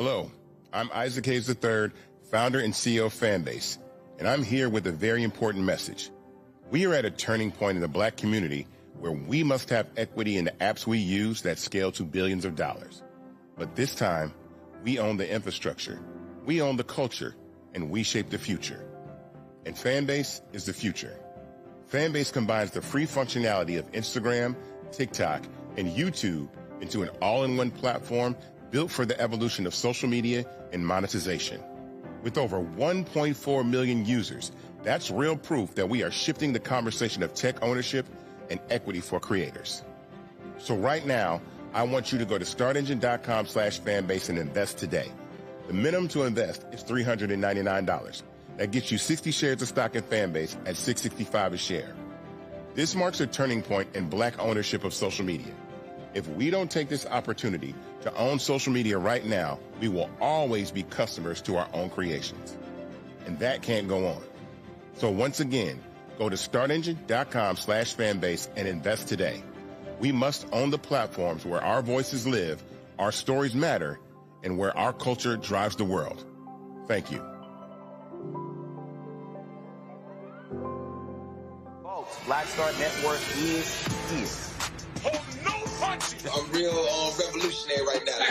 Hello, I'm Isaac Hayes III, founder and CEO of Fanbase, and I'm here with a very important message. We are at a turning point in the Black community where we must have equity in the apps we use that scale to billions of dollars. But this time, we own the infrastructure, we own the culture, and we shape the future. And Fanbase is the future. Fanbase combines the free functionality of Instagram, TikTok, and YouTube into an all-in-one platform built for the evolution of social media and monetization. With over 1.4 million users, that's real proof that we are shifting the conversation of tech ownership and equity for creators. So right now, I want you to go to startengine.com/fanbase and invest today. The minimum to invest is $399. That gets you 60 shares of stock in Fanbase at $665 a share. This marks a turning point in Black ownership of social media. If we don't take this opportunity to own social media right now, we will always be customers to our own creations. And that can't go on. So once again, go to startengine.com/fanbase and invest today. We must own the platforms where our voices live, our stories matter, and where our culture drives the world. Thank you. Folks, Black Star Network is here. Hold no punches. I'm real revolutionary right now.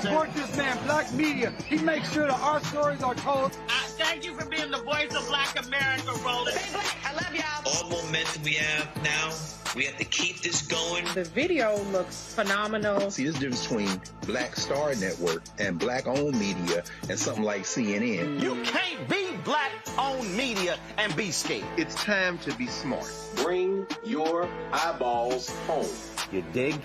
Support this man, Black Media. He makes sure that our stories are told. Thank you for being the voice of Black America, Roland. Stay Black. I love y'all. All momentum we have now, we have to keep this going. The video looks phenomenal. See, there's a difference between Black Star Network and Black-owned media and something like CNN. You can't be Black-owned media and be scared. It's time to be smart. Bring your eyeballs home. You dig?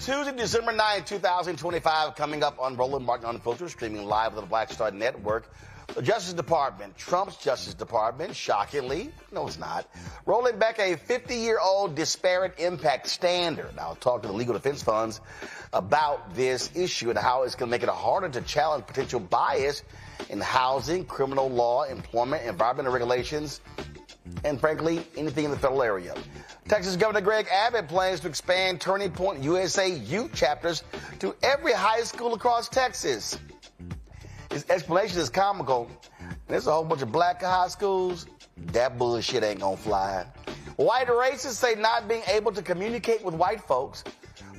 Tuesday, December 9, 2025, coming up on Roland Martin Unfiltered, streaming live on the Black Star Network. The Justice Department, Trump's Justice Department, shockingly, no it's not, rolling back a 50-year-old disparate impact standard. Now, I'll talk to the legal defense funds about this issue and how it's going to make it harder to challenge potential bias in housing, criminal law, employment, environmental regulations, and frankly, anything in the federal area. Texas Governor Greg Abbott plans to expand Turning Point USA youth chapters to every high school across Texas. His explanation is comical. There's a whole bunch of black high schools. That bullshit ain't gonna fly. White racists say not being able to communicate with white folks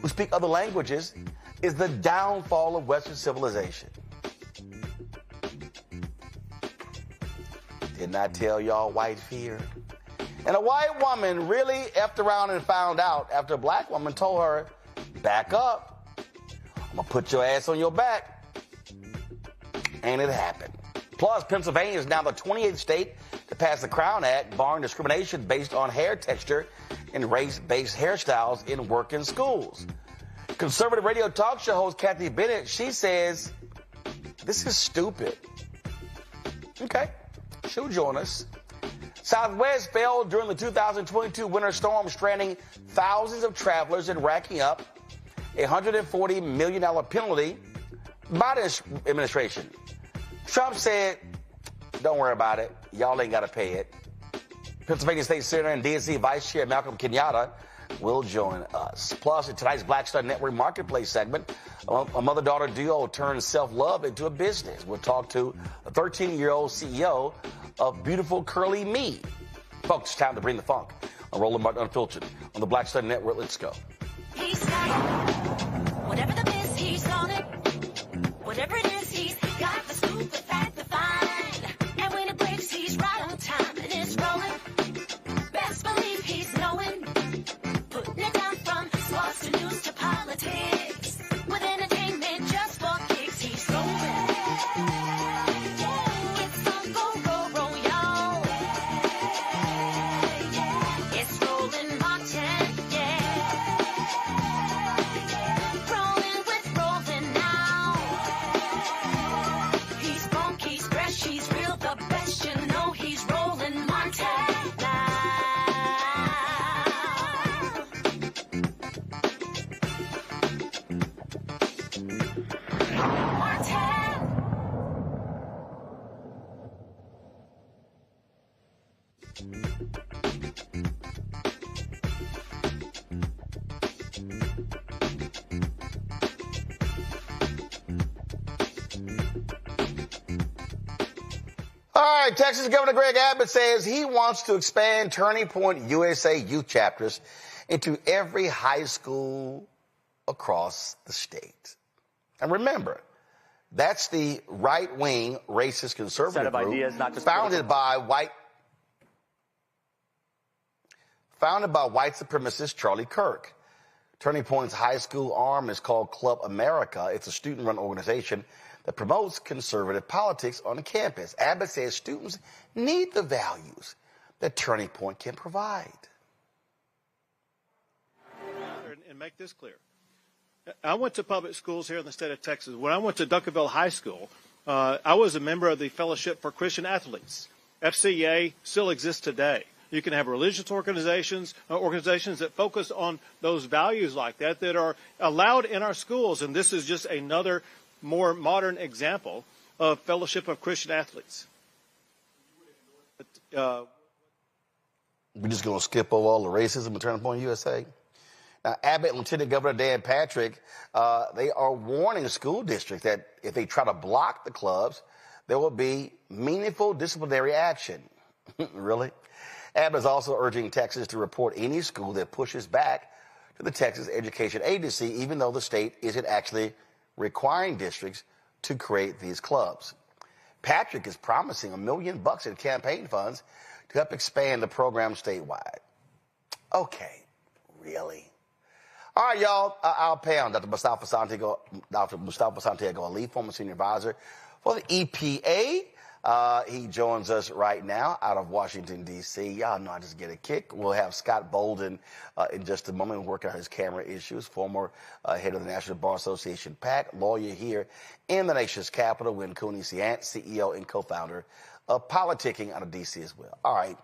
who speak other languages is the downfall of Western civilization. Did not tell y'all white fear. And a white woman really effed around and found out after a black woman told her, back up. I'm gonna put your ass on your back. And it happened. Plus, Pennsylvania is now the 28th state to pass the Crown Act barring discrimination based on hair texture and race-based hairstyles in work and schools. Conservative radio talk show host Kathy Bennett, she says, this is stupid. Okay, she'll join us. Southwest failed during the 2022 winter storm, stranding thousands of travelers and racking up a $140 million penalty by the administration. Trump said, don't worry about it. Y'all ain't got to pay it. Pennsylvania State Senator and DNC Vice Chair Malcolm Kenyatta will join us. Plus, in tonight's Black Star Network Marketplace segment, a mother-daughter duo turns self-love into a business. We'll talk to a 13-year-old CEO of Beautiful Curly Me. Folks, it's time to bring the funk on Roland Martin Unfiltered on the Black Star Network. Let's go. He's got it. Whatever the biz, he's on it. Whatever it is, he's got the scoop, the fact, the fine. And when it breaks, he's right on time and it's rolling. Best believe he's knowing. Putting it down from sports to news to politics. With entertainment just for kicks, he's rolling. It's gonna go, y'all. It's Roland Martin, rolling with Roland now. He's funky, he's fresh, he's real, the best, you know he's Roland Martin now. All right, Texas Governor Greg Abbott says he wants to expand Turning Point USA youth chapters into every high school across the state. And remember, that's the right-wing racist conservative group ideas, not just founded by white supremacist Charlie Kirk. Turning Point's high school arm is called Club America. It's a student-run organization that promotes conservative politics on the campus. Abbott says students need the values that Turning Point can provide. And make this clear. I went to public schools here in the state of Texas. When I went to Duncanville High School, I was a member of the Fellowship for Christian Athletes. FCA still exists today. You can have religious organizations that focus on those values like that are allowed in our schools. And this is just another more modern example of Fellowship of Christian Athletes. We're just going to skip over all the racism in Turning Point USA. Now, Abbott and Lieutenant Governor Dan Patrick, they are warning school districts that if they try to block the clubs, there will be meaningful disciplinary action. Really? Abbott is also urging Texas to report any school that pushes back to the Texas Education Agency, even though the state isn't actually requiring districts to create these clubs. Patrick is promising $1 million in campaign funds to help expand the program statewide. Okay, really? All right, y'all, I'll pay on Dr. Mustafa Santiago Ali, former senior advisor for the EPA. He joins us right now out of Washington, D.C. Y'all know I just get a kick. We'll have Scott Bolden in just a moment working on his camera issues, former head of the National Bar Association PAC, lawyer here in the nation's capital, Win Cooney, CEO and co-founder of Politicking out of D.C. as well. All right,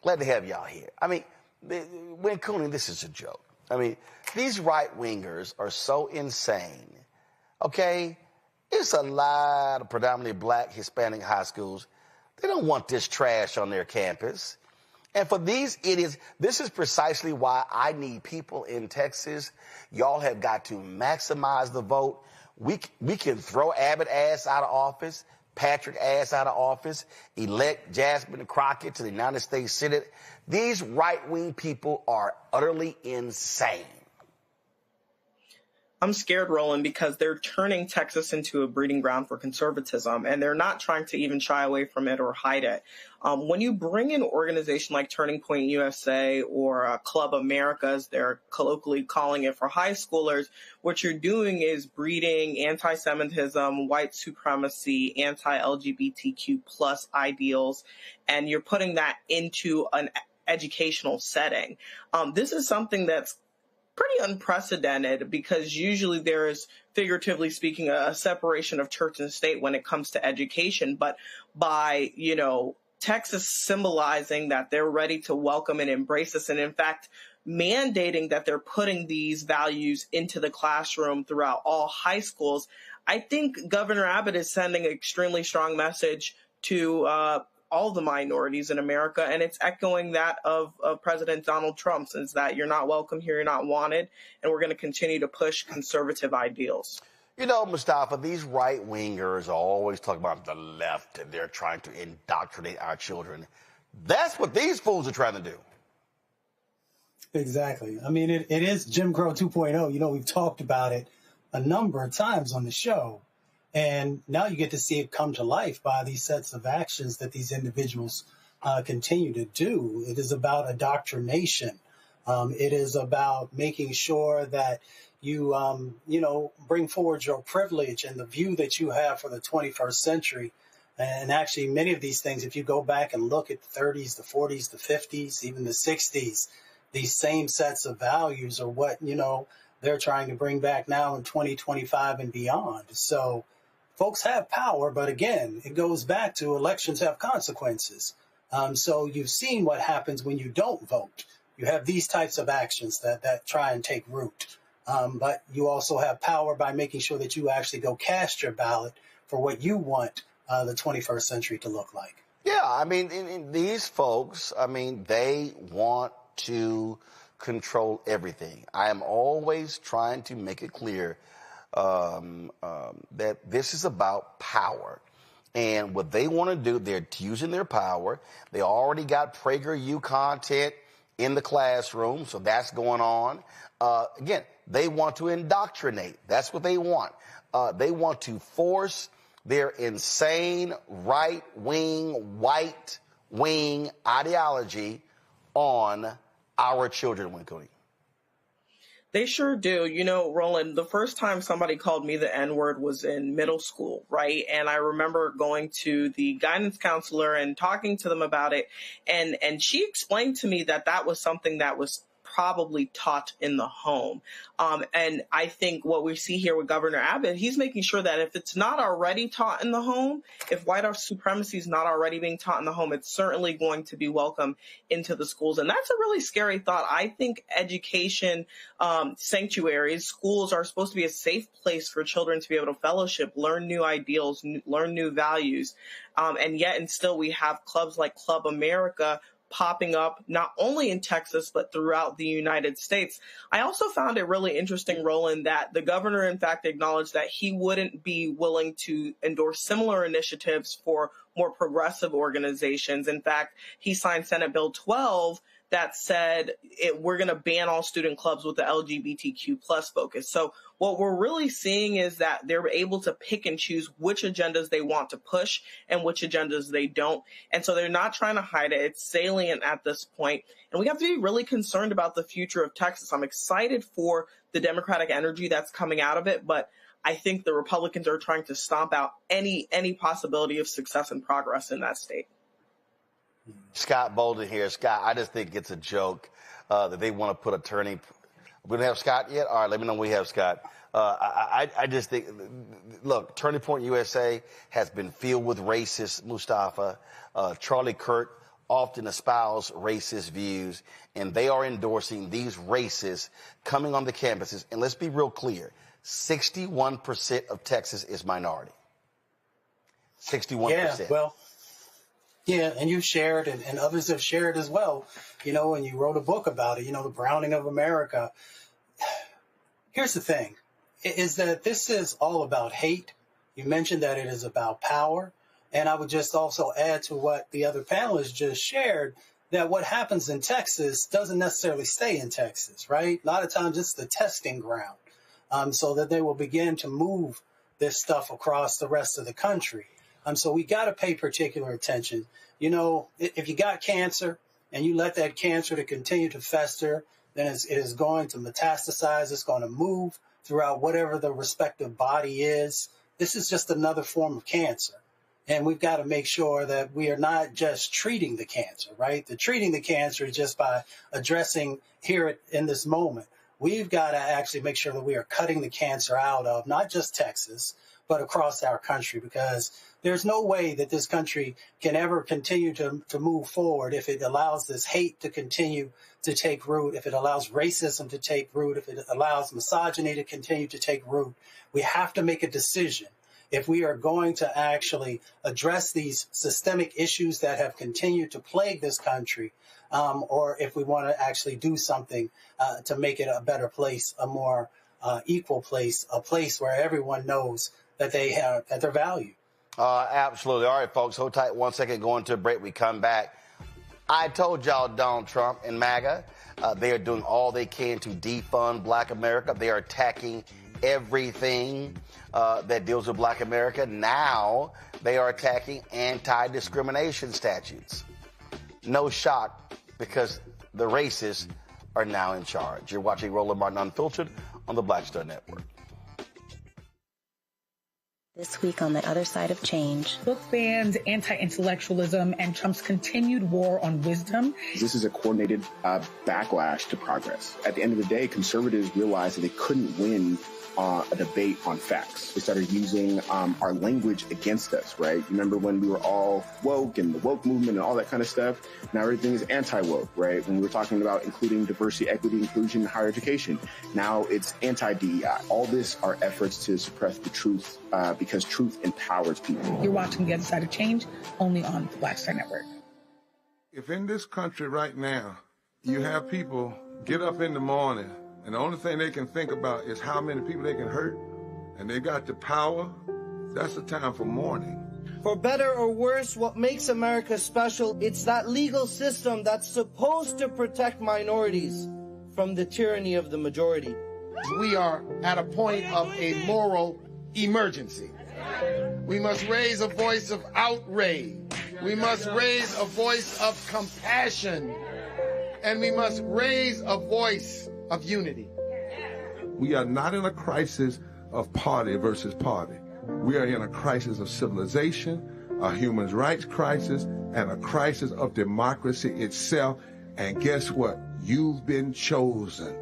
glad to have y'all here. I mean, Win Cooney, this is a joke. I mean, these right-wingers are so insane, okay? It's a lot of predominantly black, Hispanic high schools. They don't want this trash on their campus. And for these idiots, this is precisely why I need people in Texas. Y'all have got to maximize the vote. We can throw Abbott ass out of office, Patrick ass out of office, elect Jasmine and Crockett to the United States Senate. These right-wing people are utterly insane. I'm scared, Roland, because they're turning Texas into a breeding ground for conservatism, and they're not trying to even shy away from it or hide it. When you bring in an organization like Turning Point USA or Club America, as they're colloquially calling it for high schoolers, what you're doing is breeding anti-Semitism, white supremacy, anti-LGBTQ plus ideals, and you're putting that into an educational setting. This is something that's pretty unprecedented because usually there is, figuratively speaking, a separation of church and state when it comes to education. But by, Texas symbolizing that they're ready to welcome and embrace us, and in fact, mandating that they're putting these values into the classroom throughout all high schools, I think Governor Abbott is sending an extremely strong message to all the minorities in America, and it's echoing that of President Donald Trump's, is that you're not welcome here, you're not wanted, and we're going to continue to push conservative ideals. Mustafa, these right-wingers are always talking about the left, and they're trying to indoctrinate our children. That's what these fools are trying to do. Exactly. I mean, it is Jim Crow 2.0. We've talked about it a number of times on the show. And now you get to see it come to life by these sets of actions that these individuals continue to do. It is about indoctrination. It is about making sure that you, bring forward your privilege and the view that you have for the 21st century. And actually, many of these things, if you go back and look at the 30s, the 40s, the 50s, even the 60s, these same sets of values are what, they're trying to bring back now in 2025 and beyond. So folks have power, but again, it goes back to elections have consequences. So you've seen what happens when you don't vote. You have these types of actions that try and take root. But you also have power by making sure that you actually go cast your ballot for what you want the 21st century to look like. Yeah, I mean, these folks, they want to control everything. I am always trying to make it clear that this is about power. And what they want to do, they're using their power. They already got PragerU content in the classroom, so that's going on. Again, they want to indoctrinate. That's what they want. They want to force their insane right-wing, white-wing ideology on our children, Win Cooney. They sure do. Roland, the first time somebody called me the N-word was in middle school, right? And I remember going to the guidance counselor and talking to them about it. And she explained to me that was something that was probably taught in the home. And I think what we see here with Governor Abbott, he's making sure that if it's not already taught in the home, if white supremacy is not already being taught in the home, it's certainly going to be welcome into the schools. And that's a really scary thought. I think education sanctuaries, schools are supposed to be a safe place for children to be able to fellowship, learn new ideals, learn new values. And yet and still we have clubs like Club America popping up not only in Texas, but throughout the United States. I also found it really interesting, Roland, that the governor, in fact, acknowledged that he wouldn't be willing to endorse similar initiatives for more progressive organizations. In fact, he signed Senate Bill 12 that said we're going to ban all student clubs with the LGBTQ plus focus. So what we're really seeing is that they're able to pick and choose which agendas they want to push and which agendas they don't. And so they're not trying to hide it. It's salient at this point. And we have to be really concerned about the future of Texas. I'm excited for the Democratic energy that's coming out of it, but I think the Republicans are trying to stomp out any possibility of success and progress in that state. Scott Bolden here. Scott, I just think it's a joke that they want to put a turning. We don't have Scott yet? All right, let me know when we have Scott. I just think, look, Turning Point USA has been filled with racists, Mustafa. Charlie Kirk often espouse racist views, and they are endorsing these racists coming on the campuses. And let's be real clear, 61% of Texas is minority. 61%. Yeah, well, yeah, and you've shared, and others have shared as well, and you wrote a book about it, the Browning of America. Here's the thing, is that this is all about hate. You mentioned that it is about power. And I would just also add to what the other panelists just shared, that what happens in Texas doesn't necessarily stay in Texas, right? A lot of times it's the testing ground, so that they will begin to move this stuff across the rest of the country. So we got to pay particular attention. If you got cancer and you let that cancer to continue to fester, then it is going to metastasize. It's going to move throughout whatever the respective body is. This is just another form of cancer. And we've got to make sure that we are not just treating the cancer, right? The treating the cancer is just by addressing here in this moment. We've got to actually make sure that we are cutting the cancer out of not just Texas, but across our country, because there's no way that this country can ever continue to move forward if it allows this hate to continue to take root, if it allows racism to take root, if it allows misogyny to continue to take root. We have to make a decision. If we are going to actually address these systemic issues that have continued to plague this country, or if we want to actually do something to make it a better place, a more equal place, a place where everyone knows that that they're valued. Absolutely. All right, folks, hold tight 1 second. Going to a break. We come back. I told y'all Donald Trump and MAGA, they are doing all they can to defund Black America. They are attacking everything that deals with Black America. Now they are attacking anti-discrimination statutes. No shock, because the racists are now in charge. You're watching Roland Martin Unfiltered on the Black Star Network. This week on The Other Side of Change. Book bans, anti-intellectualism, and Trump's continued war on wisdom. This is a coordinated backlash to progress. At the end of the day, conservatives realized that they couldn't win a debate on facts. They started using our language against us, right? Remember when we were all woke and the woke movement and all that kind of stuff? Now everything is anti-woke, right? When we were talking about including diversity, equity, inclusion in higher education, now it's anti-DEI. All this are efforts to suppress the truth because truth empowers people. You're watching The Other Side of Change only on the Black Star Network. If in this country right now, you have people get up in the morning and the only thing they can think about is how many people they can hurt, and they got the power, that's the time for mourning. For better or worse, what makes America special, it's that legal system that's supposed to protect minorities from the tyranny of the majority. We are at a point of a moral emergency. We must raise a voice of outrage. We must raise a voice of compassion. And we must raise a voice of unity. We are not in a crisis of party versus party. We are in a crisis of civilization, a human rights crisis, and a crisis of democracy itself. And guess what? You've been chosen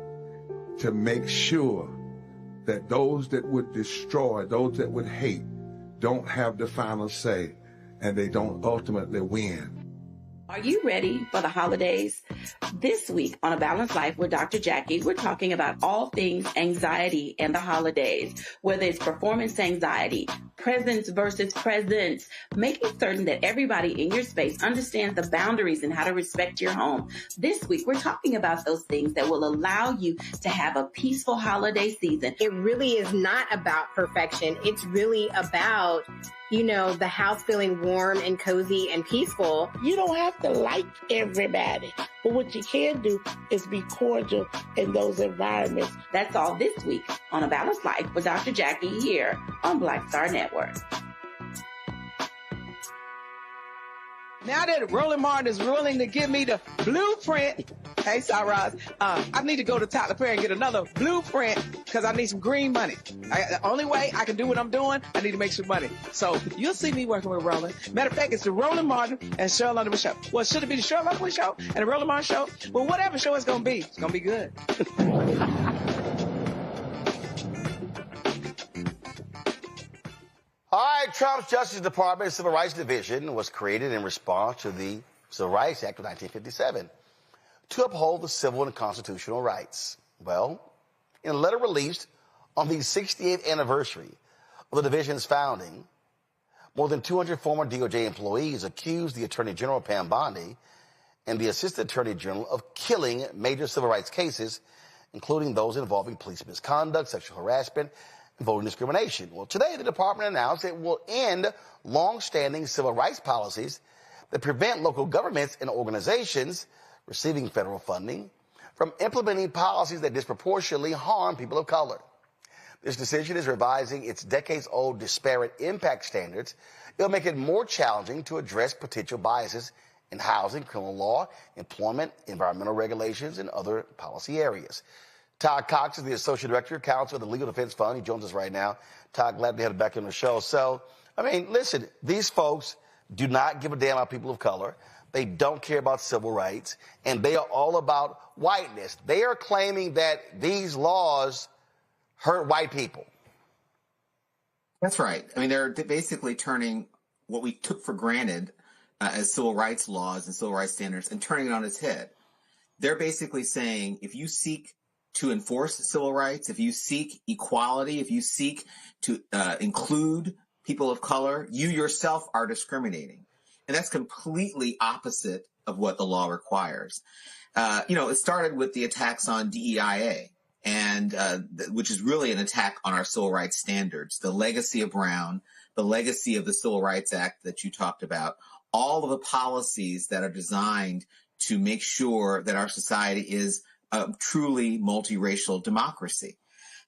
to make sure that those that would destroy, those that would hate, don't have the final say, and they don't ultimately win. Are you ready for the holidays? This week on A Balanced Life with Dr. Jackie, we're talking about all things anxiety and the holidays, whether it's performance anxiety, presence versus presence, making certain that everybody in your space understands the boundaries and how to respect your home. This week, we're talking about those things that will allow you to have a peaceful holiday season. It really is not about perfection. It's really about, the house feeling warm and cozy and peaceful. You don't have to like everybody, but what you can do is be cordial in those environments. That's all this week on A Balanced Life with Dr. Jackie here on Black Star Network. Now that Roland Martin is willing to give me the blueprint, hey, Cyrus, I need to go to Tyler Perry and get another blueprint because I need some green money. The only way I can do what I'm doing, I need to make some money. So you'll see me working with Roland. Matter of fact, it's the Roland Martin and Cheryl Underwood show. Well, should it be the Cheryl Underwood show and the Roland Martin show? Well, whatever show it's going to be, it's going to be good. All right, Trump's Justice Department Civil Rights Division was created in response to the Civil Rights Act of 1957 to uphold the civil and constitutional rights. Well, in a letter released on the 68th anniversary of the division's founding, more than 200 former DOJ employees accused the Attorney General Pam Bondi and the Assistant Attorney General of killing major civil rights cases, including those involving police misconduct, sexual harassment, and voting discrimination. Well, today the department announced it will end long-standing civil rights policies that prevent local governments and organizations receiving federal funding from implementing policies that disproportionately harm people of color. This decision is revising its decades-old disparate impact standards. It'll make it more challenging to address potential biases in housing, criminal law, employment, environmental regulations, and other policy areas. Todd Cox is the Associate Director-Counsel of the Legal Defense Fund. He joins us right now. Todd, glad to have you back on the show. So, I mean, listen, these folks do not give a damn about people of color. They don't care about civil rights, and they are all about whiteness. They are claiming that these laws hurt white people. That's right. I mean, they're basically turning what we took for granted as civil rights laws and civil rights standards and turning it on its head. They're basically saying if you seek to enforce civil rights, if you seek equality, if you seek to include people of color, you yourself are discriminating. And that's completely opposite of what the law requires. It started with the attacks on DEIA, and which is really an attack on our civil rights standards, the legacy of Brown, the legacy of the Civil Rights Act that you talked about, all of the policies that are designed to make sure that our society is a truly multiracial democracy.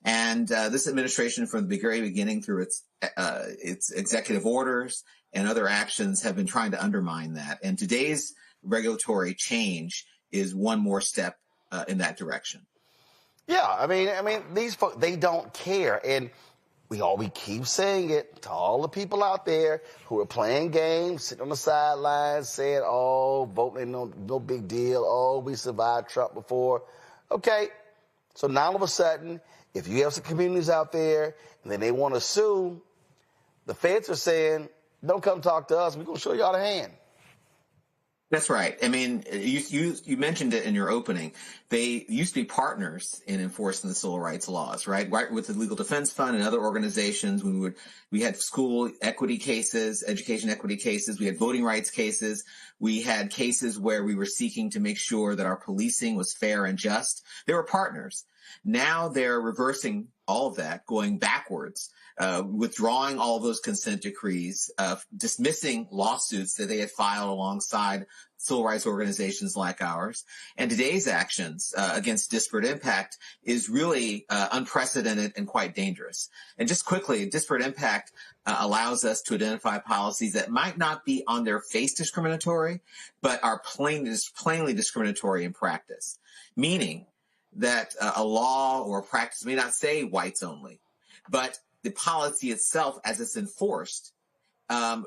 And this administration, from the very beginning through its executive orders and other actions, have been trying to undermine that. And today's regulatory change is one more step in that direction. Yeah, I mean, these folks, they don't care. And we keep saying it to all the people out there who are playing games, sitting on the sidelines, saying, oh, voting ain't no big deal. Oh, we survived Trump before. Okay, so now all of a sudden, if you have some communities out there and then they want to sue, the feds are saying, don't come talk to us. We're going to show y'all the hand. That's right. I mean, you mentioned it in your opening. They used to be partners in enforcing the civil rights laws, right? Right, with the Legal Defense Fund and other organizations. We had school equity cases, education equity cases. We had voting rights cases. We had cases where we were seeking to make sure that our policing was fair and just. They were partners. Now they're reversing all of that, going backwards, withdrawing all of those consent decrees, dismissing lawsuits that they had filed alongside civil rights organizations like ours. And today's actions against disparate impact is really unprecedented and quite dangerous. And just quickly, disparate impact allows us to identify policies that might not be on their face discriminatory, but are plainly discriminatory in practice, meaning that a law or a practice may not say whites only, but the policy itself, as it's enforced,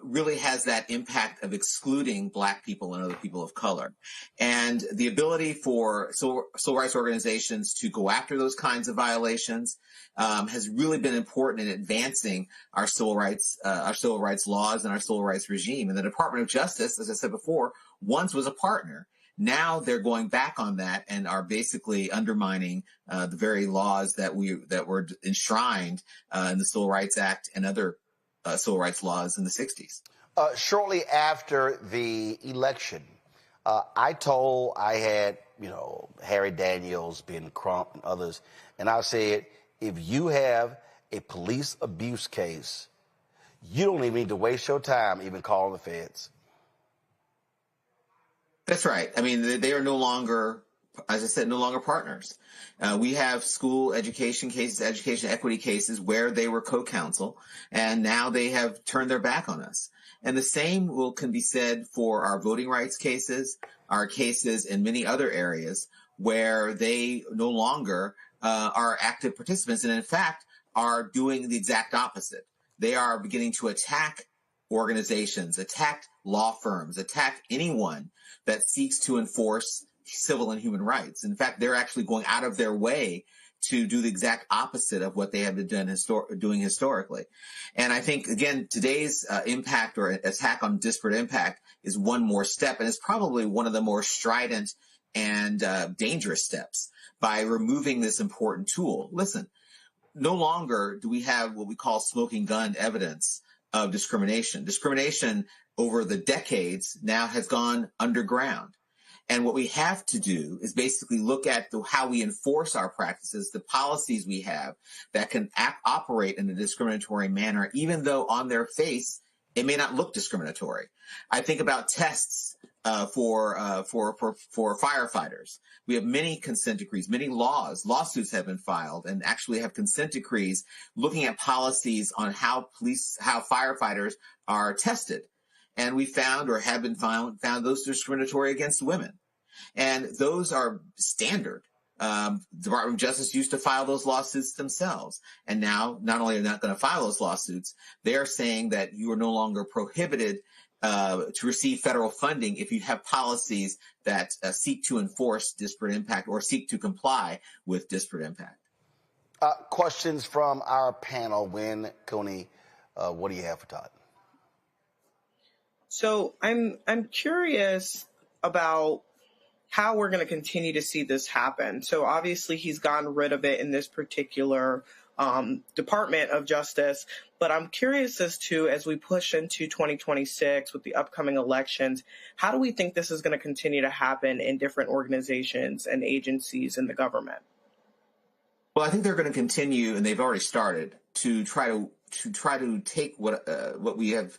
really has that impact of excluding Black people and other people of color. And the ability for civil rights organizations to go after those kinds of violations has really been important in advancing our civil rights laws and our civil rights regime. And the Department of Justice, as I said before, once was a partner. Now they're going back on that and are basically undermining the very laws that were enshrined in the Civil Rights Act and other civil rights laws in the 60s. Shortly after the election, I had, Harry Daniels, Ben Crump, and others, and I said, if you have a police abuse case, you don't even need to waste your time even calling the feds. That's right. I mean, they are no longer as I said, no longer partners. We have school education cases, education equity cases where they were co-counsel, and now they have turned their back on us. And the same can be said for our voting rights cases, our cases in many other areas where they no longer are active participants, and in fact are doing the exact opposite. They are beginning to attack organizations, attack law firms, attack anyone that seeks to enforce civil and human rights. In fact, they're actually going out of their way to do the exact opposite of what they have been doing historically. And I think, again, today's impact or attack on disparate impact is one more step, and it's probably one of the more strident and dangerous steps by removing this important tool. Listen, no longer do we have what we call smoking gun evidence of discrimination. Discrimination over the decades now has gone underground. And what we have to do is basically look at how we enforce our practices, the policies we have that can operate in a discriminatory manner, even though on their face it may not look discriminatory. I think about tests for firefighters. We have many consent decrees, many lawsuits have been filed and actually have consent decrees looking at policies on how firefighters are tested. And we found or have been found those discriminatory against women. And those are standard. The Department of Justice used to file those lawsuits themselves. And now not only are they not going to file those lawsuits, they are saying that you are no longer prohibited to receive federal funding if you have policies that seek to enforce disparate impact or seek to comply with disparate impact. Questions from our panel. Wynn, Coney, what do you have for Todd? So I'm curious about how we're going to continue to see this happen. So obviously he's gotten rid of it in this particular Department of Justice, but I'm curious as we push into 2026 with the upcoming elections, how do we think this is going to continue to happen in different organizations and agencies in the government? Well, I think they're going to continue, and they've already started to try to take what we have,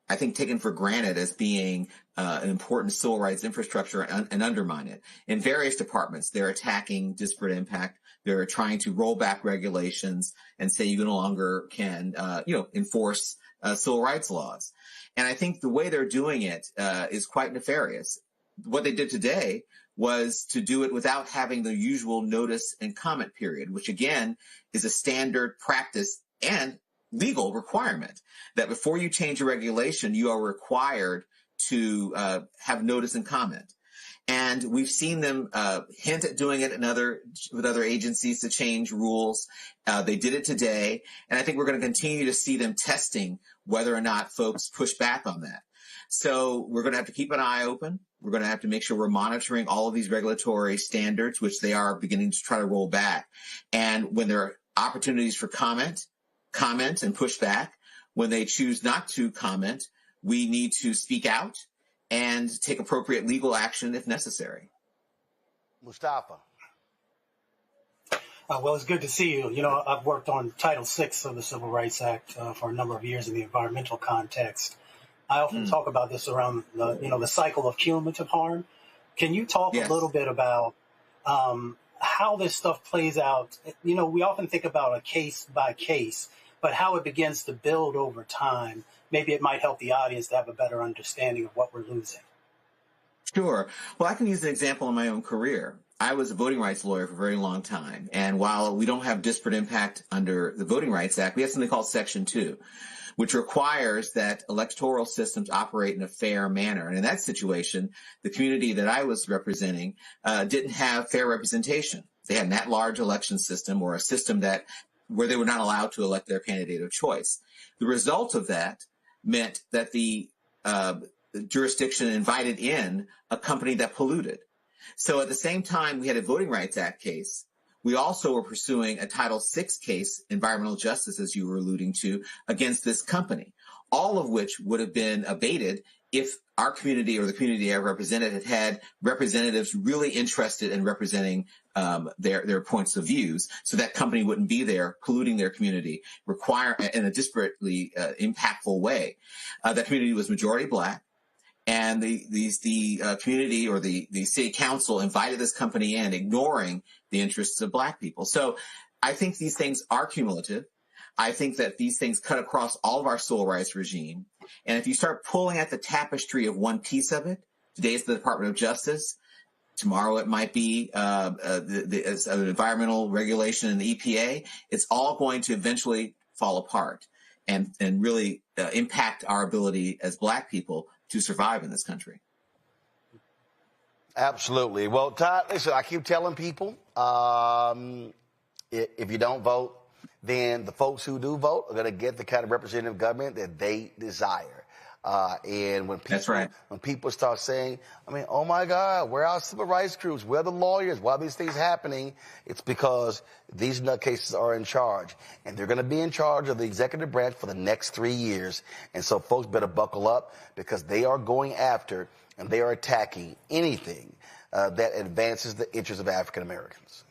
I think, taken for granted as being an important civil rights infrastructure and undermine it. In various departments, they're attacking disparate impact. They're trying to roll back regulations and say you no longer can, enforce civil rights laws. And I think the way they're doing it is quite nefarious. What they did today was to do it without having the usual notice and comment period, which again is a standard practice and legal requirement that before you change a regulation, you are required to have notice and comment. And we've seen them hint at doing it with other agencies to change rules. They did it today. And I think we're going to continue to see them testing whether or not folks push back on that. So we're going to have to keep an eye open. We're going to have to make sure we're monitoring all of these regulatory standards, which they are beginning to try to roll back. And when there are opportunities for comment and push back. When they choose not to comment, we need to speak out and take appropriate legal action if necessary. Mustafa. Well, it's good to see you. You know, I've worked on Title VI of the Civil Rights Act for a number of years in the environmental context. I often talk about this around the cycle of cumulative harm. Can you talk a little bit about how this stuff plays out? You know, we often think about a case by case, but how it begins to build over time. Maybe it might help the audience to have a better understanding of what we're losing. Sure. Well, I can use an example in my own career. I was a voting rights lawyer for a very long time. And while we don't have disparate impact under the Voting Rights Act, we have something called Section 2, which requires that electoral systems operate in a fair manner. And in that situation, the community that I was representing didn't have fair representation. They had an at-large election system, or a system where they were not allowed to elect their candidate of choice. The result of that meant that the jurisdiction invited in a company that polluted. So at the same time we had a Voting Rights Act case, we also were pursuing a Title VI case, environmental justice, as you were alluding to, against this company, all of which would have been abated if our community or the community I represented had representatives really interested in representing their points of views, so that company wouldn't be there polluting their community, in a disparately impactful way. That community was majority Black, and the community or the city council invited this company in, ignoring the interests of black people. So I think these things are cumulative. I think that these things cut across all of our civil rights regime. And if you start pulling at the tapestry of one piece of it, today it's the Department of Justice. Tomorrow it might be the environmental regulation and the EPA. It's all going to eventually fall apart and really impact our ability as black people to survive in this country. Absolutely. Well, Todd, listen, I keep telling people, if you don't vote, then the folks who do vote are going to get the kind of representative government that they desire. And when people, that's right. When people start saying, I mean, oh my God, where are our civil rights groups? Where are the lawyers? Why are these things happening? It's because these nutcases are in charge, and they're going to be in charge of the executive branch for the next 3 years. And so folks better buckle up, because they are going after and they are attacking anything that advances the interests of African Americans.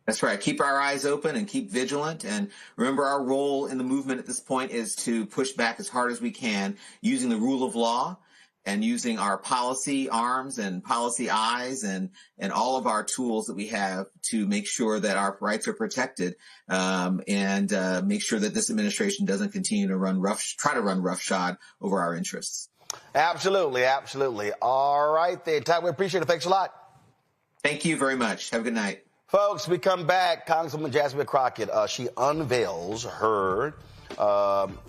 That's right. Keep our eyes open and keep vigilant. And remember, our role in the movement at this point is to push back as hard as we can using the rule of law and using our policy arms and policy eyes and all of our tools that we have to make sure that our rights are protected, and make sure that this administration doesn't continue to try to run roughshod over our interests. Absolutely. Absolutely. All right, then. Todd, we appreciate it. Thanks a lot. Thank you very much. Have a good night. Folks, we come back. Congresswoman Jasmine Crockett, she unveils her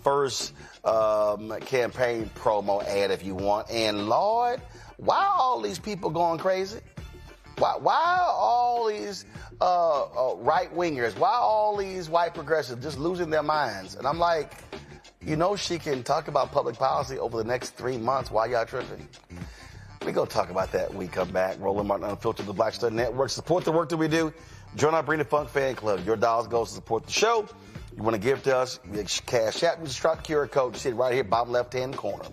first campaign promo ad, if you want. And Lord, why are all these people going crazy? Why are all these right-wingers, why are all these white progressives just losing their minds? And I'm like, you know, she can talk about public policy over the next 3 months. Why y'all tripping? We're going to talk about that when we come back. Roland Martin Unfiltered, the Black Star Network. Support the work that we do. Join our Bring the Funk fan club. Your dollars goes to support the show. You want to give to us, Cash App, just drop the QR code. You see it right here, bottom left-hand corner.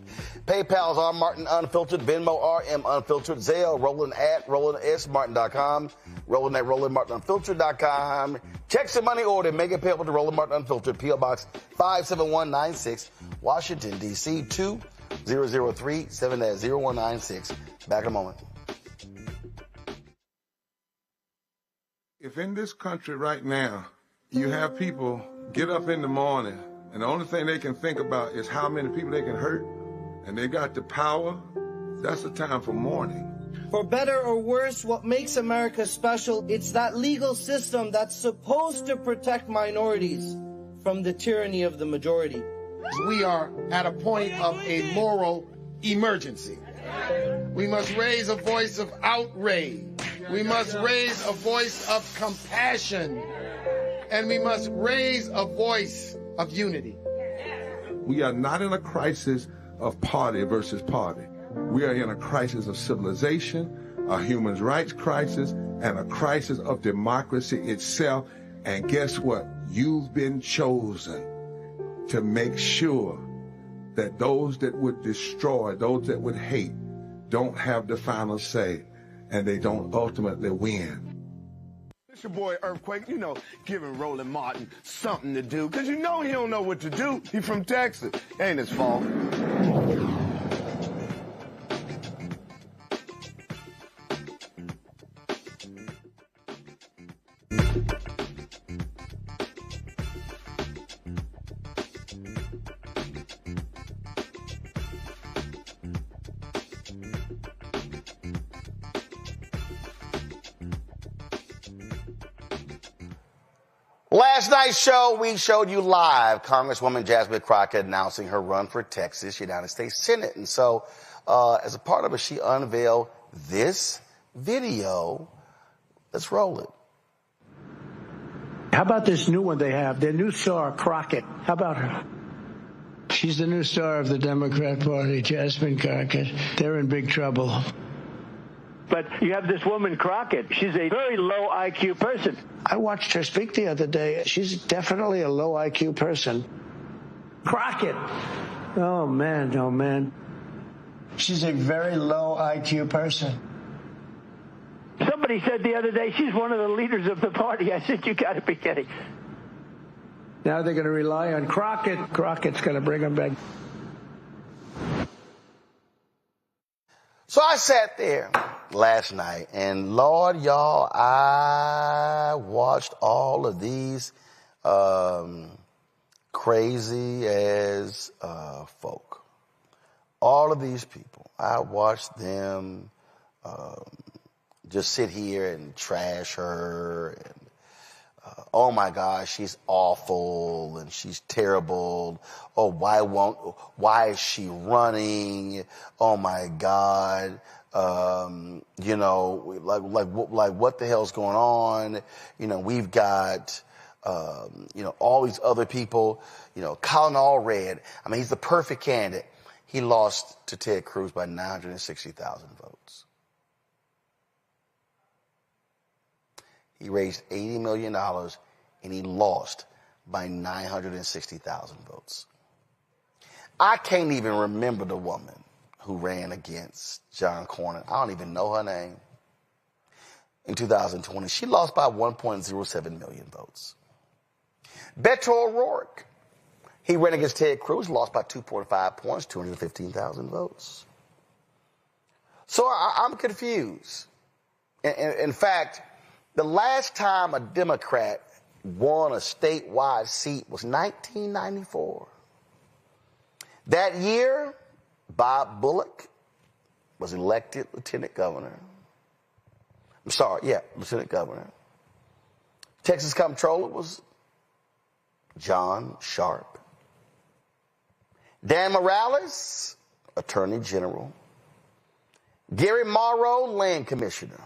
PayPal's R Martin Unfiltered, Venmo RM Unfiltered, Zelle, Roland at RolandSMartin.com, Roland at RolandMartinUnfiltered.com. Check some money order, make it payable to Roland Martin Unfiltered, P.O. Box 57196, Washington, D.C. 2003 7-0196. Back in a moment. If in this country right now, you have people get up in the morning and the only thing they can think about is how many people they can hurt, and they got the power, that's the time for mourning. For better or worse, what makes America special, it's that legal system that's supposed to protect minorities from the tyranny of the majority. We are at a point of a moral emergency. We must raise a voice of outrage. We must raise a voice of compassion. And we must raise a voice of unity. We are not in a crisis of party versus party. We are in a crisis of civilization, a human rights crisis, and a crisis of democracy itself. And guess what? You've been chosen to make sure that those that would destroy, those that would hate, don't have the final say, and they don't ultimately win. It's your boy Earthquake, you know, giving Roland Martin something to do, because you know he don't know what to do. He from Texas. Ain't his fault. Last night's show, we showed you live Congresswoman Jasmine Crockett announcing her run for Texas United States Senate. And so, as a part of it, she unveiled this video. Let's roll it. How about this new one they have, their new star, Crockett? How about her? She's the new star of the Democrat Party, Jasmine Crockett. They're in big trouble. But you have this woman, Crockett. She's a very low IQ person. I watched her speak the other day. She's definitely a low IQ person. Crockett. Oh, man, oh, man. She's a very low IQ person. Somebody said the other day she's one of the leaders of the party. I said, you got to be kidding. Now they're going to rely on Crockett. Crockett's going to bring them back. So I sat there last night, and Lord, y'all, I watched all of these crazy as folk. All of these people, I watched them just sit here and trash her. And oh my gosh, she's awful and she's terrible. Oh, why is she running? Oh my God. You know, like what the hell's going on? You know, we've got, you know, all these other people, you know, Colin Allred. I mean, he's the perfect candidate. He lost to Ted Cruz by 960,000 votes. He raised $80 million and he lost by 960,000 votes. I can't even remember the woman who ran against John Cornyn. I don't even know her name. In 2020, she lost by 1.07 million votes. Beto O'Rourke, he ran against Ted Cruz, lost by 2.5 points, 215,000 votes. So I'm confused. In fact, the last time a Democrat won a statewide seat was 1994. That year, Bob Bullock was elected lieutenant governor. Lieutenant governor. Texas comptroller was John Sharp. Dan Morales, attorney general. Gary Morrow, land commissioner.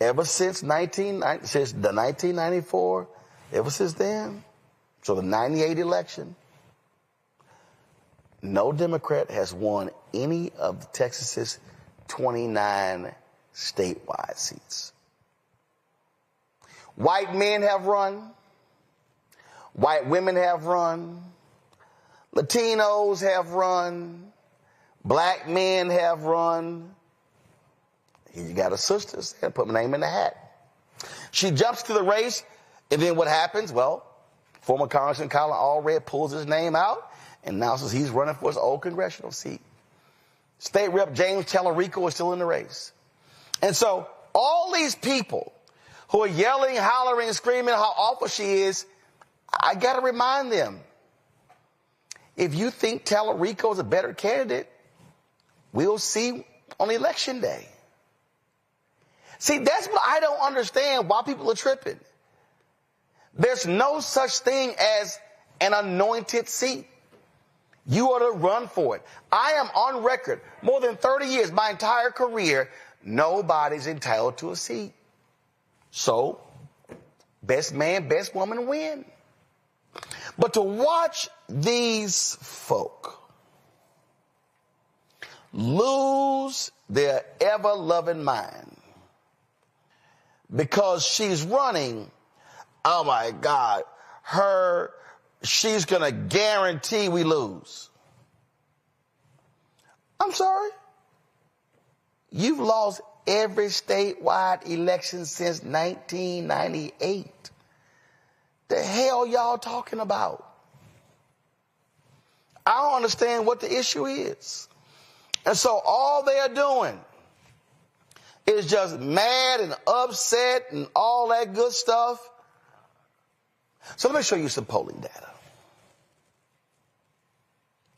Ever since 1994, ever since then, so the 98 election, no Democrat has won any of Texas's 29 statewide seats. White men have run. White women have run. Latinos have run. Black men have run. Here you got a sister, and put my name in the hat. She jumps to the race, and then what happens? Well, former Congressman Colin Allred pulls his name out and announces he's running for his old congressional seat. State Rep James Tallarico is still in the race. And so all these people who are yelling, hollering, screaming how awful she is, I got to remind them, if you think Tallarico is a better candidate, we'll see on election day. See, that's what I don't understand, why people are tripping. There's no such thing as an anointed seat. You ought to run for it. I am on record, more than 30 years, my entire career, nobody's entitled to a seat. So, best man, best woman win. But to watch these folk lose their ever-loving mind because she's running, oh my God, she's going to guarantee we lose. I'm sorry. You've lost every statewide election since 1998. The hell y'all talking about? I don't understand what the issue is. And so all they are doing is just mad and upset and all that good stuff. So let me show you some polling data.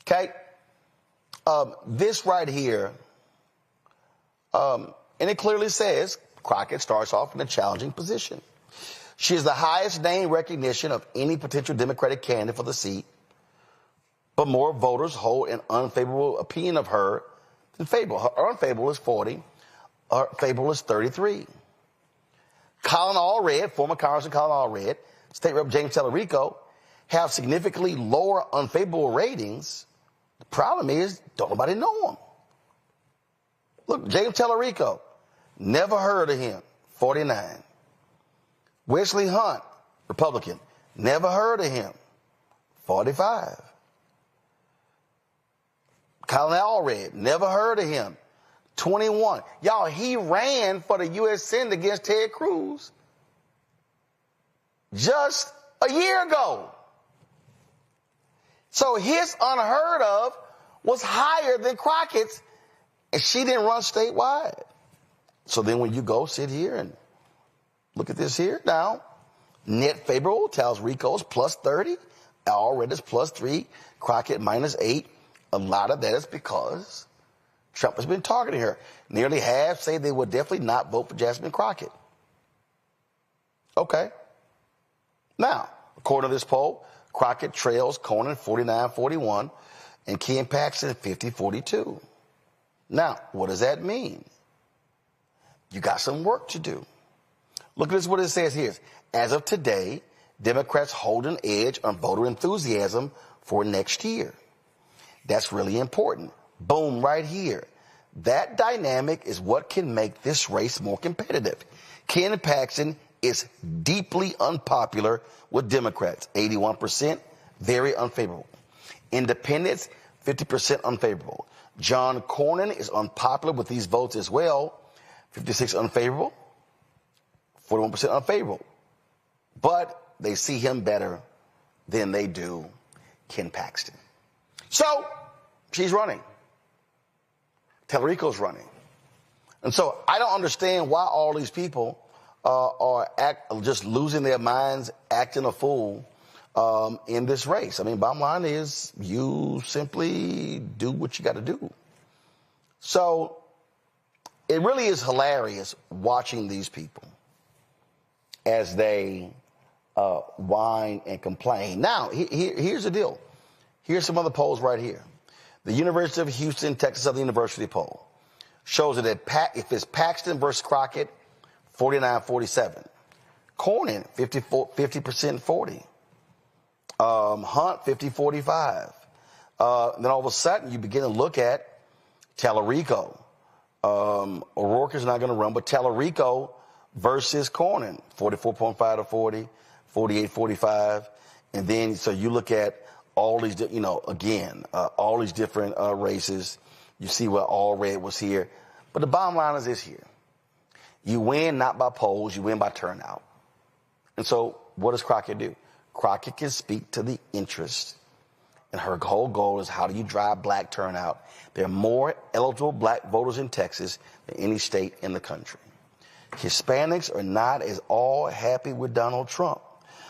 Okay? This right here, and it clearly says Crockett starts off in a challenging position. She is the highest name recognition of any potential Democratic candidate for the seat, but more voters hold an unfavorable opinion of her than favorable. Her unfavorable is 40. Her favorable is 33. Colin Allred, former Congressman Colin Allred, State Rep James Tallarico, have significantly lower unfavorable ratings. The problem is, don't nobody know him. Look, James Tallarico, never heard of him, 49. Wesley Hunt, Republican, never heard of him, 45. Colin Allred, never heard of him, 21. Y'all, he ran for the U.S. Senate against Ted Cruz just a year ago. So his unheard of was higher than Crockett's, And she didn't run statewide. So then when you go sit here and look at this here now, net favorable, Talarico's plus 30, Allred's plus 3, Crockett minus 8. A lot of that is because Trump has been targeting her. Nearly half say they would definitely not vote for Jasmine Crockett. Okay. Now, according to this poll, Crockett trails Cornyn 49-41 and Ken Paxton 50-42. Now, what does that mean? You got some work to do. Look at this, what it says here. As of today, Democrats hold an edge on voter enthusiasm for next year. That's really important. Boom, right here. That dynamic is what can make this race more competitive. Ken Paxton is deeply unpopular with Democrats, 81%, very unfavorable. Independents, 50% unfavorable. John Cornyn is unpopular with these votes as well, 56 unfavorable, 41% unfavorable. But they see him better than they do Ken Paxton. So she's running. Talarico's running. And so I don't understand why all these people are just losing their minds, acting a fool in this race. I mean, bottom line is you simply do what you got to do. So it really is hilarious watching these people as they whine and complain. Now, here's the deal. Here's some other polls right here. The University of Houston, Texas Southern University poll shows that if it's Paxton versus Crockett, 49-47. Cornyn, 50% 40. Hunt, 50-45. Then all of a sudden, you begin to look at Talarico. O'Rourke is not going to run, but Talarico versus Cornyn, 44.5-40, 48-45. And then, so you look at all these, all these different races. You see where Allred was here. But the bottom line is this here. You win not by polls, you win by turnout. And so what does Crockett do? Crockett can speak to the interest. And her whole goal is how do you drive black turnout? There are more eligible black voters in Texas than any state in the country. Hispanics are not as all happy with Donald Trump.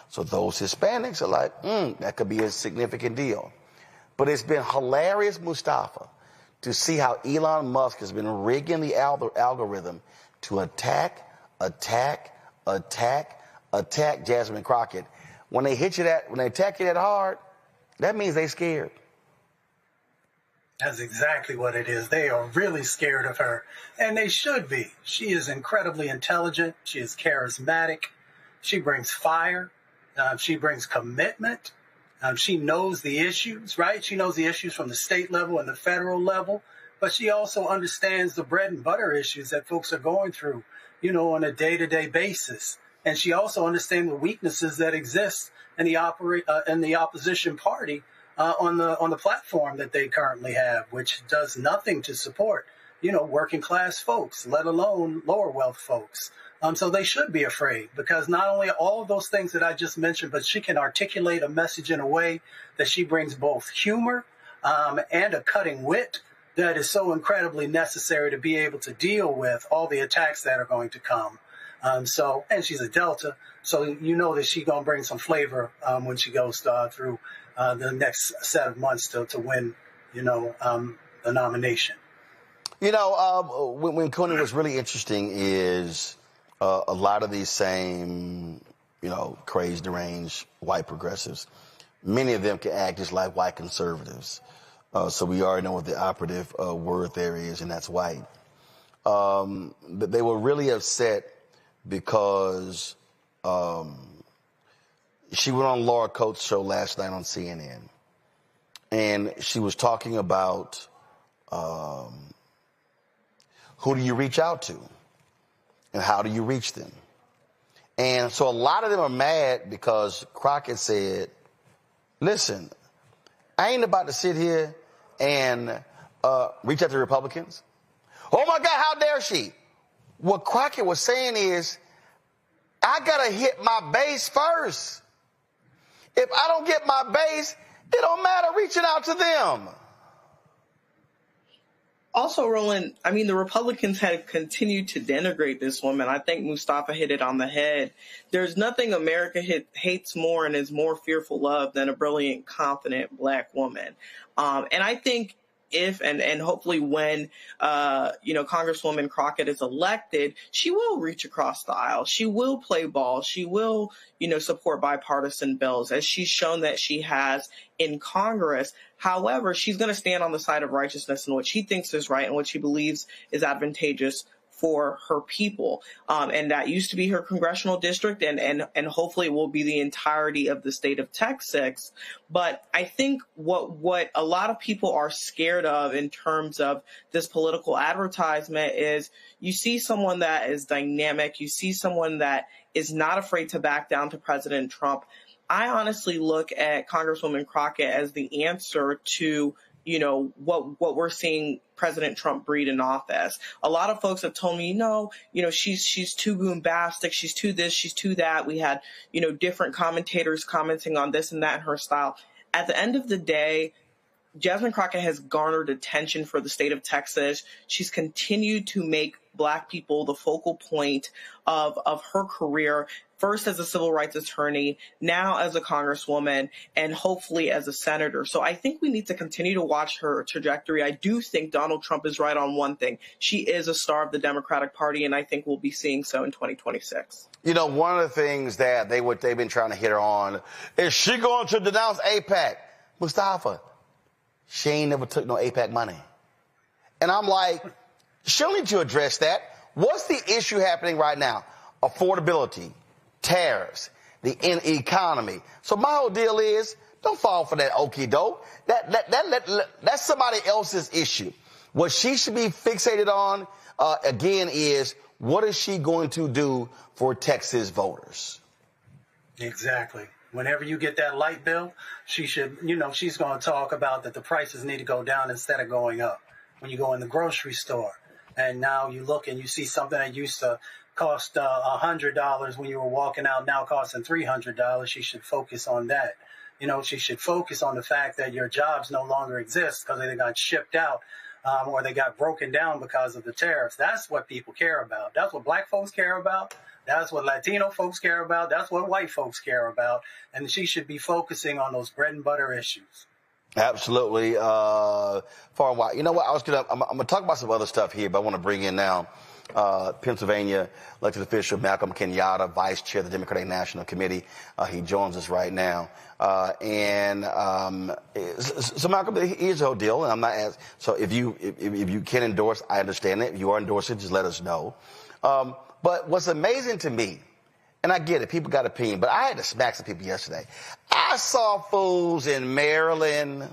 So those Hispanics are like, that could be a significant deal. But it's been hilarious, Mustafa, to see how Elon Musk has been rigging the algorithm to attack Jasmine Crockett. When they attack you that hard, that means they scared. That's exactly what it is. They are really scared of her, and they should be. She is incredibly intelligent. She is charismatic. She brings fire. She brings commitment. She knows the issues, right? She knows the issues from the state level and the federal level, but she also understands the bread and butter issues that folks are going through, on a day-to-day basis. And she also understands the weaknesses that exist in the opposition party on the platform that they currently have, which does nothing to support, working class folks, let alone lower wealth folks. So they should be afraid because not only all of those things that I just mentioned, but she can articulate a message in a way that she brings both humor and a cutting wit that is so incredibly necessary to be able to deal with all the attacks that are going to come. And she's a Delta, so that she's going to bring some flavor when she goes through the next set of months to win, the nomination. When Cornyn was really interesting is a lot of these same, crazed, deranged white progressives, many of them can act just like white conservatives. So we already know what the operative word there is, and that's white. But they were really upset because she went on Laura Coates' show last night on CNN, and she was talking about who do you reach out to and how do you reach them. And so a lot of them are mad because Crockett said, listen, I ain't about to sit here and reach out to Republicans. Oh, my God, how dare she? What Crockett was saying is, I got to hit my base first. If I don't get my base, it don't matter reaching out to them. Also, Roland, I mean, the Republicans had continued to denigrate this woman. I think Mustafa hit it on the head. There's nothing America hates more and is more fearful of than a brilliant, confident Black woman. And I think if and hopefully when Congresswoman Crockett is elected, she will reach across the aisle. She will play ball. She will support bipartisan bills, as she's shown that she has in Congress. However, she's going to stand on the side of righteousness and what she thinks is right and what she believes is advantageous for her people. And that used to be her congressional district, and hopefully it will be the entirety of the state of Texas. But I think what a lot of people are scared of in terms of this political advertisement is you see someone that is dynamic, you see someone that is not afraid to back down to President Trump. I honestly look at Congresswoman Crockett as the answer to what we're seeing President Trump breed in office. A lot of folks have told me, she's too bombastic, she's too this, she's too that. We had, different commentators commenting on this and that in her style. At the end of the day, Jasmine Crockett has garnered attention for the state of Texas. She's continued to make Black people the focal point of her career, first as a civil rights attorney, now as a congresswoman, and hopefully as a senator. So I think we need to continue to watch her trajectory. I do think Donald Trump is right on one thing. She is a star of the Democratic Party, and I think we'll be seeing so in 2026. One of the things that they've been trying to hit her on is she going to denounce AIPAC. Mustafa, she ain't never took no AIPAC money. And I'm like, she'll need to address that. What's the issue happening right now? Affordability, tariffs, the economy. So my whole deal is, don't fall for that okie doke. That's somebody else's issue. What she should be fixated on, again, is what is she going to do for Texas voters? Exactly. Whenever you get that light bill, she should, she's going to talk about that the prices need to go down instead of going up. When you go in the grocery store and now you look and you see something that used to cost $100 when you were walking out, now costing $300, she should focus on that. She should focus on the fact that your jobs no longer exist because they got shipped out or they got broken down because of the tariffs. That's what people care about. That's what Black folks care about. That's what Latino folks care about. That's what white folks care about. And she should be focusing on those bread and butter issues. Absolutely. For a while. You know what? I'm going to talk about some other stuff here, but I want to bring in now Pennsylvania elected official Malcolm Kenyatta, vice chair of the Democratic National Committee. He joins us right now. So Malcolm, here's the whole deal. And I'm not asking. So if you can endorse, I understand it. If you are endorsing, just let us know. But what's amazing to me, and I get it, people got opinion, but I had to smack some people yesterday. I saw fools in Maryland,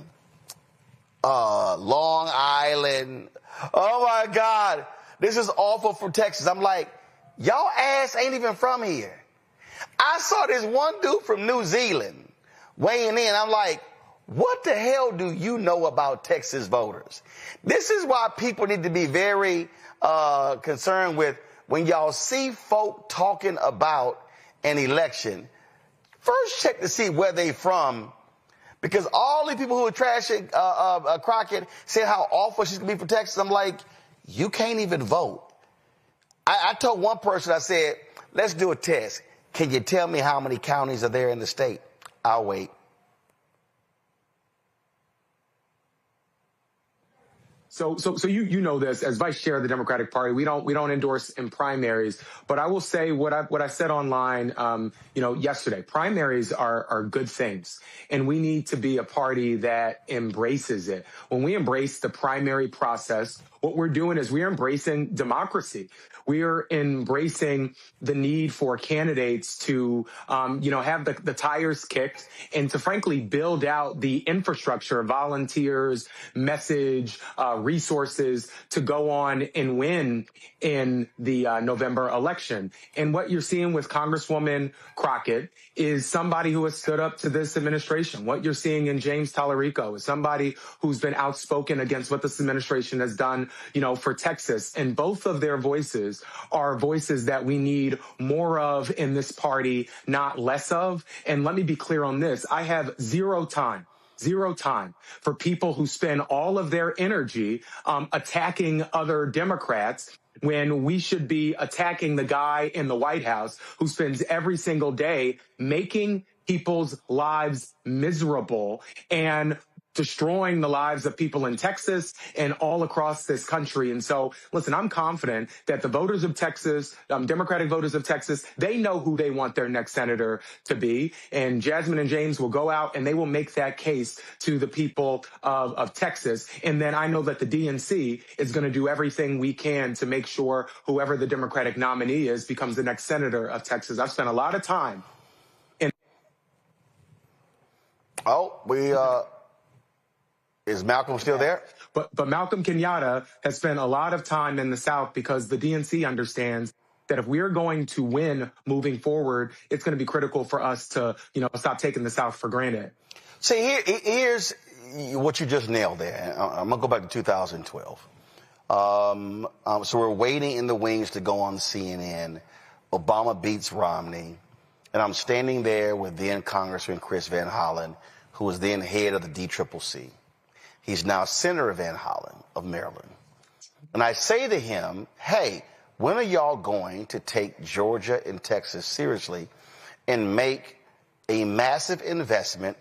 Long Island. Oh my God, this is awful for Texas. I'm like, y'all ass ain't even from here. I saw this one dude from New Zealand weighing in. I'm like, what the hell do you know about Texas voters? This is why people need to be very concerned with when y'all see folk talking about an election. First check to see where they from, because all the people who are trashing Crockett said how awful she's going to be for Texas. I'm like, you can't even vote. I told one person, I said, let's do a test. Can you tell me how many counties are there in the state? I'll wait. So you know this, as vice chair of the Democratic Party, we don't endorse in primaries, but I will say what I said online, yesterday. Primaries are good things, and we need to be a party that embraces it. When we embrace the primary process, what we're doing is we're embracing democracy. We are embracing the need for candidates to, have the tires kicked and to frankly build out the infrastructure, volunteers, message, resources to go on and win in the November election. And what you're seeing with Congresswoman Crockett is somebody who has stood up to this administration. What you're seeing in James Tallarico is somebody who's been outspoken against what this administration has done, for Texas. And both of their voices are voices that we need more of in this party, not less of. And let me be clear on this. I have zero time zero time for people who spend all of their energy attacking other Democrats when we should be attacking the guy in the White House who spends every single day making people's lives miserable and destroying the lives of people in Texas and all across this country. And so, listen, I'm confident that the voters of Texas, Democratic voters of Texas, they know who they want their next senator to be. And Jasmine and James will go out and they will make that case to the people of Texas. And then I know that the DNC is going to do everything we can to make sure whoever the Democratic nominee is becomes the next senator of Texas. I've spent a lot of time in. Is Malcolm still there? But Malcolm Kenyatta has spent a lot of time in the South because the DNC understands that if we're going to win moving forward, it's going to be critical for us to, stop taking the South for granted. See, here's what you just nailed there. I'm going to go back to 2012. So we're waiting in the wings to go on CNN. Obama beats Romney. And I'm standing there with then Congressman Chris Van Hollen, who was then head of the DCCC. He's now Senator Van Hollen of Maryland. And I say to him, hey, when are y'all going to take Georgia and Texas seriously and make a massive investment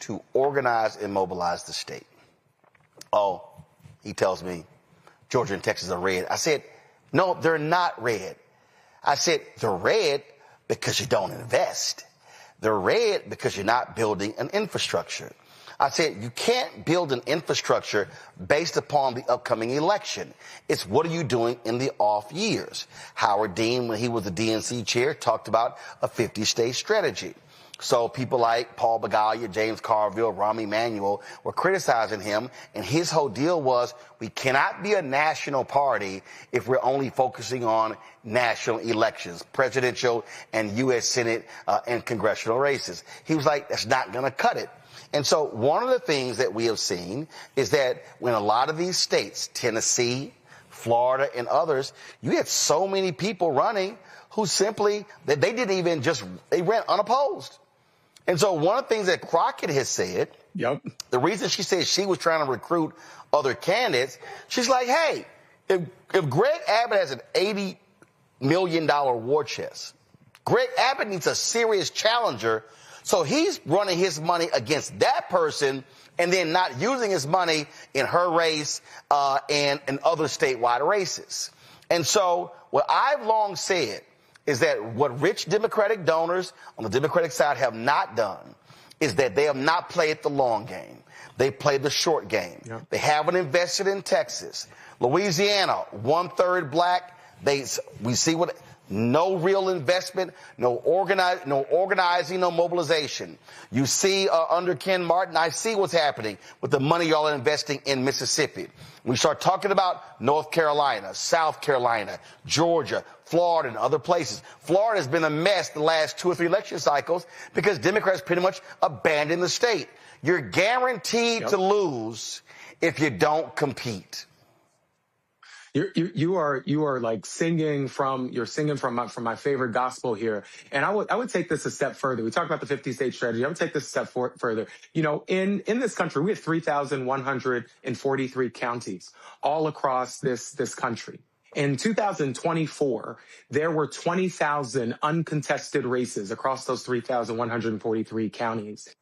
to organize and mobilize the state? Oh, he tells me, Georgia and Texas are red. I said, no, they're not red. I said, they're red because you don't invest. They're red because you're not building an infrastructure. I said, you can't build an infrastructure based upon the upcoming election. It's what are you doing in the off years? Howard Dean, when he was the DNC chair, talked about a 50-state strategy. So people like Paul Begalia, James Carville, Rahm Emanuel were criticizing him, and his whole deal was we cannot be a national party if we're only focusing on national elections, presidential and U.S. Senate and congressional races. He was like, that's not going to cut it. And so one of the things that we have seen is that when a lot of these states, Tennessee, Florida, and others, you had so many people running who simply, that they didn't even they ran unopposed. And so one of the things that Crockett has said, the reason she said she was trying to recruit other candidates, she's like, hey, if Greg Abbott has an $80 million war chest, Greg Abbott needs a serious challenger. So he's running his money against that person and then not using his money in her race and in other statewide races. And so what I've long said is that what rich Democratic donors on the Democratic side have not done is that they have not played the long game. They played the short game. They haven't invested in Texas. Louisiana, 1/3 black. We see what... No real investment, no organizing, no mobilization. You see under Ken Martin, I see what's happening with the money y'all are investing in Mississippi. We start talking about North Carolina, South Carolina, Georgia, Florida, and other places. Florida has been a mess the last 2 or 3 election cycles because Democrats pretty much abandoned the state. You're guaranteed to lose if you don't compete. You are like singing from my favorite gospel here. And I would take this a step further. We talked about the 50-state strategy. I would take this a step further. In this country, we have 3,143 counties all across this country. In 2024, there were 20,000 uncontested races across those 3,143 counties.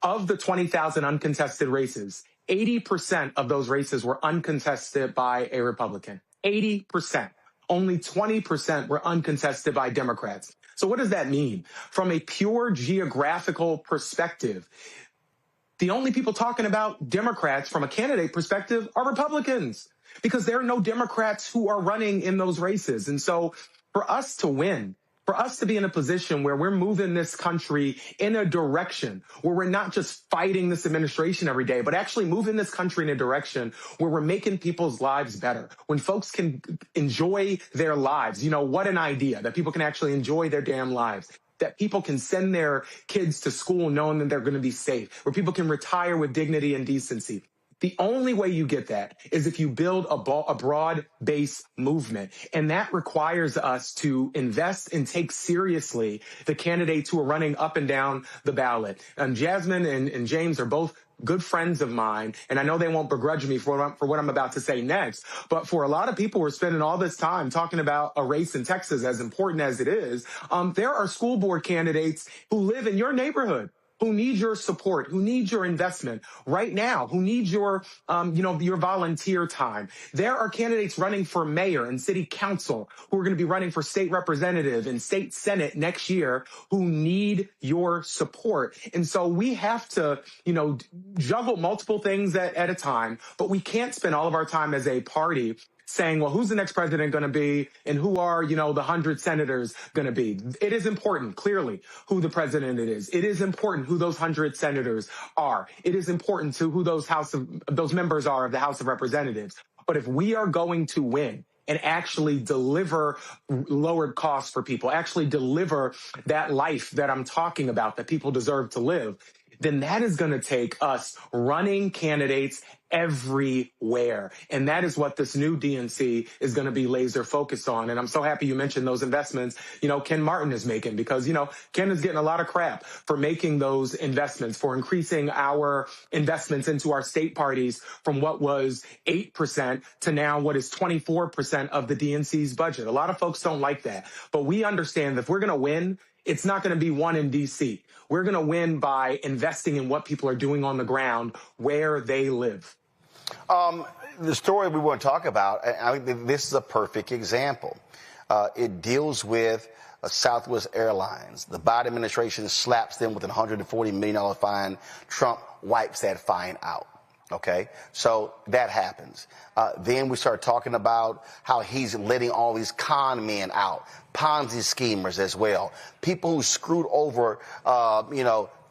Of the 20,000 uncontested races, 80% of those races were uncontested by a Republican. 80%. Only 20% were uncontested by Democrats. So what does that mean? From a pure geographical perspective, the only people talking about Democrats from a candidate perspective are Republicans because there are no Democrats who are running in those races. And so for us to win, for us to be in a position where we're moving this country in a direction where we're not just fighting this administration every day, but actually moving this country in a direction where we're making people's lives better, when folks can enjoy their lives. What an idea that people can actually enjoy their damn lives, that people can send their kids to school knowing that they're going to be safe, where people can retire with dignity and decency. The only way you get that is if you build a broad-based movement. And that requires us to invest and take seriously the candidates who are running up and down the ballot. Jasmine and James are both good friends of mine, and I know they won't begrudge me for what I'm about to say next, but for a lot of people who are spending all this time talking about a race in Texas, as important as it is, there are school board candidates who live in your neighborhood, who need your support, who need your investment right now, who need your, your volunteer time. There are candidates running for mayor and city council who are going to be running for state representative and state senate next year who need your support. And so we have to, juggle multiple things at a time, but we can't spend all of our time as a party saying, well, who's the next president going to be and who are, the 100 senators going to be? It is important, clearly, who the president is. It is important who those 100 senators are. It is important to who those members are of the House of Representatives. But if we are going to win and actually deliver lowered costs for people, actually deliver that life that I'm talking about that people deserve to live, then that is going to take us running candidates everywhere. And that is what this new DNC is going to be laser focused on. And I'm so happy you mentioned those investments, Ken Martin is making, because, Ken is getting a lot of crap for making those investments, for increasing our investments into our state parties from what was 8% to now what is 24% of the DNC's budget. A lot of folks don't like that, but we understand that if we're going to win, it's not going to be one in D.C. We're going to win by investing in what people are doing on the ground where they live. The story we want to talk about, I think this is a perfect example. It deals with Southwest Airlines. The Biden administration slaps them with a $140 million fine. Trump wipes that fine out. Okay, so that happens. Then we start talking about how he's letting all these con men out, Ponzi schemers as well, people who screwed over,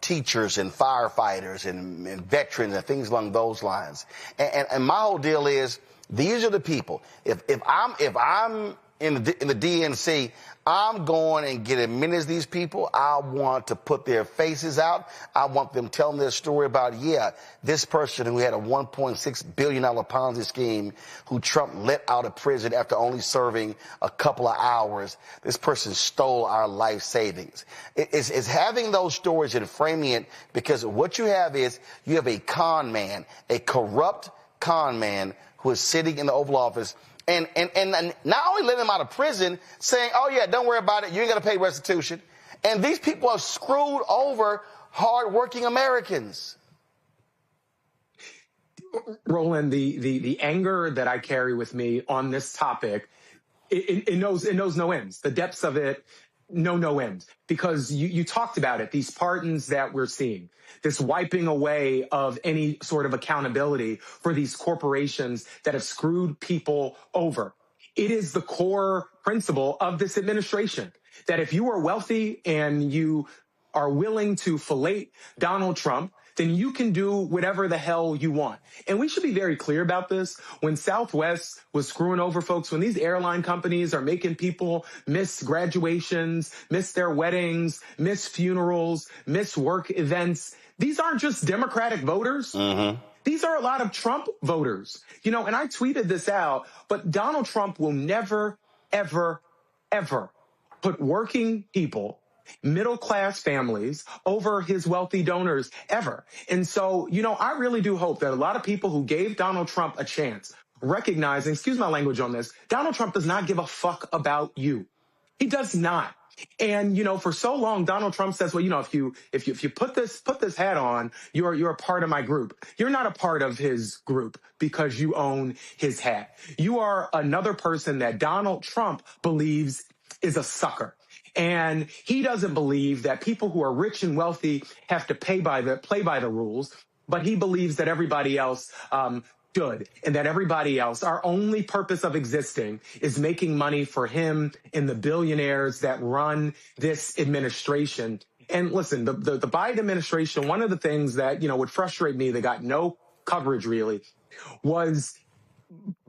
teachers and firefighters and veterans and things along those lines. And my whole deal is, these are the people. If I'm in the DNC, I'm going and get as many as these people. I want to put their faces out. I want them telling their story about, this person who had a $1.6 billion Ponzi scheme, who Trump let out of prison after only serving a couple of hours. This person stole our life savings. It's having those stories and framing it, because what you have is you have a con man, a corrupt con man who is sitting in the Oval Office and not only letting him out of prison, saying, don't worry about it, you ain't got to pay restitution. And these people have screwed over hardworking Americans. Roland, the anger that I carry with me on this topic, it knows no ends. The depths of it know no end. Because you talked about it, these pardons that we're seeing, this wiping away of any sort of accountability for these corporations that have screwed people over. It is the core principle of this administration that if you are wealthy and you are willing to fillet Donald Trump, then you can do whatever the hell you want. And we should be very clear about this. When Southwest was screwing over folks, when these airline companies are making people miss graduations, miss their weddings, miss funerals, miss work events, these aren't just Democratic voters. Mm-hmm. These are a lot of Trump voters. And I tweeted this out, but Donald Trump will never, ever, ever put working people, middle-class families over his wealthy donors ever. And so, I really do hope that a lot of people who gave Donald Trump a chance, recognizing, excuse my language on this, Donald Trump does not give a fuck about you. He does not. And, for so long, Donald Trump says, well, if you put this hat on, you're a part of my group. You're not a part of his group because you own his hat. You are another person that Donald Trump believes is a sucker. And he doesn't believe that people who are rich and wealthy have to play by the rules, but he believes that everybody else should, and that everybody else, our only purpose of existing is making money for him and the billionaires that run this administration. And listen, the Biden administration, one of the things that, would frustrate me that got no coverage really was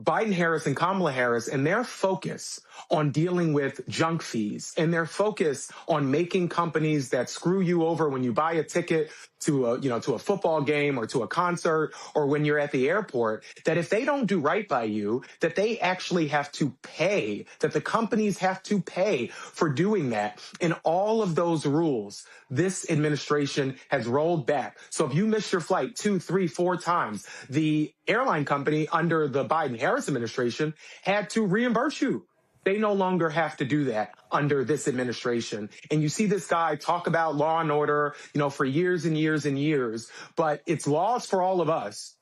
Biden Harris and Kamala Harris and their focus on dealing with junk fees and their focus on making companies that screw you over when you buy a ticket to a football game or to a concert or when you're at the airport, that if they don't do right by you, that they actually have to pay, that the companies have to pay for doing that. And all of those rules, this administration has rolled back. So if you miss your flight 2, 3, 4 times, the airline company under the Biden-Harris administration had to reimburse you. They no longer have to do that under this administration. And you see this guy talk about law and order, for years and years and years, but it's laws for all of us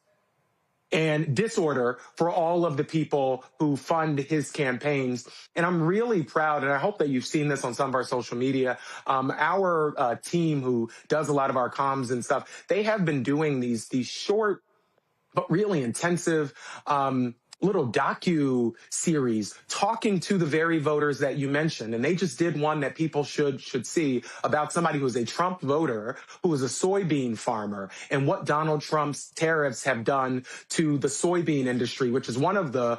and disorder for all of the people who fund his campaigns. And I'm really proud, and I hope that you've seen this on some of our social media. Our team who does a lot of our comms and stuff, they have been doing these short but really intensive little docu-series talking to the very voters that you mentioned. And they just did one that people should see about somebody who is a Trump voter, who is a soybean farmer, and what Donald Trump's tariffs have done to the soybean industry, which is one of the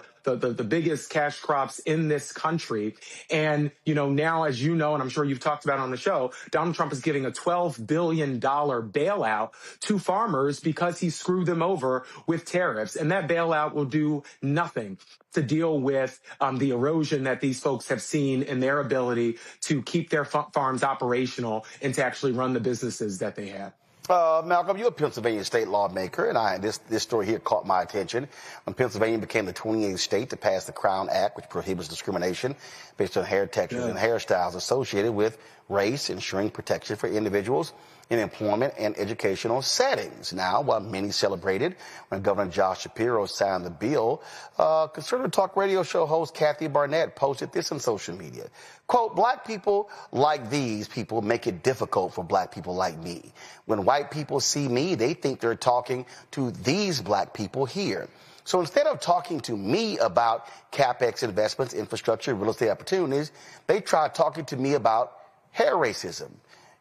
biggest cash crops in this country. And, now, as you know, and I'm sure you've talked about on the show, Donald Trump is giving a $12 billion bailout to farmers because he screwed them over with tariffs. And that bailout will do nothing to deal with the erosion that these folks have seen in their ability to keep their farms operational and to actually run the businesses that they have. Malcolm, you're a Pennsylvania state lawmaker, and this story here caught my attention. When Pennsylvania became the 28th state to pass the Crown Act, which prohibits discrimination based on hair textures and hairstyles associated with race, ensuring protection for individuals in employment and educational settings. Now, while many celebrated when Governor Josh Shapiro signed the bill, conservative talk radio show host Kathy Barnett posted this on social media. Quote, "Black people like these people make it difficult for black people like me. When white people see me, they think they're talking to these black people here. So instead of talking to me about CapEx investments, infrastructure, real estate opportunities, they try talking to me about hair racism.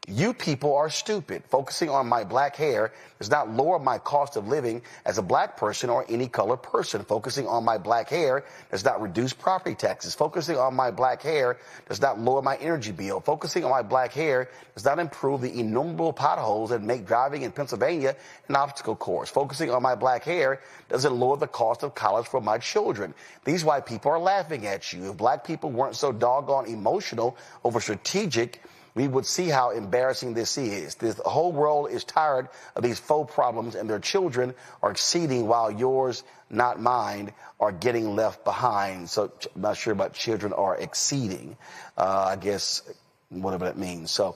You people are stupid. Focusing on my black hair does not lower my cost of living as a black person or any color person. Focusing on my black hair does not reduce property taxes. Focusing on my black hair does not lower my energy bill. Focusing on my black hair does not improve the innumerable potholes that make driving in Pennsylvania an obstacle course. Focusing on my black hair doesn't lower the cost of college for my children. These white people are laughing at you. If black people weren't so doggone emotional over strategic, we would see how embarrassing this is. The whole world is tired of these faux problems, and their children are exceeding while yours, not mine, are getting left behind." So I'm not sure about children are exceeding, I guess, whatever that means. So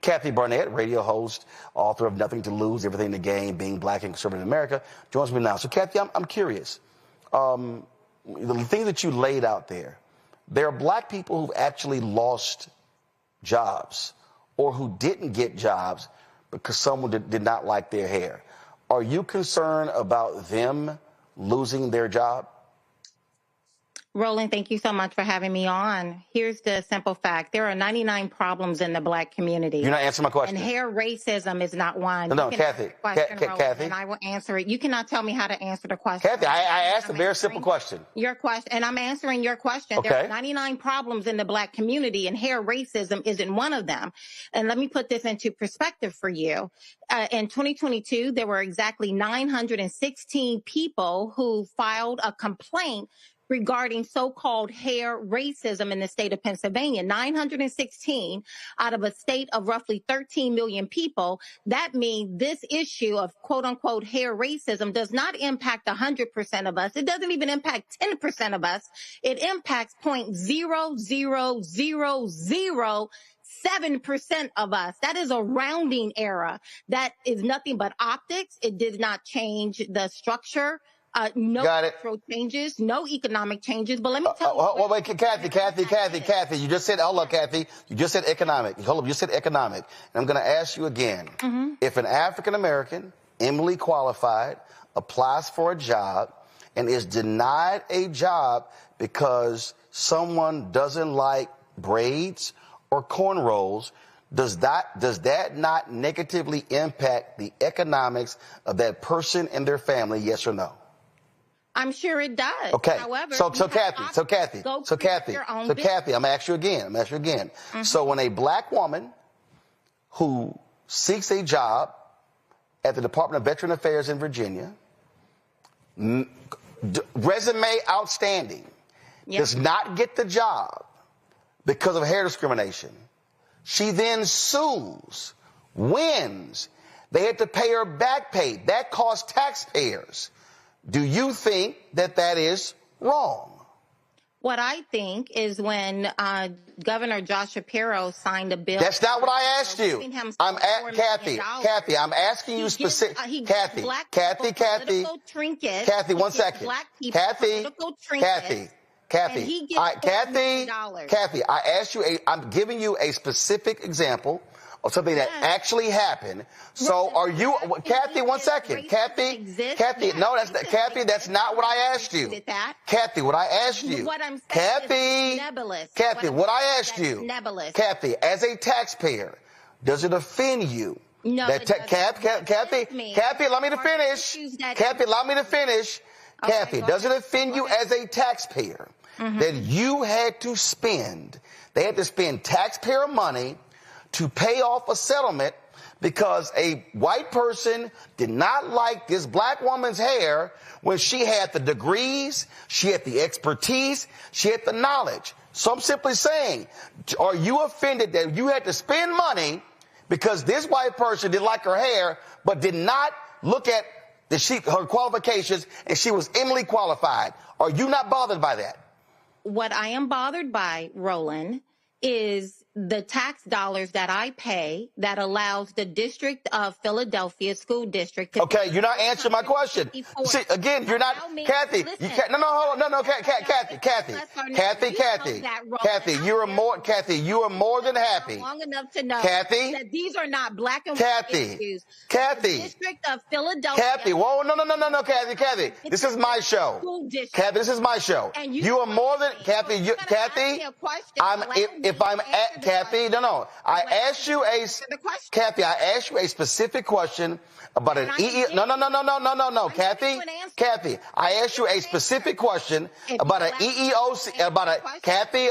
Kathy Barnett, radio host, author of Nothing to Lose, Everything to Gain, Being Black and Conservative in America, joins me now. So Kathy, I'm curious. The thing that you laid out there are black people who've actually lost jobs or who didn't get jobs because someone did not like their hair. Are you concerned about them losing their job? Roland, thank you so much for having me on. Here's the simple fact. There are 99 problems in the black community. You're not answering my question. And hair racism is not one. No, Kathy. Kathy. And I will answer it. You cannot tell me how to answer the question. Kathy, I asked a very simple question. Your question, and I'm answering your question. Okay. There are 99 problems in the black community, and hair racism isn't one of them. And let me put this into perspective for you. In 2022, there were exactly 916 people who filed a complaint regarding so-called hair racism in the state of Pennsylvania. 916 out of a state of roughly 13 million people. That means this issue of quote-unquote hair racism does not impact 100% of us. It doesn't even impact 10% of us. It impacts 0.00007% of us. That is a rounding error. That is nothing but optics. It did not change the structure. No natural changes, no economic changes. But let me tell you. Wait, Kathy. You just said, hold up, Kathy. You just said economic. Hold up, you said economic. And I'm going to ask you again. Mm-hmm. If an African-American, eminently qualified, applies for a job and is denied a job because someone doesn't like braids or cornrows, does that not negatively impact the economics of that person and their family, yes or no? I'm sure it does. Okay. However, So you have Kathy, options. Go create your own business. Kathy, I'm gonna ask you again. Mm-hmm. So when a black woman who seeks a job at the Department of Veteran Affairs in Virginia, resume outstanding, does not get the job because of hair discrimination, she then sues, wins. They had to pay her back pay. That costs taxpayers. Do you think that that is wrong? What I think is when Governor Josh Shapiro signed a bill. That's not what I asked you. Kathy, I'm asking you specific. Kathy, one second. Kathy, I asked you. I'm giving you a specific example of something that actually happened. So are you, Kathy, 1 second. Kathy, no, that's not what I asked you. Kathy, what I asked you. What I'm saying Kathy, nebulous. Kathy, what I asked you. Nebulous. Kathy, as a taxpayer, does it offend you? No, Kathy, allow me to finish. Kathy, allow me to finish. Kathy, does it offend you as a taxpayer that you had to spend, they had to spend taxpayer money to pay off a settlement because a white person did not like this black woman's hair when she had the degrees, she had the expertise, she had the knowledge? So I'm simply saying, are you offended that you had to spend money because this white person didn't like her hair but did not look at her qualifications and she was eminently qualified? Are you not bothered by that? What I am bothered by, Roland, is the tax dollars that I pay that allows the District of Philadelphia School District to. Okay, you're not answering my question. See, again, you're not, Kathy. You can't. Kathy, you are more than happy. Long enough to know Kathy, that these are not black and white issues. Kathy, the District of Philadelphia. Kathy, whoa, no, Kathy. This is my show. Kathy, this is my show. And you are more than Kathy. Kathy, Kathy, no. I asked you Kathy, I asked you a specific question about an EEO. No. Kathy, I asked you a specific question about an EEOC, Kathy,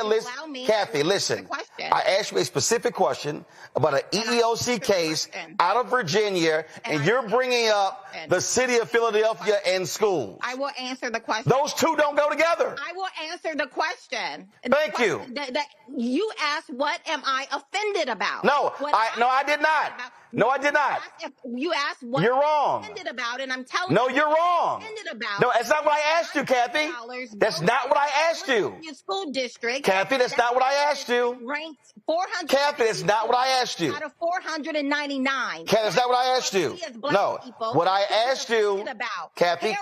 listen. I asked you a specific question about an EEOC case out of Virginia, and you're bringing up the city of Philadelphia and schools. I will answer the question. Those two don't go together. I will answer the question. Thank you. You asked, what am I offended about? No, I did not. No, I did not. You asked what you're wrong. I'm offended about, and I'm telling you. No, you're wrong. About. No, that's not what I asked you, Kathy. That's not what I asked you. Your school district. Kathy, that's not what I asked you. Ranked 400. Kathy, that's not what I asked you. Out of 499. Kathy, that's not what I asked you. No, what I asked you, Kathy,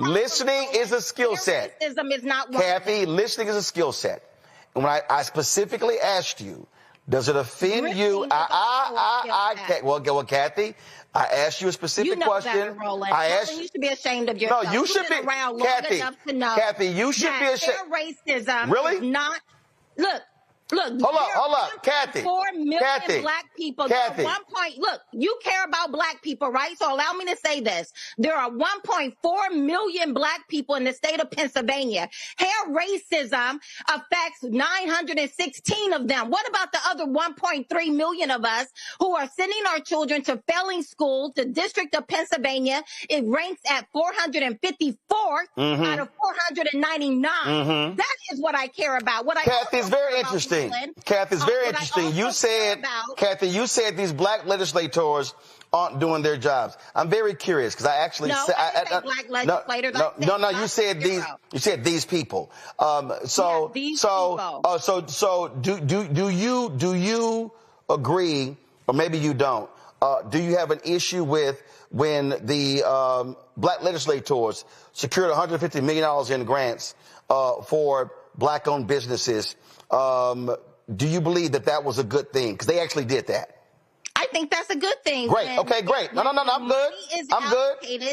listening is a skill set. Racism is not one. Kathy, listening is a skill set. And when I specifically asked you, does it offend you? Well, Kathy, I asked you a specific question. Better, Roland. You should be ashamed of yourself. No, you should be. Around Kathy, long enough to know Kathy, you should be ashamed. Racism really? Is not. Look. Hold up, Kathy. 4 million black people. Kathy. Look, you care about black people, right? So allow me to say this. There are 1.4 million black people in the state of Pennsylvania. Hair racism affects 916 of them. What about the other 1.3 million of us who are sending our children to failing schools? The District of Pennsylvania, it ranks at 454th out of 499. That is what I care about. Kathy's very interesting. Kathy's very interesting. You said, Kathy, you said these black legislators aren't doing their jobs. I'm very curious because I actually said black legislators. No. You said these. You said these people. So do you agree, or maybe you don't? Do you have an issue with when the black legislators secured $150 million in grants for black-owned businesses? Do you believe that was a good thing? Because they actually did that. I think that's a good thing. Great. Okay, great. No. I'm good.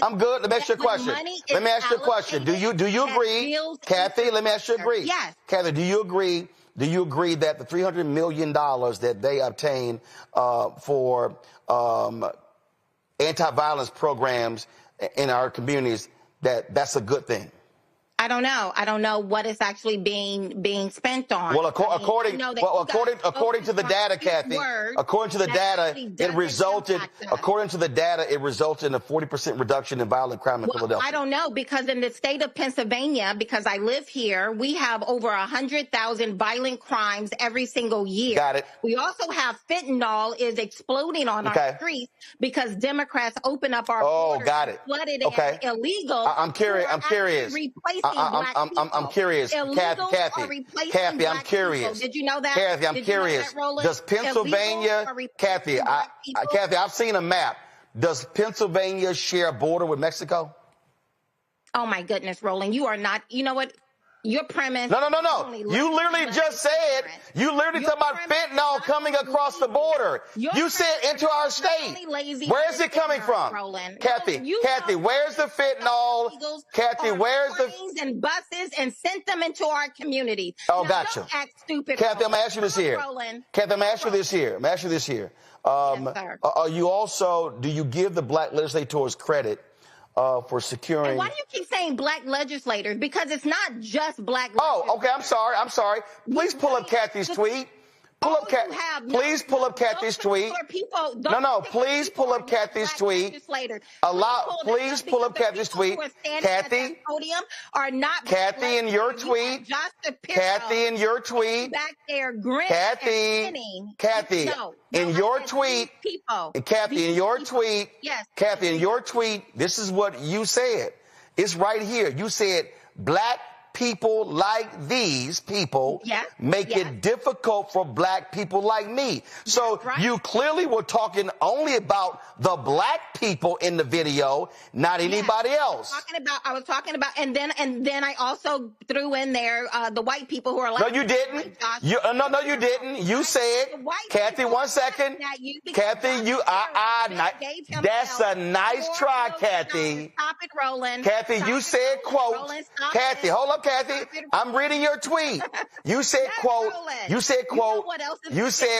I'm good. Let me ask you a question. Do you agree, Kathy? Let me ask you agree. Yes. Kathy, do you agree? Do you agree that the $300 million that they obtained for anti-violence programs in our communities, that's a good thing? I don't know. I don't know what is actually being spent on. Well, according to the data, Kathy, according to the data, it resulted in a 40% reduction in violent crime in Philadelphia. I don't know, because in the state of Pennsylvania, because I live here, we have over 100,000 violent crimes every single year. Got it. We also have fentanyl is exploding on our streets because Democrats open up our borders, got it. flooded and illegal. I'm curious. I'm curious. Kathy, I'm curious. Did you know that? Kathy, I'm curious. Does Pennsylvania, Kathy, I've seen a map. Does Pennsylvania share a border with Mexico? Oh my goodness, Roland, you are not, you know what? Your premise. No. You literally just said, you literally talk about fentanyl coming across the border. You said into our state. Where is it coming from? Kathy, where's the fentanyl? Kathy, where's the planes and buses and sent them into our communities? Oh, gotcha. Don't act stupid. Kathy, I'm going to ask you this here. Kathy, I'm going to ask you this here. Do you give the black legislators credit for securing? And why do you keep saying black legislators? Because it's not just black legislators. Oh, okay. I'm sorry. Please pull up Kathy's tweet. Please pull up Kathy's tweet. Please pull up Kathy's tweet. Please pull up Kathy's tweet. Kathy, in your tweet. Kathy, in your tweet. Kathy, in your tweet. Kathy, in your tweet. Kathy, in your tweet. This is what you said. It's right here. You said black people like these people make it difficult for black people like me. So you clearly were talking only about the black people in the video, not anybody else. I was talking about, and then I also threw in there the white people who are like. No, you didn't. No, you didn't. You said, Kathy, 1 second. Kathy, that's a nice try, Kathy. Stop it, Roland. Kathy, you said, quote, Kathy, hold up, Kathy. I'm reading your tweet. You said, quote,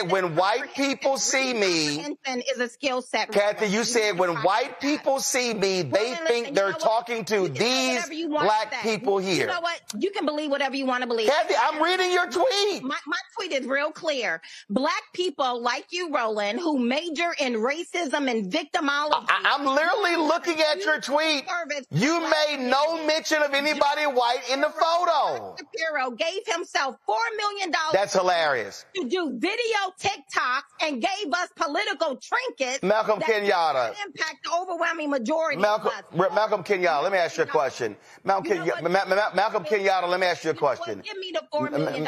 when white people see me, is a skill set. Kathy, you said when white people see me, they think they're talking to these black people here. You know what? You can believe whatever you want to believe. Kathy, I'm reading your tweet. My tweet is real clear. Black people like you, Roland, who major in racism and victimology. I'm literally looking at your tweet. You made no mention of anybody white in the photo. Shapiro gave himself $4 million. That's hilarious. To do video TikToks and gave us political trinkets. Malcolm Kenyatta. Impact the overwhelming majority. Malcolm Kenyatta, let me ask you a question. Malcolm Kenyatta, let me ask you a question. Give me the $4 million.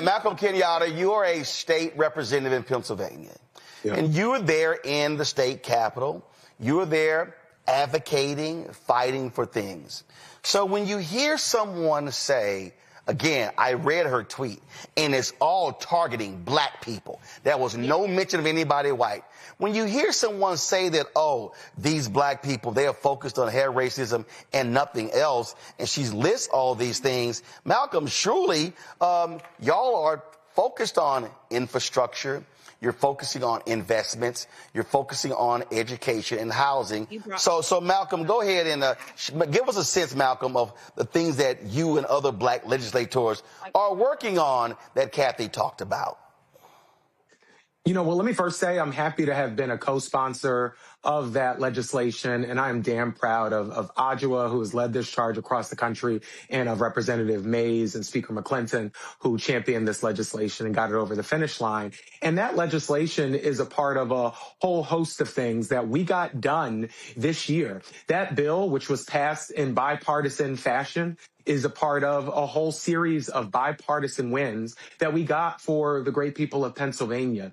Malcolm Kenyatta, you are a state representative in Pennsylvania. Yeah. And you were there in the state capitol. You were there advocating, fighting for things. So when you hear someone say, again, I read her tweet, and it's all targeting black people. There was no mention of anybody white. When you hear someone say that, oh, these black people, they are focused on hair racism and nothing else, and she lists all these things, Malcolm, surely y'all are focused on infrastructure. You're focusing on investments. You're focusing on education and housing. So Malcolm, go ahead and give us a sense, Malcolm, of the things that you and other black legislators are working on that Kathy talked about. Well, let me first say I'm happy to have been a co-sponsor of that legislation, and I'm damn proud of Adjoa, who has led this charge across the country, and of Representative Mays and Speaker McClinton, who championed this legislation and got it over the finish line. And that legislation is a part of a whole host of things that we got done this year. That bill, which was passed in bipartisan fashion, is a part of a whole series of bipartisan wins that we got for the great people of Pennsylvania.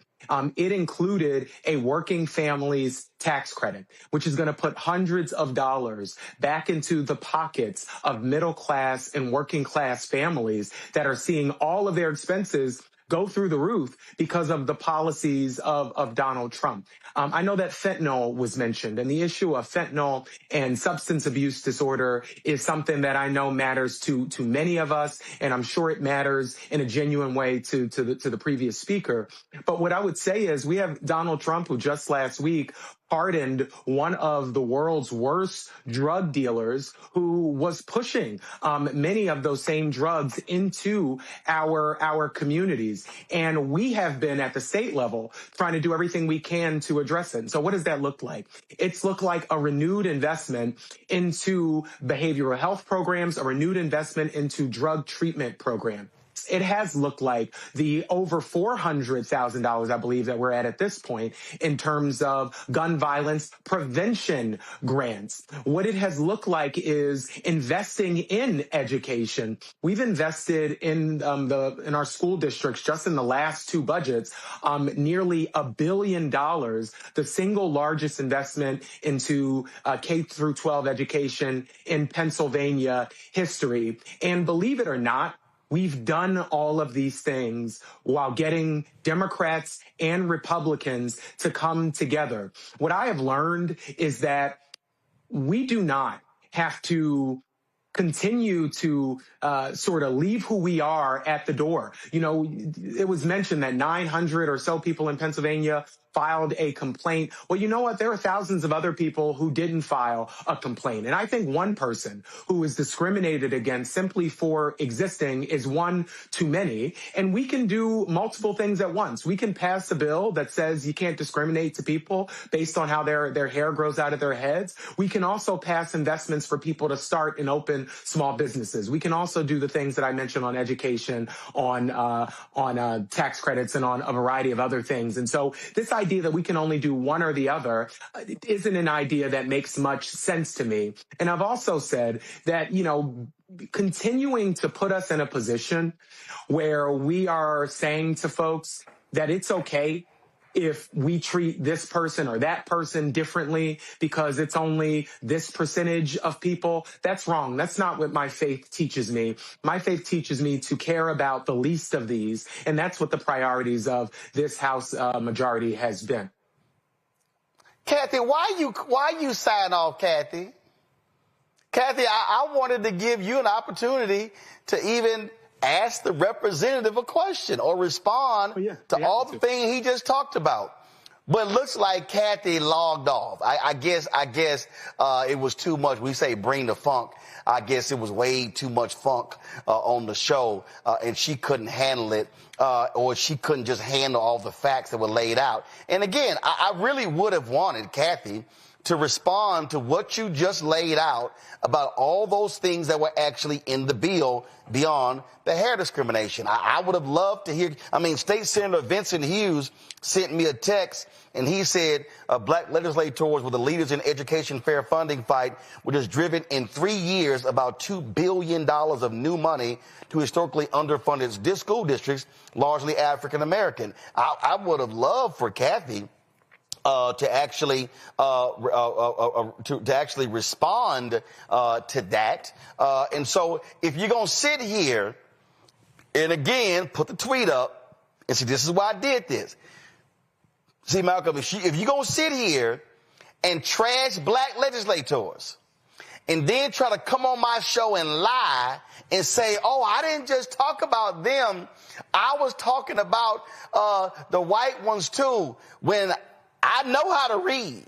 It included a working families tax credit, which is going to put hundreds of dollars back into the pockets of middle class and working class families that are seeing all of their expenses go through the roof because of the policies of Donald Trump. I know that fentanyl was mentioned, and the issue of fentanyl and substance abuse disorder is something that I know matters to many of us, and I'm sure it matters in a genuine way to the previous speaker. But what I would say is we have Donald Trump, who just last week pardoned one of the world's worst drug dealers who was pushing many of those same drugs into our communities. And we have been at the state level trying to do everything we can to address it. And so what does that look like? It's looked like a renewed investment into behavioral health programs, a renewed investment into drug treatment programs. It has looked like the over $400,000, I believe, that we're at this point in terms of gun violence prevention grants. What it has looked like is investing in education. We've invested in our school districts just in the last two budgets, nearly $1 billion, the single largest investment into K through 12 education in Pennsylvania history. And believe it or not, we've done all of these things while getting Democrats and Republicans to come together. What I have learned is that we do not have to continue to sort of leave who we are at the door. You know, it was mentioned that 900 or so people in Pennsylvania filed a complaint. Well, you know what? There are thousands of other people who didn't file a complaint. And I think one person who is discriminated against simply for existing is one too many. And we can do multiple things at once. We can pass a bill that says you can't discriminate to people based on how their hair grows out of their heads. We can also pass investments for people to start and open small businesses. We can also do the things that I mentioned on education, on tax credits, and on a variety of other things. And so this idea that we can only do one or the other isn't an idea that makes much sense to me. And I've also said that, you know, continuing to put us in a position where we are saying to folks that it's okay if we treat this person or that person differently because it's only this percentage of people, that's wrong. That's not what my faith teaches me. My faith teaches me to care about the least of these, and that's what the priorities of this House majority has been. Kathy, why you sign off, Kathy? Kathy, I wanted to give you an opportunity to even ask the representative a question or respond to all the things he just talked about. But it looks like Kathy logged off. I guess it was too much. We say bring the funk. I guess it was way too much funk on the show, and she couldn't handle it, or she couldn't just handle all the facts that were laid out. And again, I really would have wanted Kathy to respond to what you just laid out about all those things that were actually in the bill beyond the hair discrimination. I would have loved to hear. I mean, State Senator Vincent Hughes sent me a text, and he said black legislators were the leaders in education fair funding fight, which has driven in 3 years about $2 billion of new money to historically underfunded school districts, largely African American. I would have loved for Kathy to actually respond to that. And so if you're going to sit here and again put the tweet up and say, this is why I did this. See, Malcolm, if you're going to sit here and trash black legislators and then try to come on my show and lie and say, oh, I didn't just talk about them, I was talking about the white ones too, when I know how to read.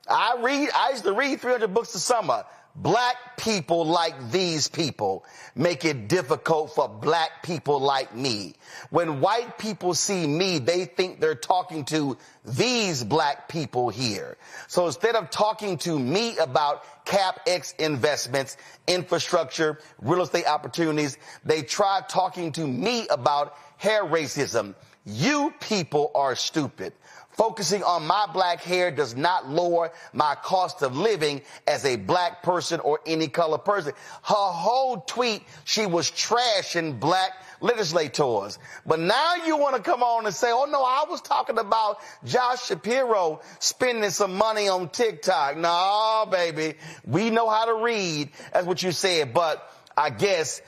I used to read 300 books a summer. Black people like these people make it difficult for black people like me. When white people see me, they think they're talking to these black people here. So instead of talking to me about CapEx investments, infrastructure, real estate opportunities, they try talking to me about hair racism. You people are stupid. Focusing on my black hair does not lower my cost of living as a black person or any color person. Her whole tweet, she was trashing black legislators. But now you want to come on and say, oh, no, I was talking about Josh Shapiro spending some money on TikTok. No, baby, we know how to read. That's what you said. But I guess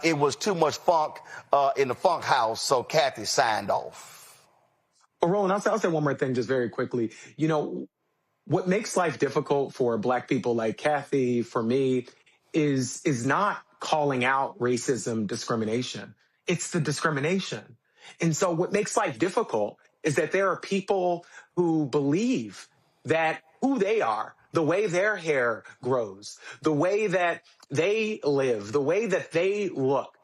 it was too much funk in the funk house, so Kathy signed off. Roland, I'll say one more thing just very quickly. You know, what makes life difficult for black people like Kathy, for me, is not calling out racism, discrimination. It's the discrimination. And so what makes life difficult is that there are people who believe that who they are, the way their hair grows, the way that they live, the way that they look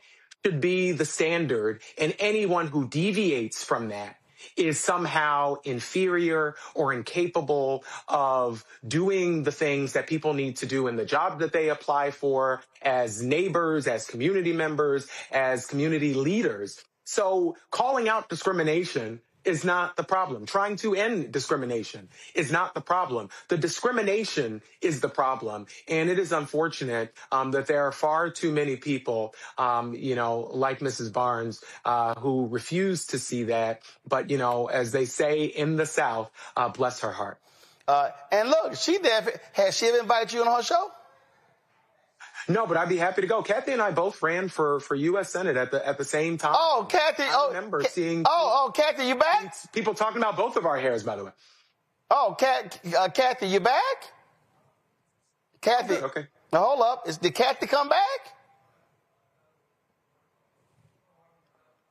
should be the standard, and anyone who deviates from that is somehow inferior or incapable of doing the things that people need to do in the job that they apply for as neighbors, as community members, as community leaders. So calling out discrimination is not the problem. Trying to end discrimination is not the problem. The discrimination is the problem. And it is unfortunate that there are far too many people, like Mrs. Barnes, who refuse to see that. But, as they say in the South, bless her heart. And look, has she ever invited you on her show? No, but I'd be happy to go. Kathy and I both ran for U.S. Senate at the same time. Oh, Kathy! I remember seeing. Kathy, you back? People talking about both of our hairs, by the way. Oh, Kathy, you back? Kathy, okay. Now hold up. Did Kathy come back?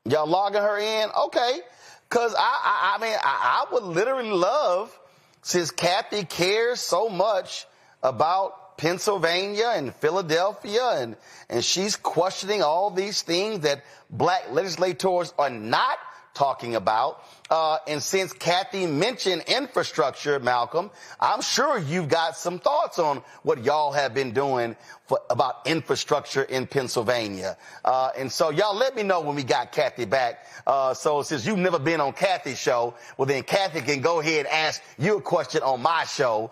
Y'all logging her in? Okay, because I would literally love, since Kathy cares so much about Pennsylvania and Philadelphia, and she's questioning all these things that black legislators are not talking about. And since Kathy mentioned infrastructure, Malcolm, I'm sure you've got some thoughts on what y'all have been doing about infrastructure in Pennsylvania. And so y'all let me know when we got Kathy back. So since you've never been on Kathy's show, well then Kathy can go ahead and ask you a question on my show,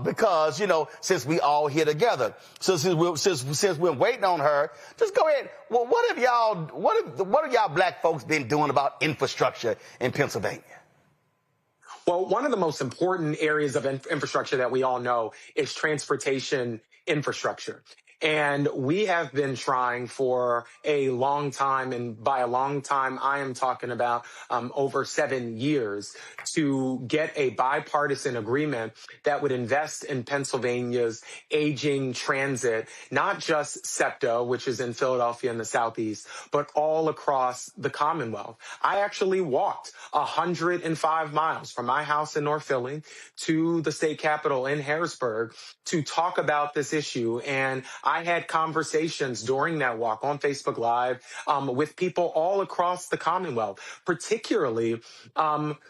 because, since we all here together. So since we're waiting on her, just go ahead. Well, what have y'all black folks been doing about infrastructure in Pennsylvania? Well, one of the most important areas of infrastructure that we all know is transportation infrastructure. And we have been trying for a long time, and by a long time, I am talking about over 7 years, to get a bipartisan agreement that would invest in Pennsylvania's aging transit, not just SEPTA, which is in Philadelphia in the Southeast, but all across the Commonwealth. I actually walked 105 miles from my house in North Philly to the state capitol in Harrisburg to talk about this issue. And I had conversations during that walk on Facebook Live with people all across the Commonwealth, particularly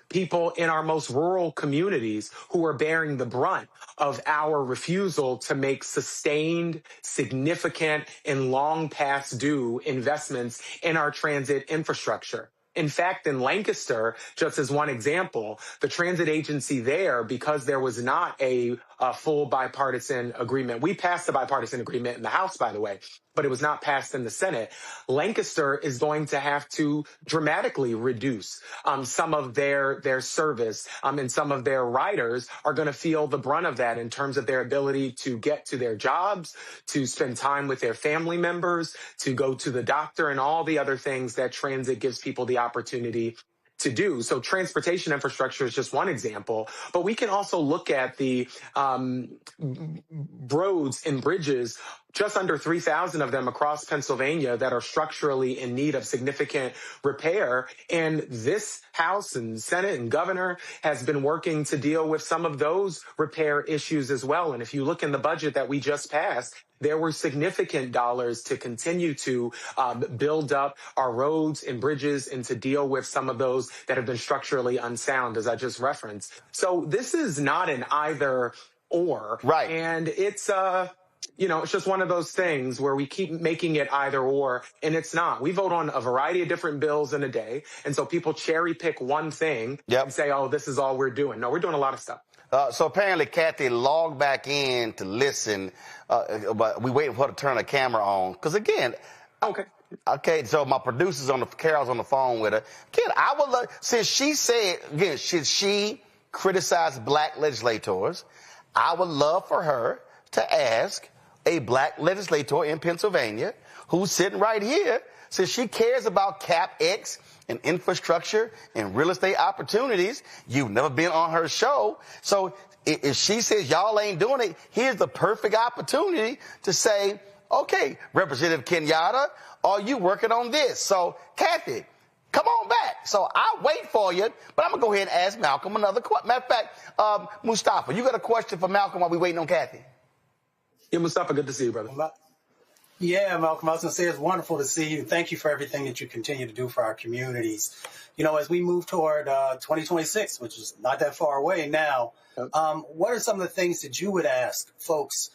people in our most rural communities who are bearing the brunt of our refusal to make sustained, significant, and long past due investments in our transit infrastructure. In fact, in Lancaster, just as one example, the transit agency there, because there was not a full bipartisan agreement. We passed the bipartisan agreement in the House, by the way, but it was not passed in the Senate. Lancaster is going to have to dramatically reduce some of their service, and some of their riders are going to feel the brunt of that in terms of their ability to get to their jobs, to spend time with their family members, to go to the doctor, and all the other things that transit gives people the opportunity to do. So transportation infrastructure is just one example, but we can also look at the roads and bridges, just under 3,000 of them across Pennsylvania, that are structurally in need of significant repair. And this House and Senate and Governor has been working to deal with some of those repair issues as well. And if you look in the budget that we just passed, there were significant dollars to continue to build up our roads and bridges and to deal with some of those that have been structurally unsound, as I just referenced. So this is not an either or. Right. And it's it's just one of those things where we keep making it either or, and it's not. We vote on a variety of different bills in a day, and so people cherry pick one thing and say, oh, this is all we're doing. No, we're doing a lot of stuff. So apparently Kathy logged back in to listen, but we waiting for her to turn the camera on. Because again, okay, so my producer's Carol's on the phone with her. Again, I would love, since she said, again, should she criticize black legislators, I would love for her to ask a black legislator in Pennsylvania who's sitting right here, since she cares about CapEx and infrastructure and real estate opportunities. You've never been on her show. So if she says y'all ain't doing it, here's the perfect opportunity to say, okay, Representative Kenyatta, are you working on this? So, Kathy, Come on back. So I'll wait for you, but I'm going to go ahead and ask Malcolm another question. Matter of fact, Mustafa, you got a question for Malcolm while we waiting on Kathy? Yeah, Mustafa, good to see you, brother. Yeah, Malcolm, I was going to say it's wonderful to see you. Thank you for everything that you continue to do for our communities. You know, as we move toward 2026, which is not that far away now, what are some of the things that you would ask folks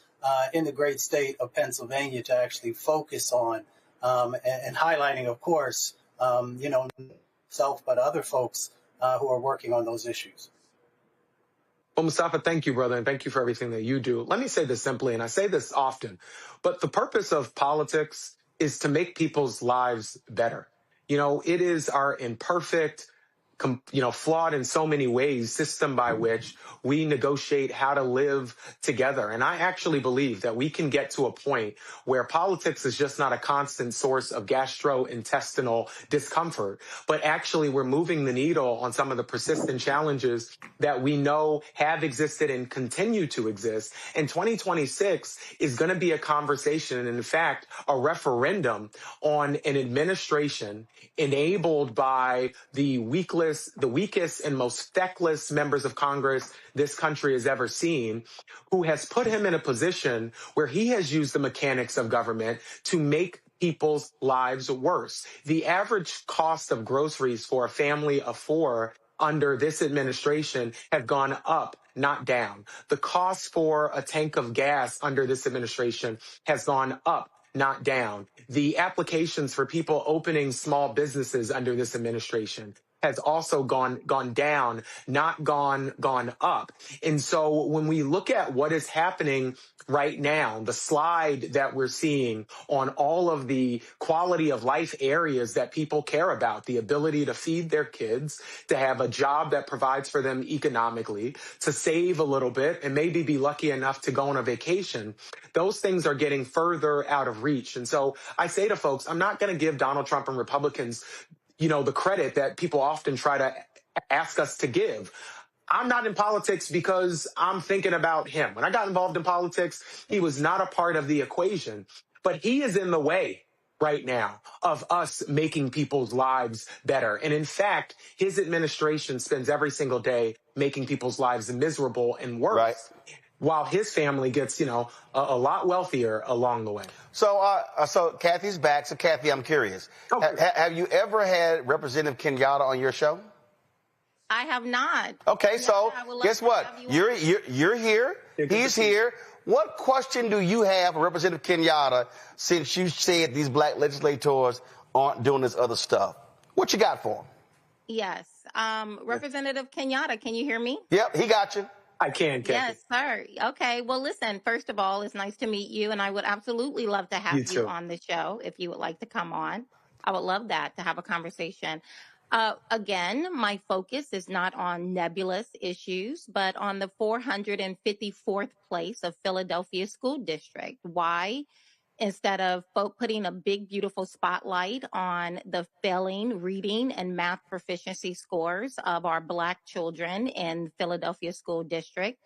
in the great state of Pennsylvania to actually focus on and highlighting, of course, you know, self, but other folks who are working on those issues? Well, Mustafa, thank you, brother, and thank you for everything that you do. Let me say this simply, and I say this often, but the purpose of politics is to make people's lives better. You know, it is our imperfect, flawed in so many ways, system by which we negotiate how to live together. And I actually believe that we can get to a point where politics is just not a constant source of gastrointestinal discomfort, but actually we're moving the needle on some of the persistent challenges that we know have existed and continue to exist. And 2026 is going to be a conversation, and in fact, a referendum on an administration enabled by the weakest and most feckless members of Congress this country has ever seen, who has put him in a position where he has used the mechanics of government to make people's lives worse. The average cost of groceries for a family of four under this administration have gone up, not down. The cost for a tank of gas under this administration has gone up, not down. The applications for people opening small businesses under this administration has also gone down, not gone up. And so when we look at what is happening right now, the slide that we're seeing on all of the quality of life areas that people care about, the ability to feed their kids, to have a job that provides for them economically, to save a little bit and maybe be lucky enough to go on a vacation, those things are getting further out of reach. And so I say to folks, I'm not going to give Donald Trump and Republicans the credit that people often try to ask us to give. I'm not in politics because I'm thinking about him. When I got involved in politics, he was not a part of the equation, but he is in the way right now of us making people's lives better. And in fact, his administration spends every single day making people's lives miserable and worse. Right. While his family gets, a lot wealthier along the way. So Kathy's back. So Kathy, I'm curious. Have you ever had Representative Kenyatta on your show? I have not. Okay, so guess what? You're here. He's here. What question do you have for Representative Kenyatta since you said these black legislators aren't doing this other stuff? What you got for him? Yes. Representative Kenyatta, can you hear me? Yep, he got you. I can, Kathy. Yes, sir. Okay. Well, listen, first of all, it's nice to meet you, and I would absolutely love to have you on the show if you would like to come on. I would love that, to have a conversation. Again, my focus is not on nebulous issues, but on the 454th place of Philadelphia School District. Why? Instead of putting a big, beautiful spotlight on the failing reading and math proficiency scores of our Black children in Philadelphia School District,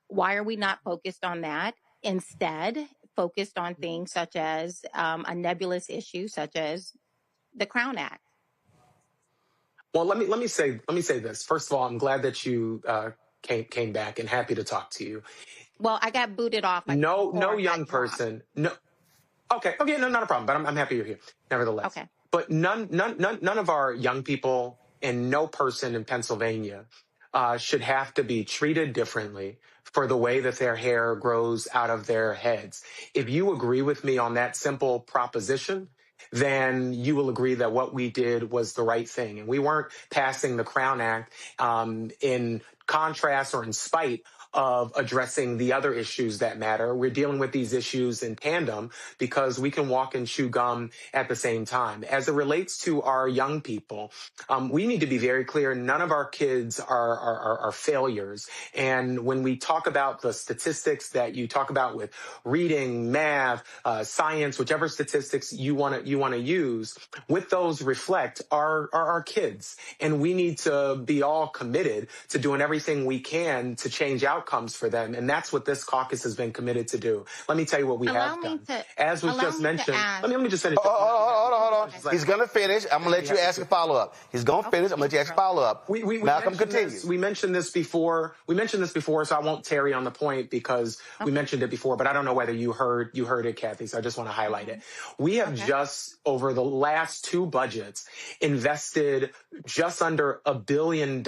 why are we not focused on that? Instead, focused on things such as a nebulous issue, such as the Crown Act. Well, let me say this. First of all, I'm glad that you came back and happy to talk to you. Well, I got booted off. No young person. No. Okay, no, not a problem. But I'm happy you're here, nevertheless. Okay. But none of our young people and no person in Pennsylvania should have to be treated differently for the way that their hair grows out of their heads. If you agree with me on that simple proposition, then you will agree that what we did was the right thing. And we weren't passing the Crown Act in contrast or in spite of addressing the other issues that matter. We're dealing with these issues in tandem because we can walk and chew gum at the same time. As it relates to our young people, we need to be very clear. None of our kids are failures. And when we talk about the statistics that you talk about with reading, math, science, whichever statistics you want to use, with those reflect our kids. And we need to be all committed to doing everything we can to change outcomes outcomes for them. And that's what this caucus has been committed to do. Let me tell you what we have done. As was just mentioned, let me just finish. Hold on. He's going to finish. I'm going to let you ask a follow-up. He's going to finish. I'm going to let you ask a follow-up. Malcolm, continue. We mentioned this before. So I won't tarry on the point because we mentioned it before, but I don't know whether you heard it, Kathy, so I just want to highlight it. We have just, over the last 2 budgets, invested just under $1 billion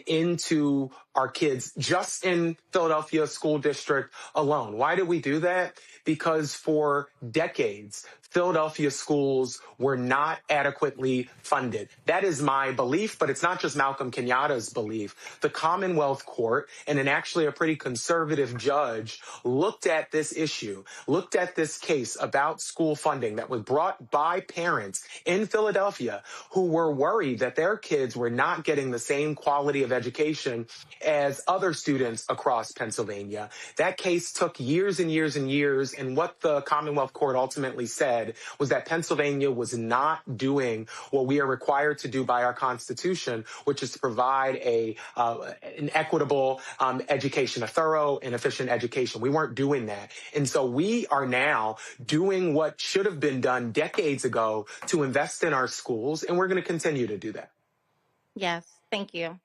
into our kids, just in Philadelphia school district alone. Why did we do that? Because for decades, Philadelphia schools were not adequately funded. That is my belief, but it's not just Malcolm Kenyatta's belief. The Commonwealth Court, and actually a pretty conservative judge, looked at this issue, looked at this case about school funding that was brought by parents in Philadelphia who were worried that their kids were not getting the same quality of education as other students across Pennsylvania. That case took years and years and years, and what the Commonwealth Court ultimately said was that Pennsylvania was not doing what we are required to do by our Constitution, which is to provide an equitable education, a thorough and efficient education. We weren't doing that. And so we are now doing what should have been done decades ago to invest in our schools, and we're going to continue to do that. Yes, thank you.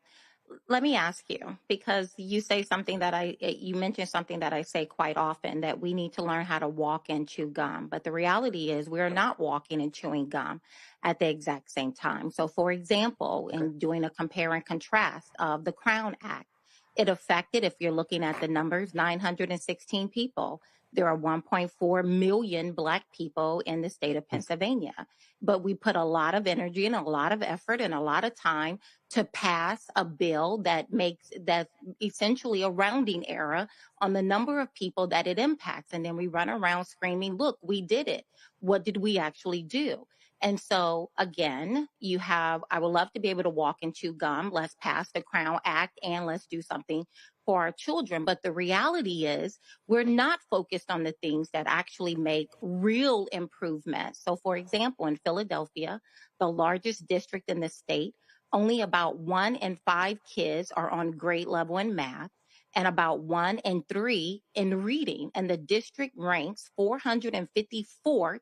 Let me ask you, because you mentioned something that I say quite often, that we need to learn how to walk and chew gum. But the reality is we're not walking and chewing gum at the exact same time. So, for example, in doing a compare and contrast of the Crown Act, it affected, if you're looking at the numbers, 916 people. There are 1.4 million Black people in the state of Pennsylvania. But we put a lot of energy and a lot of effort and a lot of time to pass a bill that's essentially a rounding error on the number of people that it impacts. And then we run around screaming, look, we did it. What did we actually do? And so, again, I would love to be able to walk and chew gum. Let's pass the Crown Act and let's do something for our children. But the reality is we're not focused on the things that actually make real improvements. So, for example, in Philadelphia, the largest district in the state, only about 1 in 5 kids are on grade level in math, and about 1 in 3 in reading. And the district ranks 454th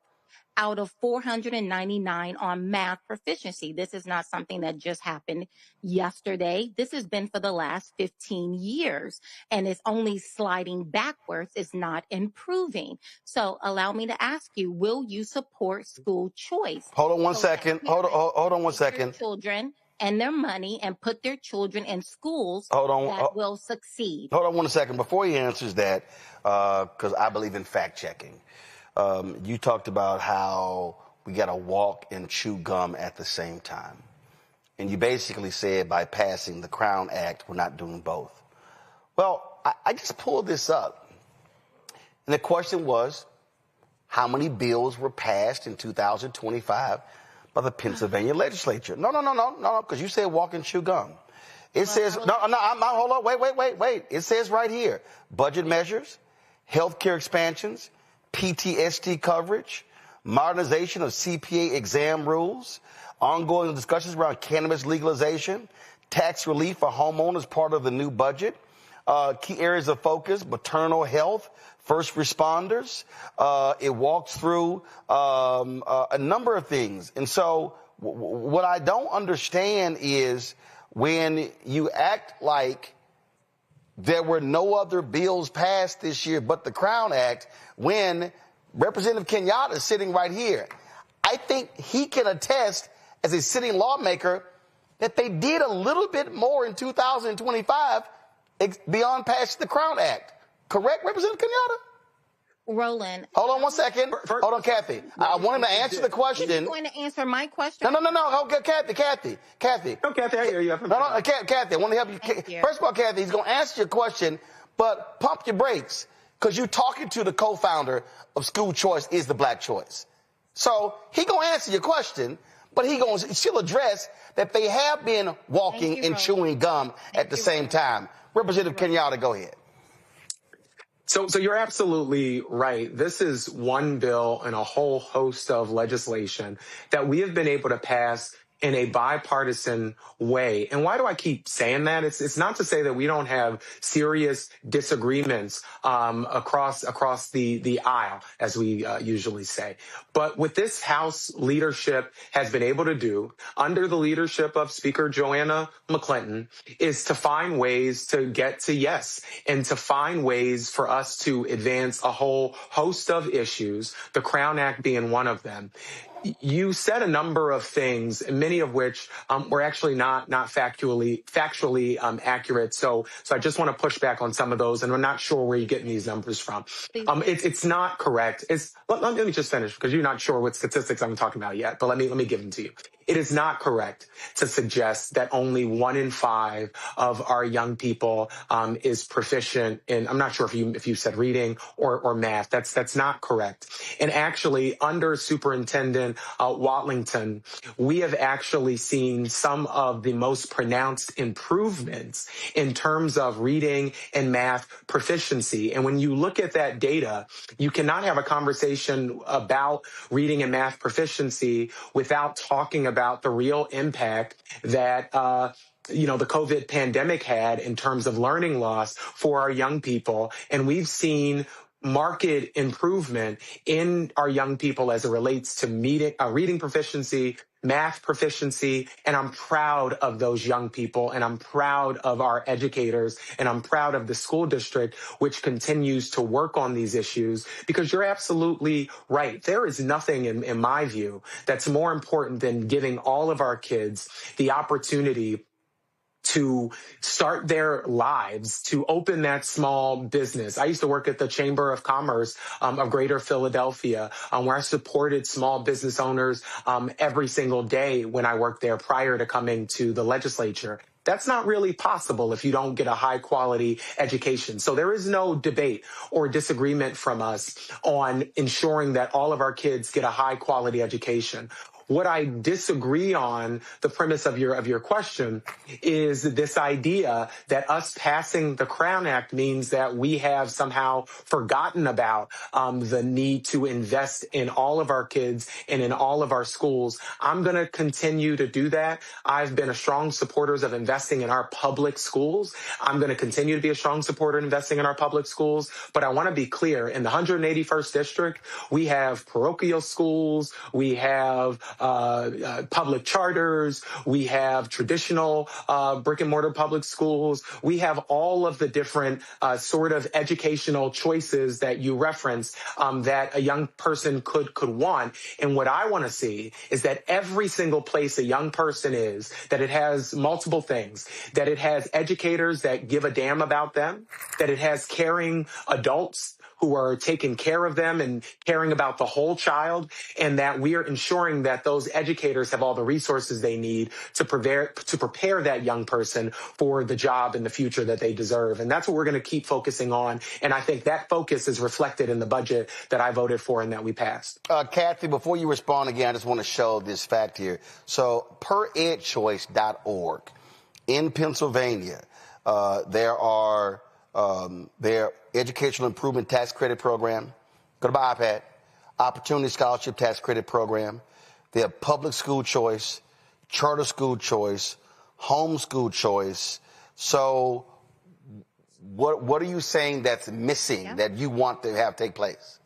out of 499 on math proficiency. This is not something that just happened yesterday. This has been for the last 15 years, and it's only sliding backwards. It's not improving. So allow me to ask you, will you support school choice? Hold on one second. Hold on one second. Children and their money and put their children in schools that will succeed. Hold on one second. Before he answers that, because I believe in fact-checking, you talked about how we got to walk and chew gum at the same time. And you basically said by passing the Crown Act, we're not doing both. Well, I just pulled this up. And the question was, how many bills were passed in 2025 by the Pennsylvania legislature? No, because you said walk and chew gum. It says, hold on, wait. It says right here, budget measures, healthcare expansions, PTSD coverage, modernization of CPA exam rules, ongoing discussions around cannabis legalization, tax relief for homeowners, part of the new budget, key areas of focus, maternal health, first responders. It walks through a number of things. And so what I don't understand is when you act like there were no other bills passed this year but the Crown Act, when Representative Kenyatta is sitting right here. I think he can attest as a sitting lawmaker that they did a little bit more in 2025 beyond passing the Crown Act. Correct, Representative Kenyatta? Roland. Hold on one second. Hold on, Kathy. I want him to answer the question. Are you going to answer my question? No. Okay, Kathy. No, Kathy, I hear you. No, Kathy, I want to help you. First of all, Kathy, he's going to answer your question, but pump your brakes, because you're talking to the co-founder of School Choice is the Black Choice. So he going to answer your question, but he going to still address that they have been walking and chewing gum at the same time. Representative Kenyatta, go ahead. So you're absolutely right. This is one bill and a whole host of legislation that we have been able to pass in a bipartisan way. And why do I keep saying that? It's not to say that we don't have serious disagreements across the aisle, as we usually say. But what this House leadership has been able to do under the leadership of Speaker Joanna McClinton is to find ways to get to yes and to find ways for us to advance a whole host of issues, the Crown Act being one of them. You said a number of things, many of which were actually not factually accurate. So I just want to push back on some of those, and we're not sure where you're getting these numbers from. It's not correct. Let me just finish because you're not sure what statistics I'm talking about yet. But let me give them to you. It is not correct to suggest that only 1 in 5 of our young people is proficient in. I'm not sure if you said reading or math. That's not correct. And actually, under Superintendent Watlington, we have actually seen some of the most pronounced improvements in terms of reading and math proficiency. And when you look at that data, you cannot have a conversation about reading and math proficiency without talking about the real impact that the COVID pandemic had in terms of learning loss for our young people. And we've seen marked improvement in our young people as it relates to reading proficiency, math proficiency, and I'm proud of those young people, and I'm proud of our educators, and I'm proud of the school district, which continues to work on these issues, because you're absolutely right. There is nothing, in my view, that's more important than giving all of our kids the opportunity to start their lives, to open that small business. I used to work at the Chamber of Commerce of Greater Philadelphia, where I supported small business owners every single day when I worked there prior to coming to the legislature. That's not really possible if you don't get a high quality education. So there is no debate or disagreement from us on ensuring that all of our kids get a high quality education. What I disagree on, the premise of your question, is this idea that us passing the Crown Act means that we have somehow forgotten about the need to invest in all of our kids and in all of our schools. I'm going to continue to do that. I've been a strong supporter of investing in our public schools. I'm going to continue to be a strong supporter of investing in our public schools. But I want to be clear, in the 181st District, we have parochial schools, we have public charters, we have traditional brick and mortar public schools, we have all of the different sort of educational choices that you referenced that a young person could want. And what I want to see is that every single place a young person is, that it has multiple things, that it has educators that give a damn about them, that it has caring adults who are taking care of them and caring about the whole child, and that we are ensuring that those educators have all the resources they need to prepare that young person for the job in the future that they deserve. And that's what we're going to keep focusing on. And I think that focus is reflected in the budget that I voted for and that we passed. Kathy, before you respond again, I just want to show this fact here. So peredchoice.org in Pennsylvania, there are their educational improvement tax credit program. Go to my iPad. Opportunity scholarship tax credit program. They have public school choice, charter school choice, homeschool choice. So what are you saying that's missing that you want to have take place?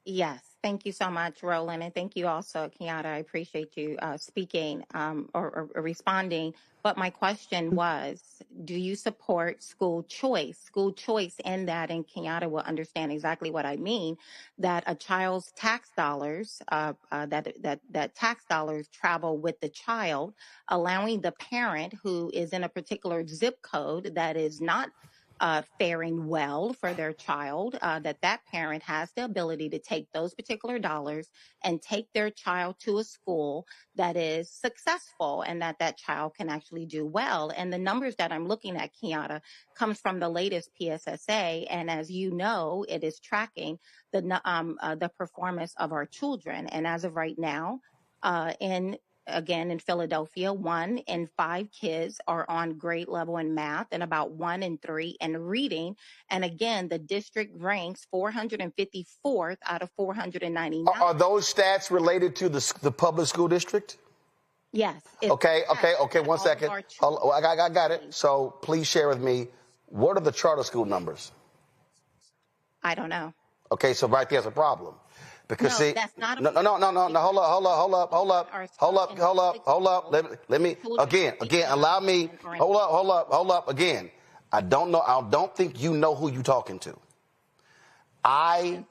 Yes. Thank you so much, Roland, and thank you also, Kenyatta. I appreciate you speaking or responding. But my question was, do you support school choice? School choice in that, and Kenyatta will understand exactly what I mean, that a child's tax dollars, that tax dollars travel with the child, allowing the parent who is in a particular zip code that is not faring well for their child, that parent has the ability to take those particular dollars and take their child to a school that is successful and that child can actually do well. And the numbers that I'm looking at, Kenyatta, comes from the latest PSSA. And as you know, it is tracking the performance of our children. And as of right now, in Philadelphia, 1 in 5 kids are on grade level in math and about 1 in 3 in reading. And again, the district ranks 454th out of 499. Are those stats related to the public school district? Yes. Okay. 1 second. I got it. So please share with me, what are the charter school numbers? I don't know. Okay, so right there's a problem. Because no, see, that's not no, hold up. Let me, again, allow me, hold up, again. I don't think you know who you're talking to. I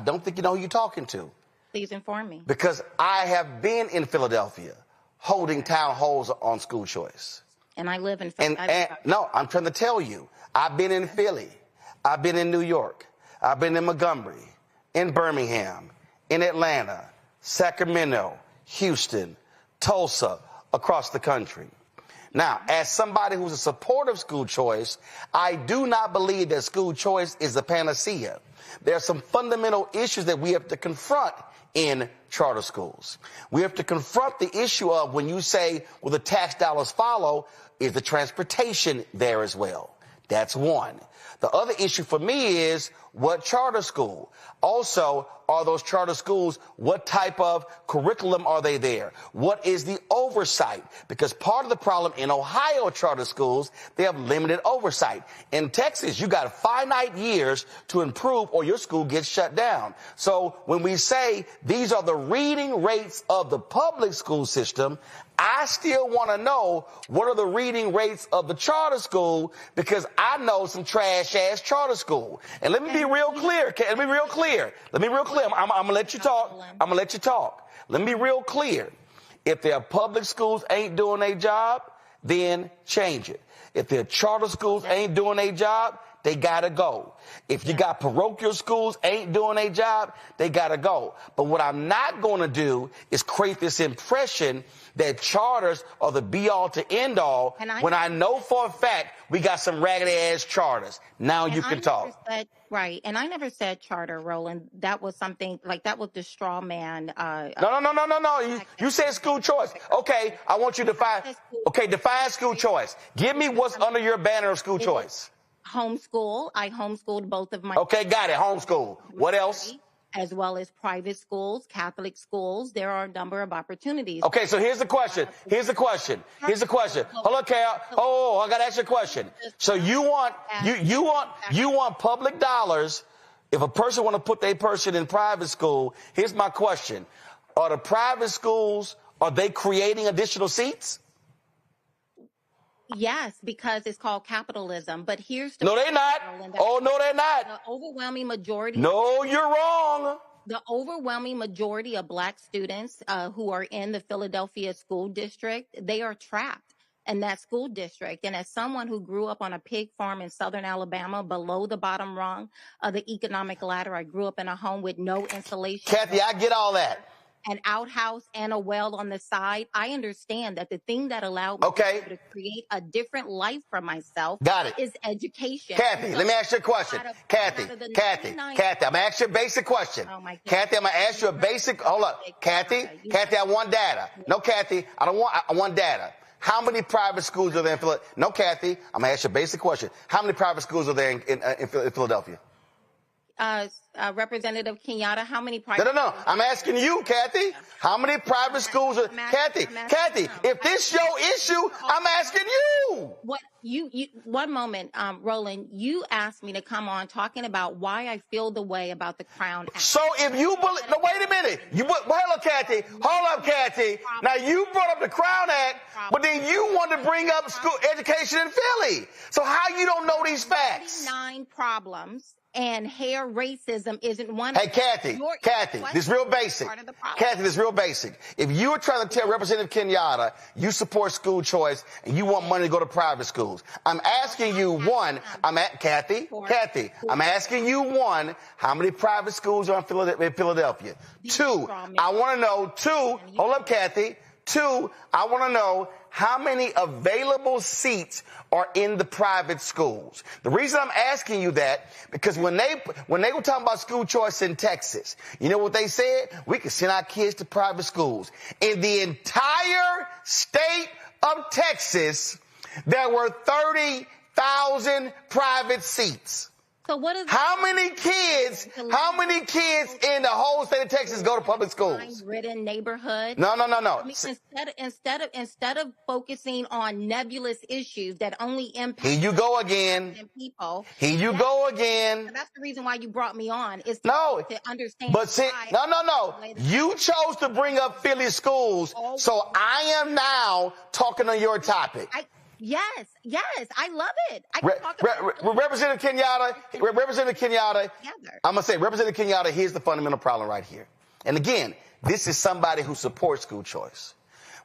don't think you know who you're talking to. Please inform me. Because I have been in Philadelphia holding town halls on school choice. And I live in Philadelphia. And no, I'm trying to tell you, I've been in Philly. I've been in New York. I've been in Montgomery, in Birmingham, in Atlanta, Sacramento, Houston, Tulsa, across the country. Now, as somebody who's a supporter of school choice, I do not believe that school choice is the panacea. There are some fundamental issues that we have to confront in charter schools. We have to confront the issue of when you say, well, the tax dollars follow, is the transportation there as well? That's one. The other issue for me is what charter school? Also, are those charter schools, what type of curriculum are they there? What is the oversight? Because part of the problem in Ohio charter schools, they have limited oversight. In Texas, you got finite years to improve or your school gets shut down. So when we say these are the reading rates of the public school system, I still want to know what are the reading rates of the charter school, because I know some trash-ass charter school. And let me be real clear. Let me be real clear. I'm going to let you talk. Let me be real clear. If their public schools ain't doing their job, then change it. If their charter schools ain't doing their job, they got to go. If you got parochial schools ain't doing their job, they got to go. But what I'm not going to do is create this impression that charters are the be-all to end-all when I know for a fact we got some raggedy-ass charters. Now you can talk. Right. And I never said charter, Roland. That was something, like, that was the straw man. No. You said school choice. Okay, I want you to define school choice. Give me what's under your banner of school choice. Homeschool. I homeschooled both of my. Okay, got it. Homeschool. What else? As well as private schools, Catholic schools. There are a number of opportunities. Okay, so here's the question. Hold on, Cal. I got to ask you a question. So you want public dollars. If a person want to put their person in private school, here's my question. Are the private schools, are they creating additional seats? Yes, because it's called capitalism. But here's the No, they're not. No, they're not. The overwhelming majority. No, you're wrong. The overwhelming majority of black students who are in the Philadelphia school district, they are trapped in that school district. And as someone who grew up on a pig farm in southern Alabama, below the bottom rung of the economic ladder, I grew up in a home with no insulation. Kathy, I get all that. An outhouse and a well on the side. I understand that the thing that allowed me to create a different life for myself is education. Kathy, let me ask you a question. Kathy, I'm going to ask you a basic question. Kathy, I'm going to ask you a basic, hold up. Kathy, I want data. No, Kathy, I want data. How many private schools are there in Philadelphia? No, Kathy, I'm going to ask you a basic question. How many private schools are there in Philadelphia? Representative Kenyatta, how many private No. I'm asking you, Kathy. How many private schools are... Kathy, if this your issue, I'm asking you. What you 1 moment, Roland, you asked me to come on talking about why I feel the way about the Crown Act. So if you believe... No, wait a minute. Hold up, Kathy. Now, you brought up the Crown Act, but then you want to bring up school education in Philly. So how you don't know these facts? 9 problems. And hair racism isn't one. Hey, Kathy, this is real basic. Kathy, this is real basic. If you were trying to tell Representative Kenyatta you support school choice and you want money to go to private schools, I'm asking you, Kathy, I'm asking you, one, how many private schools are in Philadelphia? 2, I want to know, hold up, Kathy. 2, I want to know how many available seats are in the private schools. The reason I'm asking you that, because when they were talking about school choice in Texas, you know what they said? We could send our kids to private schools. In the entire state of Texas, there were 30,000 private seats. So what is how many kids in the whole state of Texas go to public schools? Ridden neighborhood. No. I mean, instead of focusing on nebulous issues that only impact Here you go again. People. Here you go again. That's the reason why you brought me on. Is to understand. But see, no. You chose to bring up Philly schools, so I am now talking on your topic. Yes, I love it. I can talk about Representative Kenyatta, I'm going to say, Representative Kenyatta, here's the fundamental problem right here. And again, this is somebody who supports school choice.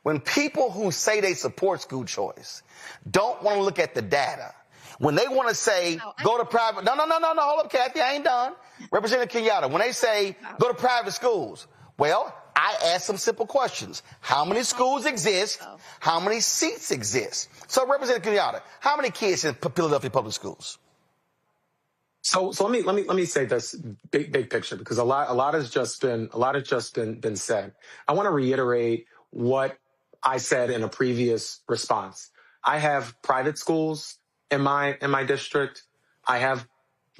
When people who say they support school choice don't want to look at the data, when they want to say, go to private, no, hold up, Kathy, I ain't done. Representative Kenyatta, when they say, go to private schools, well, I ask some simple questions. How many schools exist? How many seats exist? So, Representative Kenyatta, how many kids in Philadelphia public schools? So let me say this big picture, because a lot has just been said. I want to reiterate what I said in a previous response. I have private schools in my district. I have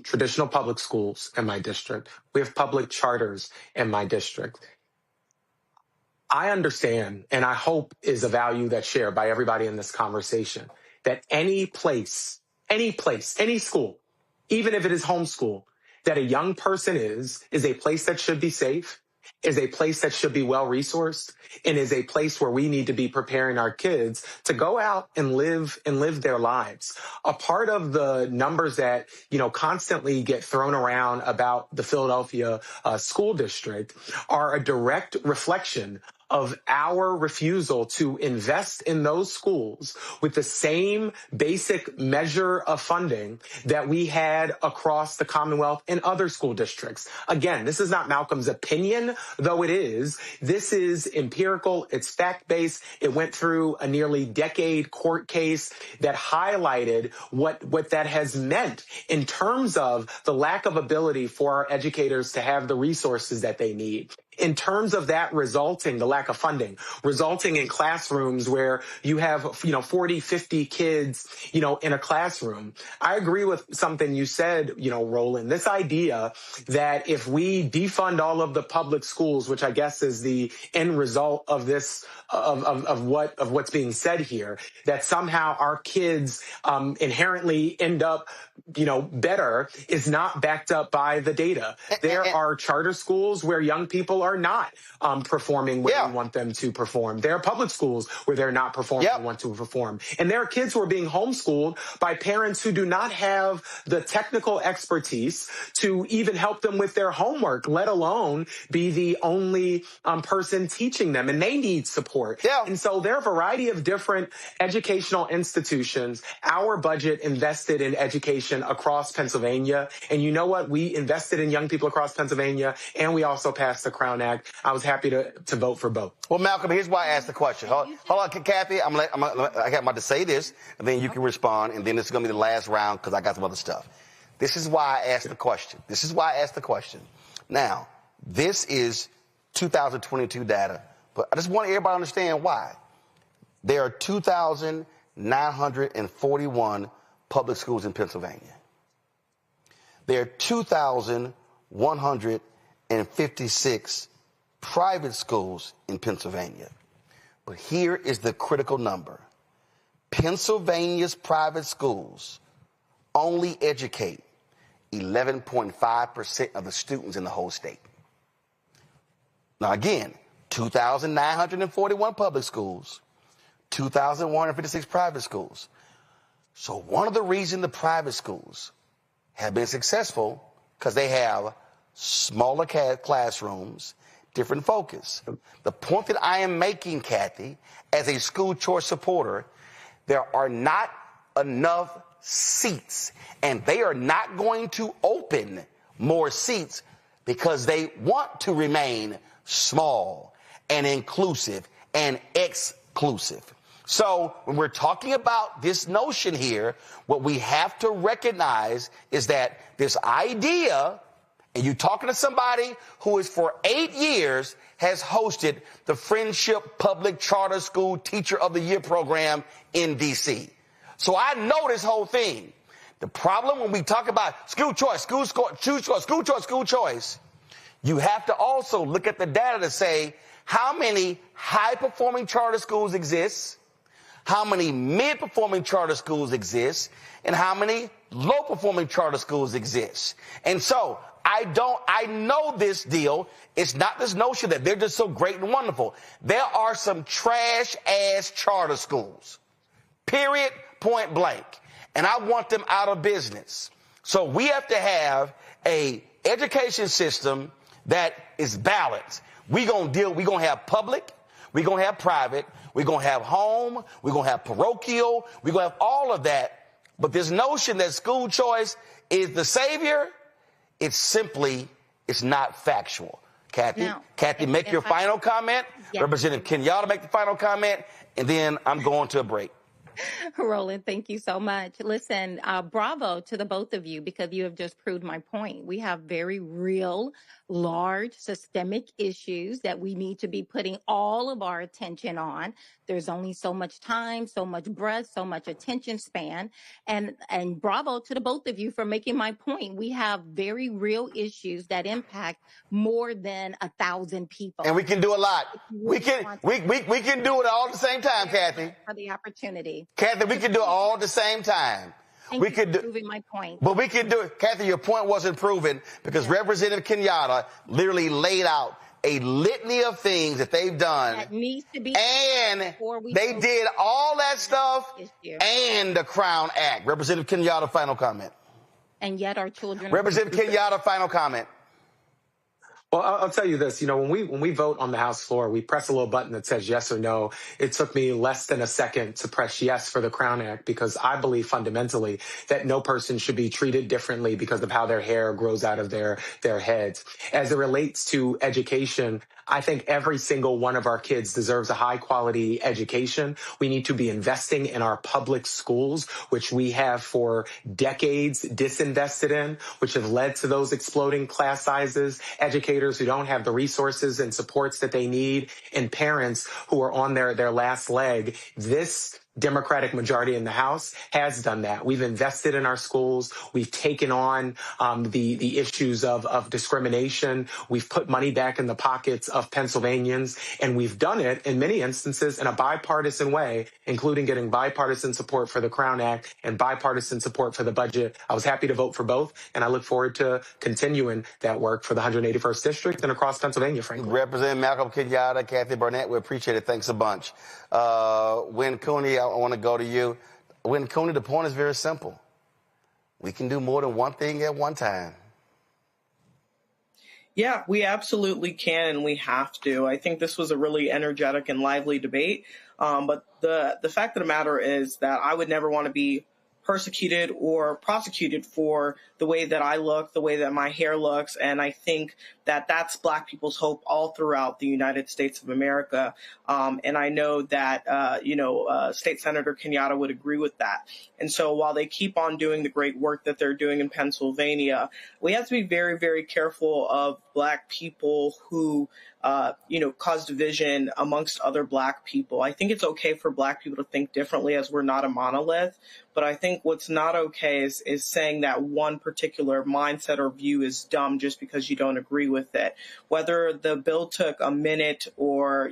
traditional public schools in my district. We have public charters in my district. I understand, and I hope is a value that's shared by everybody in this conversation, that any place, any school, even if it is homeschool, that a young person is a place that should be safe, is a place that should be well-resourced, and is a place where we need to be preparing our kids to go out and live their lives. A part of the numbers that, constantly get thrown around about the Philadelphia school district are a direct reflection of our refusal to invest in those schools with the same basic measure of funding that we had across the Commonwealth and other school districts. Again, this is not Malcolm's opinion, though it is. This is empirical. It's fact-based. It went through a nearly decade court case that highlighted what that has meant in terms of the lack of ability for our educators to have the resources that they need. In terms of that the lack of funding, resulting in classrooms where you have, 40, 50 kids, in a classroom. I agree with something you said, Roland, this idea that if we defund all of the public schools, which I guess is the end result of this, of what's being said here, that somehow our kids, inherently end up, better, is not backed up by the data. There are charter schools where young people are not performing where we want them to perform. There are public schools where they're not performing where we want to perform. And there are kids who are being homeschooled by parents who do not have the technical expertise to even help them with their homework, let alone be the only person teaching them. And they need support. And so there are a variety of different educational institutions. Our budget invested in education across Pennsylvania. And you know what? We invested in young people across Pennsylvania, and we also passed the Crown Act. I was happy to vote for both. Well, Malcolm, here's why I asked the question. Hold on, Kathy. I got about to say this, and then you can respond, and then this is going to be the last round because I got some other stuff. This is why I asked the question. Now, this is 2022 data, but I just want everybody to understand why. There are 2,941 public schools in Pennsylvania. There are 2,156 private schools in Pennsylvania. But here is the critical number. Pennsylvania's private schools only educate 11.5% of the students in the whole state. Now again, 2,941 public schools, 2,156 private schools. So one of the reasons the private schools have been successful because they have smaller classrooms, different focus. The point that I am making, Kathy, as a school choice supporter, there are not enough seats, and they are not going to open more seats because they want to remain small and inclusive and exclusive. So when we're talking about this notion here, what we have to recognize is that this idea, and you're talking to somebody who is for 8 years has hosted the Friendship Public Charter School Teacher of the Year program in D.C. So I know this whole thing. The problem when we talk about school choice, school choice, you have to also look at the data to say how many high-performing charter schools exist, how many mid-performing charter schools exist, and how many low-performing charter schools exist. And so I know this deal. It's not this notion that they're just so great and wonderful. There are some trash-ass charter schools, period, point blank. And I want them out of business. So we have to have a education system that is balanced. We're going to have public, we're going to have private, we're going to have home, we're going to have parochial, we're going to have all of that. But this notion that school choice is the savior, it's not factual. Kathy, make your final comment. Yes. Representative Kenyatta, make the final comment, and then I'm going to a break. Roland, thank you so much. Listen, bravo to the both of you, because you have just proved my point. We have very real, large, systemic issues that we need to be putting all of our attention on. There's only so much time, so much breath, so much attention span. And bravo to the both of you for making my point. We have very real issues that impact more than 1,000 people. And we can do a lot. We can do it all at the same time, Kathy. For the opportunity. Kathy, we can do it all at the same time. We could do proving my point. But we can do it. Kathy, your point wasn't proven because Representative Kenyatta literally laid out a litany of things that they've done. That needs to be. And they did all that stuff and the Crown Act. Representative Kenyatta, final comment. And yet our children. Representative Kenyatta, final comment. Well, I'll tell you this, when we vote on the House floor, we press a little button that says yes or no. It took me less than a second to press yes for the Crown Act because I believe fundamentally that no person should be treated differently because of how their hair grows out of their heads. As it relates to education, I think every single one of our kids deserves a high quality education. We need to be investing in our public schools, which we have for decades disinvested in, which have led to those exploding class sizes, educators who don't have the resources and supports that they need, and parents who are on their last leg. This Democratic majority in the House has done that. We've invested in our schools. We've taken on the issues of discrimination. We've put money back in the pockets of Pennsylvanians, and we've done it in many instances in a bipartisan way, including getting bipartisan support for the Crown Act and bipartisan support for the budget. I was happy to vote for both, and I look forward to continuing that work for the 181st District and across Pennsylvania, frankly. Representative Malcolm Kenyatta, Kathy Burnett, we appreciate it. Thanks a bunch. Win Cooney, I want to go to you. Win Cooney, the point is very simple. We can do more than one thing at one time. Yeah, we absolutely can, and we have to. I think this was a really energetic and lively debate. But the fact of the matter is that I would never want to be persecuted or prosecuted for the way that I look, the way that my hair looks. And I think that that's Black people's hope all throughout the United States of America. And I know that, State Senator Kenyatta would agree with that. And so while they keep on doing the great work that they're doing in Pennsylvania, we have to be very, very careful of Black people who cause division amongst other Black people. I think it's okay for Black people to think differently as we're not a monolith. But I think what's not okay is saying that one particular mindset or view is dumb just because you don't agree with it. Whether the bill took a minute or,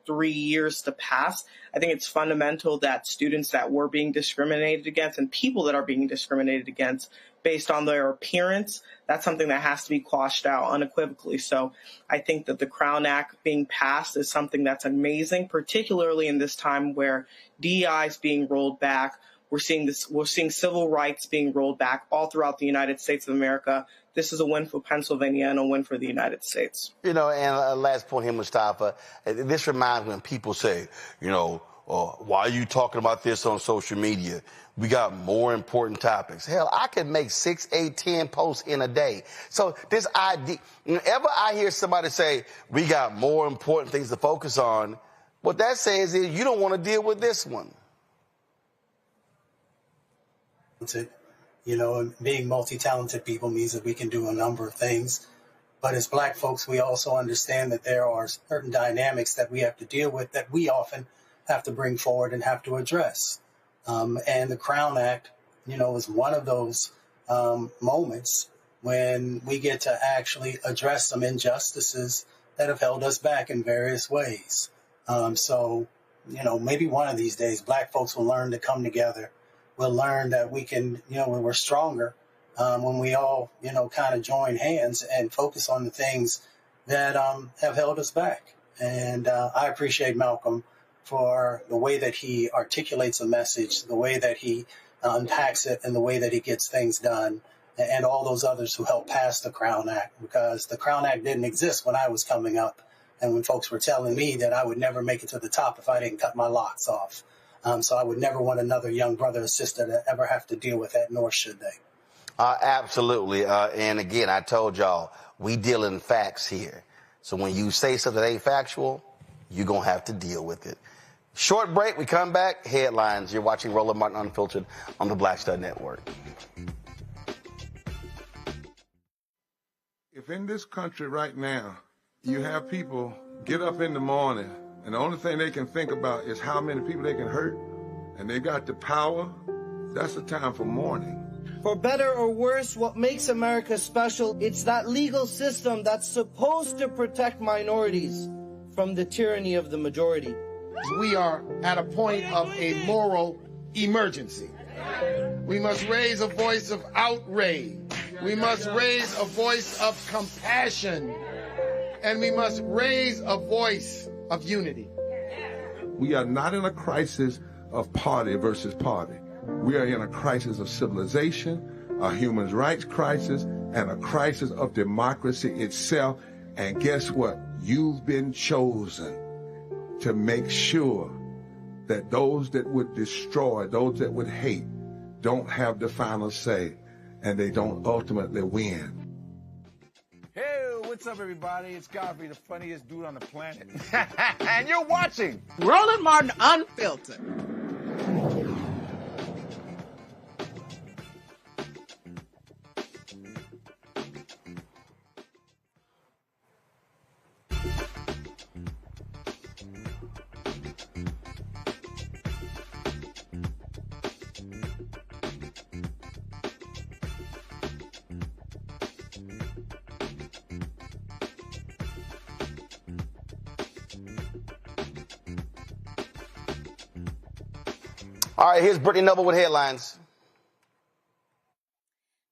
3 years to pass, I think it's fundamental that students that were being discriminated against and people that are being discriminated against based on their appearance, that's something that has to be quashed out unequivocally. So I think that the Crown Act being passed is something that's amazing, particularly in this time where DEI is being rolled back. We're seeing civil rights being rolled back all throughout the United States of America. This is a win for Pennsylvania and a win for the United States. And last point here, Mustafa, this reminds me when people say, why are you talking about this on social media? We got more important topics. Hell, I could make 6, 8, 10 posts in a day. So this idea, whenever I hear somebody say, we got more important things to focus on, what that says is you don't want to deal with this one. Being multi-talented people means that we can do a number of things. But as Black folks, we also understand that there are certain dynamics that we have to deal with that we often have to bring forward and have to address. And the Crown Act is one of those moments when we get to actually address some injustices that have held us back in various ways. So, maybe one of these days, Black folks will learn to come together. We'll learn that we can, when we're stronger, when we all, kind of join hands and focus on the things that have held us back. And I appreciate Malcolm for the way that he articulates a message, the way that he unpacks it, and the way that he gets things done, and all those others who helped pass the Crown Act, because the Crown Act didn't exist when I was coming up, and when folks were telling me that I would never make it to the top if I didn't cut my locks off. So I would never want another young brother or sister to ever have to deal with that, nor should they. Absolutely. And again, I told y'all, we deal in facts here. So when you say something that ain't factual, you're going to have to deal with it. Short break. We come back. Headlines. You're watching Roland Martin Unfiltered on the Black Star Network. If in this country right now, you have people get up in the morning and the only thing they can think about is how many people they can hurt, and they got the power, that's the time for mourning. For better or worse, what makes America special, it's that legal system that's supposed to protect minorities from the tyranny of the majority. We are at a point of a moral emergency. We must raise a voice of outrage. We must raise a voice of compassion. And we must raise a voice of unity. We are not in a crisis of party versus party. We are in a crisis of civilization, a human rights crisis, and a crisis of democracy itself. And guess what? You've been chosen to make sure that those that would destroy, those that would hate, don't have the final say, and they don't ultimately win. Hey, what's up, everybody? It's Godfrey, the funniest dude on the planet. And you're watching Roland Martin Unfiltered. All right, here's Brittany Noble with headlines.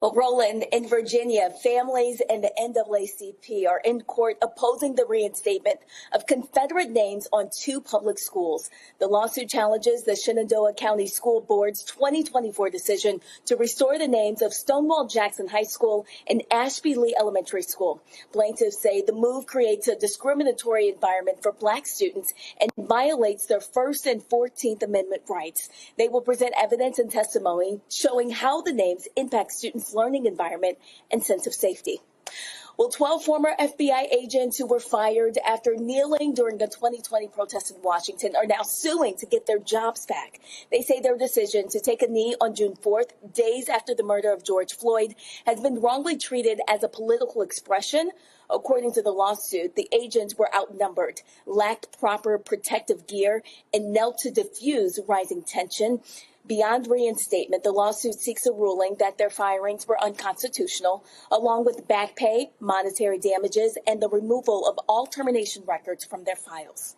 Well, Roland, in Virginia, families and the NAACP are in court opposing the reinstatement of Confederate names on 2 public schools. The lawsuit challenges the Shenandoah County School Board's 2024 decision to restore the names of Stonewall Jackson High School and Ashby Lee Elementary School. Plaintiffs say the move creates a discriminatory environment for Black students and violates their First and 14th Amendment rights. They will present evidence and testimony showing how the names impact students' learning environment and sense of safety. Well, 12 former FBI agents who were fired after kneeling during the 2020 protests in Washington are now suing to get their jobs back. They say their decision to take a knee on June 4th, days after the murder of George Floyd, has been wrongly treated as a political expression. According to the lawsuit, the agents were outnumbered, lacked proper protective gear, and knelt to diffuse rising tension. Beyond reinstatement, the lawsuit seeks a ruling that their firings were unconstitutional, along with back pay, monetary damages, and the removal of all termination records from their files.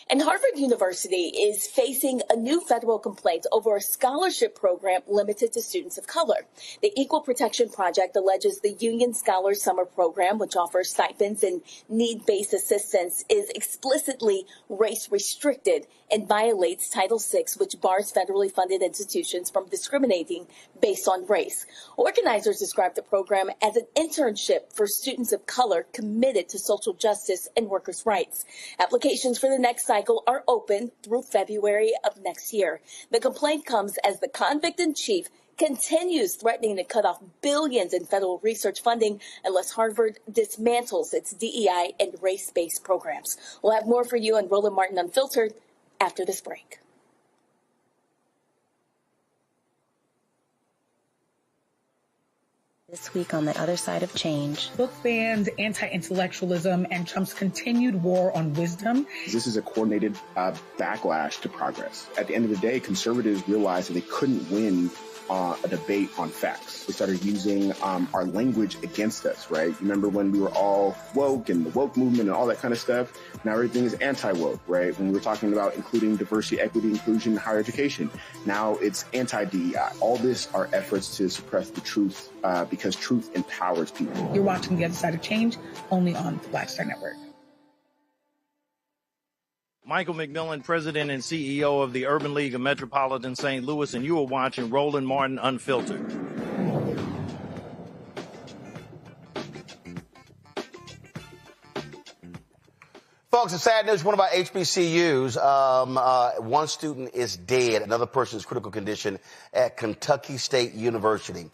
And Harvard University is facing a new federal complaint over a scholarship program limited to students of color. The Equal Protection Project alleges the Union Scholars Summer Program, which offers stipends and need-based assistance, is explicitly race-restricted and violates Title VI, which bars federally funded institutions from discriminating based on race. Organizers describe the program as an internship for students of color committed to social justice and workers' rights. Applications for the next cycle are open through February of next year. The complaint comes as the convict-in-chief continues threatening to cut off billions in federal research funding unless Harvard dismantles its DEI and race-based programs. We'll have more for you on Roland Martin Unfiltered after this break. This week on The Other Side of Change. Book bans, anti-intellectualism, and Trump's continued war on wisdom. This is a coordinated backlash to progress. At the end of the day, conservatives realized that they couldn't win a debate on facts. They started using our language against us, right? Remember when we were all woke and the woke movement and all that kind of stuff? Now everything is anti-woke, right? When we were talking about including diversity, equity, inclusion, and higher education, now it's anti-DEI. All this are efforts to suppress the truth because truth empowers people. You're watching The Other Side of Change, only on the Black Star Network. Michael McMillan, President and CEO of the Urban League of Metropolitan St. Louis, and you are watching Roland Martin Unfiltered. Folks, it's sad news. One of our HBCUs, one student is dead. Another person is in critical condition at Kentucky State University.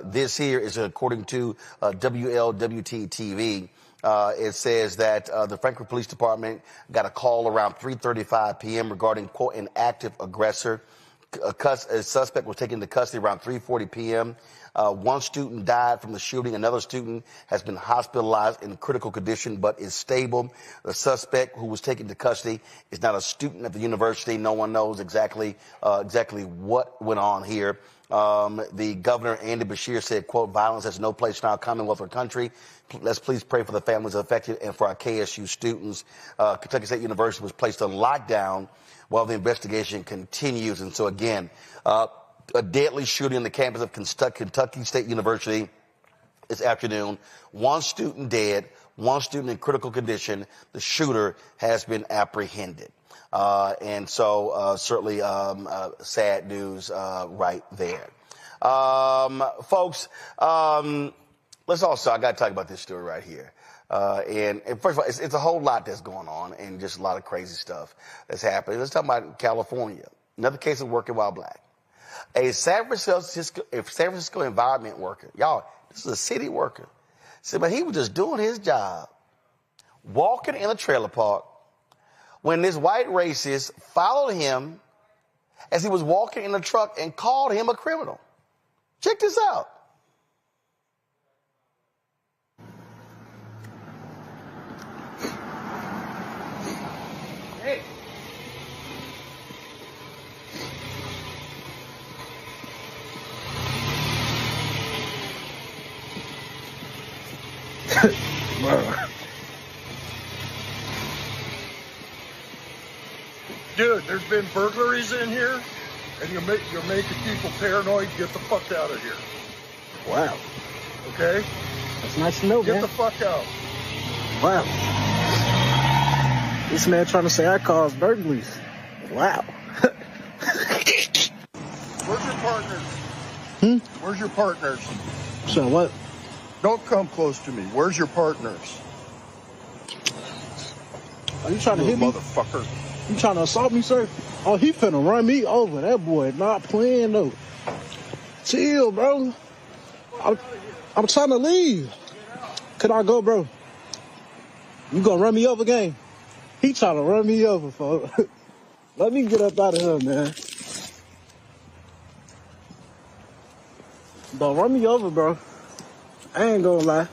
This here is according to WLWT-TV. It says that the Franklin Police Department got a call around 3:35 p.m. regarding, quote, an active aggressor. A suspect was taken into custody around 3:40 p.m. One student died from the shooting. Another student has been hospitalized in critical condition but is stable. The suspect who was taken into custody is not a student at the university. No one knows exactly what went on here. The governor, Andy Beshear, said, quote, violence has no place in our Commonwealth or country. Let's please pray for the families affected and for our KSU students. Kentucky State University was placed on lockdown while the investigation continues. And so, again, a deadly shooting on the campus of Kentucky State University this afternoon. One student dead, one student in critical condition. The shooter has been apprehended. And so certainly sad news right there. Folks, let's also, I got to talk about this story right here. And first of all, it's a whole lot that's going on and just a lot of crazy stuff that's happening. Let's talk about California. Another case of working while black. A San Francisco environment worker. Y'all, this is a city worker. See, but he was just doing his job, walking in a trailer park, when this white racist followed him as he was walking in the truck and called him a criminal. Check this out. Hey. Dude, there's been burglaries in here, and you're making people paranoid. Get the fuck out of here. Wow. Okay? That's nice to know, Get man. the fuck out. Wow. This man trying to say I caused burglaries. Wow. Where's your partners? Where's your partners? So what? Don't come close to me. Where's your partners? Are you trying to hit me? Motherfucker. You trying to assault me, sir? Oh, he finna run me over. That boy not playing, though. Chill, bro. I'm trying to leave. Can I go, bro? You gonna run me over, gang? He trying to run me over, folks. Let me get up out of here, man. Don't run me over, bro. I ain't gonna lie.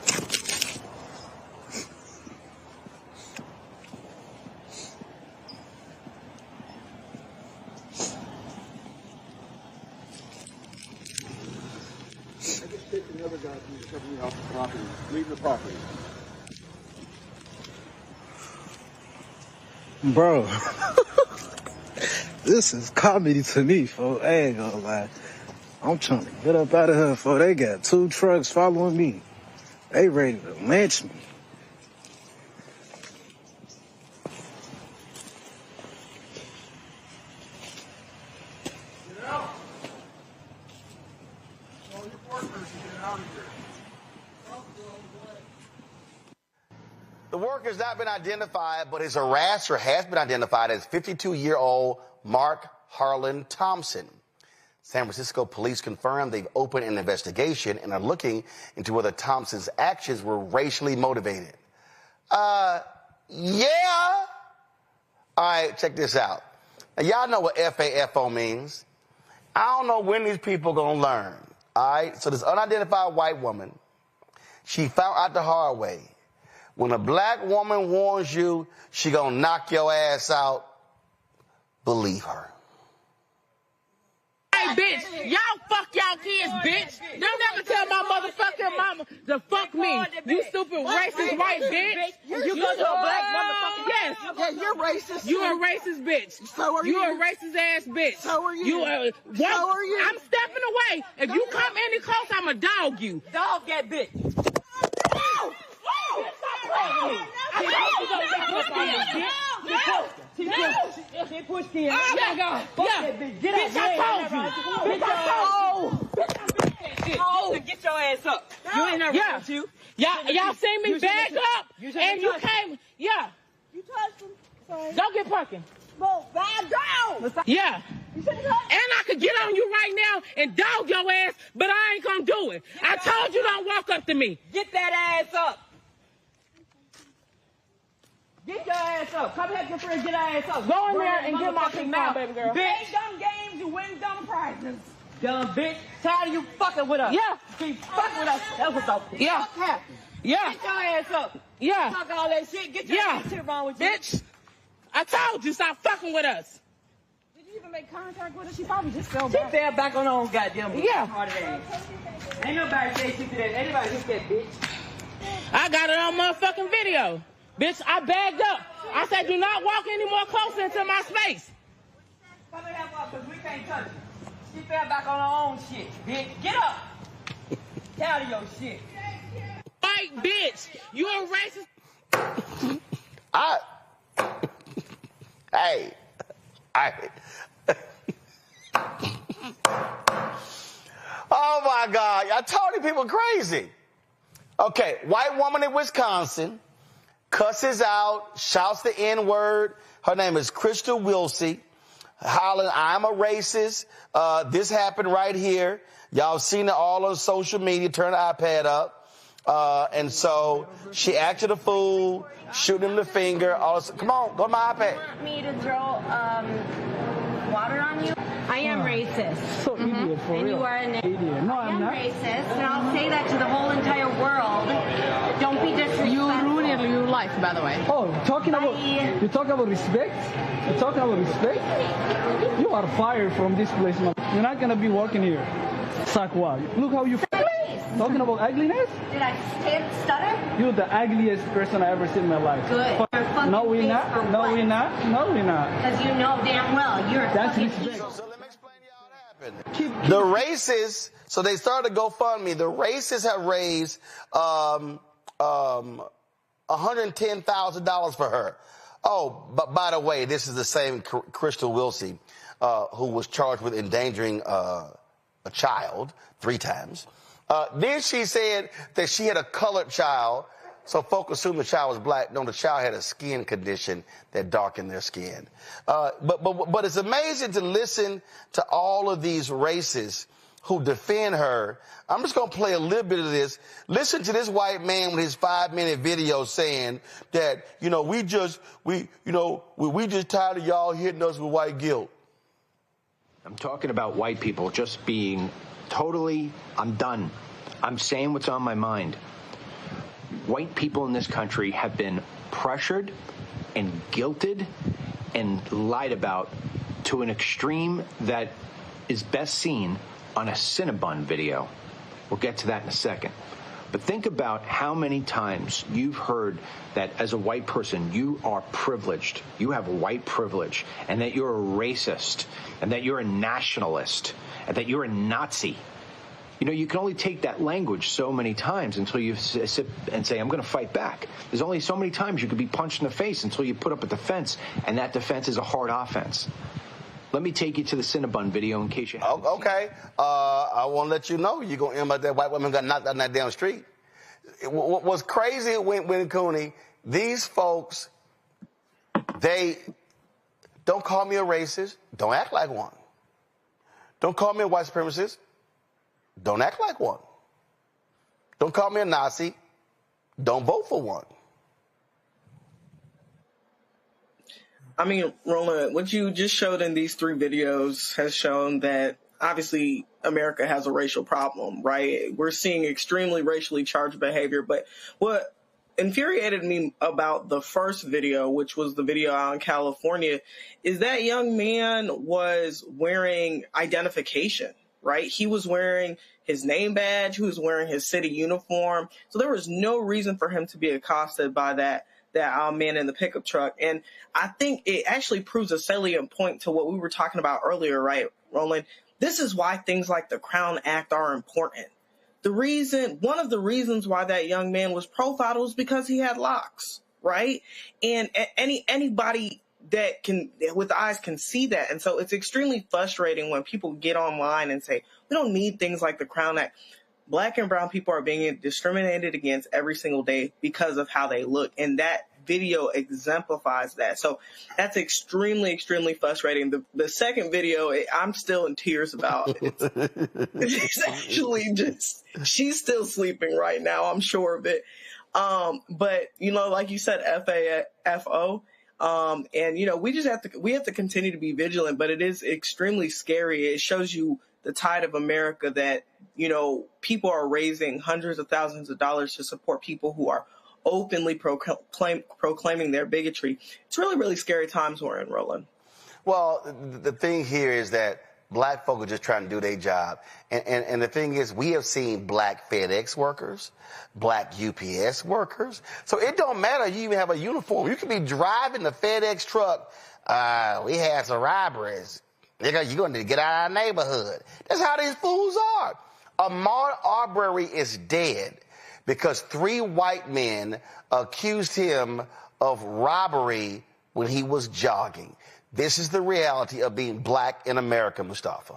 Another guy from coming off the property, leaving the property. Bro, this is comedy to me, folks. I ain't gonna lie. I'm trying to get up out of here, folks. They got 2 trucks following me. They ready to lynch me. Get out. All your partners get out of here. The worker has not been identified, but his harasser has been identified as 52-year-old Mark Harlan Thompson. San Francisco police confirmed they've opened an investigation and are looking into whether Thompson's actions were racially motivated. Yeah. All right, check this out. Now, y'all know what FAFO means. I don't know when these people gonna learn. All right? So this unidentified white woman, she found out the hard way. When a black woman warns you, she gonna knock your ass out, believe her. Hey, bitch, y'all fuck y'all kids, bitch. Don't ever tell my motherfucking mama to fuck me. You stupid racist white bitch. You go to a black motherfucker. Yes. Yeah, you're racist. You a racist bitch. So are you. You a racist ass bitch. So are you. So are you. I'm stepping away. If you come any close, I'ma dog you. Dog that bitch. No! She pushed him. Yeah. Bitch, I told you. Bitch, I told you. Oh, get your ass up. You ain't never with you. Y'all seen me bag up, and you came. Yeah. You touched him. Sorry. Don't get pucking. Go back down. Yeah. And I could get on you right now and dog your ass, but I ain't gonna do it. I told you don't walk up to me. Get that ass up. Get your ass up. Come help your friend get her ass up. Go in there and get my pink mouth, baby girl. Bitch, dumb games, you win dumb prizes. Dumb bitch. Tired of you fucking with us. Yeah. Keep fucking with us. That's what's up. Yeah. Fuck happened. Yeah. Get your ass up. Yeah. Fuck all that shit. Get your ass shit wrong with you. Bitch, I told you, stop fucking with us. Did you even make contact with her? She probably just fell back. She fell back on her own goddamn Yeah. Ain't nobody say shit to that. Anybody hit that bitch. I got it on motherfucking video. Bitch, I bagged up. I said, do not walk any more closer into my space. Come and help us, because we can't touch her. She fell back on her own shit, bitch. Get up. Get out of your shit. White bitch, you a racist. Hey. Oh my God, y'all told you people crazy. Okay, white woman in Wisconsin cusses out, shouts the N-word. Her name is Crystal Wilsey, hollering, I'm a racist. This happened right here. Y'all seen it all on social media. Turn the iPad up. And so she acted a fool, shooting him the finger. Come on, go to my iPad. Want me to throw water on you? I am racist. So idiot, for and real. You are an idiot. No, I'm not. racist, and I'll say that to the whole entire world. Don't be disrespectful. You ruined your life, by the way. Oh, you talking about respect? You talking about respect? You are fired from this place, man. You're not gonna be working here. Sakwa. Look how you talking about ugliness? Did I stutter? You're the ugliest person I ever seen in my life. Good. No, we're not. No, we're not. No, we're not. Because you know damn well you're a That's fucking respect. So let me explain to y'all what happened. The racists, so they started to GoFundMe. The racists have raised $110,000 for her. Oh, but by the way, this is the same Crystal Wilsey who was charged with endangering a child 3 times. Then she said that she had a colored child, so folks assumed the child was black. No, the child had a skin condition that darkened their skin. But it's amazing to listen to all of these racists who defend her. I'm just going to play a little bit of this. Listen to this white man with his 5-minute video saying that, we just tired of y'all hitting us with white guilt. I'm talking about white people just being I'm done. I'm saying what's on my mind. White people in this country have been pressured and guilted and lied about to an extreme that is best seen on a Cinnabon video. We'll get to that in a second. But think about how many times you've heard that as a white person, you are privileged. You have white privilege, and that you're a racist, and that you're a nationalist, and that you're a Nazi. You can only take that language so many times until you sit and say, I'm going to fight back. There's only so many times you could be punched in the face until you put up a defense, and that defense is a hard offense. Let me take you to the Cinnabon video in case you haven't seen it. I want to let you know you're going to end up that white woman got knocked out on that damn street. What's crazy when Cooney, these folks, they don't call me a racist. Don't act like one. Don't call me a white supremacist. Don't act like one. Don't call me a Nazi. Don't vote for one. I mean, Roland, what you just showed in these 3 videos has shown that obviously America has a racial problem, right? We're seeing extremely racially charged behavior. But what infuriated me about the first video, which was the video out in California, is that young man was wearing identification, right? He was wearing his name badge. He was wearing his city uniform. So there was no reason for him to be accosted by that man in the pickup truck. And I think it actually proves a salient point to what we were talking about earlier, right, Roland? This is why things like the Crown Act are important. One of the reasons why that young man was profiled was because he had locks, right? And anybody that with eyes can see that. And so it's extremely frustrating when people get online and say, we don't need things like the Crown Act. Black and brown people are being discriminated against every single day because of how they look. And that video exemplifies that. So that's extremely, extremely frustrating. The second video, I'm still in tears about. It's actually just, she's still sleeping right now, I'm sure of it. But, like you said, FAFO. And, we have to continue to be vigilant, but it is extremely scary. It shows you the tide of America that, people are raising hundreds of thousands of dollars to support people who are openly proclaiming their bigotry. It's really, really scary times we're in, Roland. Well, the thing here is that black folk are just trying to do their job. And the thing is, we have seen black FedEx workers, black UPS workers. So it don't matter you even have a uniform. You could be driving the FedEx truck. We had some robberies. You're going to get out of our neighborhood. That's how these fools are. Ahmaud Arbery is dead because 3 white men accused him of robbery when he was jogging. This is the reality of being black in America, Mustafa.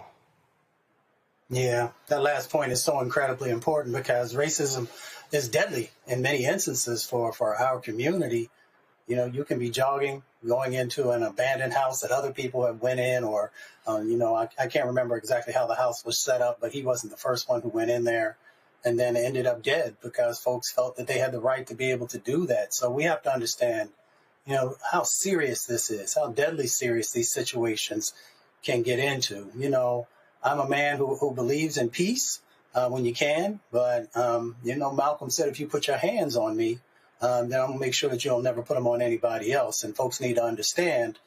Yeah, that last point is so incredibly important because racism is deadly in many instances for our community. You can be jogging, going into an abandoned house that other people have went in, or, I can't remember exactly how the house was set up, but he wasn't the first one who went in there and then ended up dead because folks felt that they had the right to be able to do that. So we have to understand, how serious this is, how deadly serious these situations can get into. I'm a man who believes in peace when you can, but, Malcolm said, if you put your hands on me, then I'm going to make sure that you'll never put them on anybody else. And folks need to understand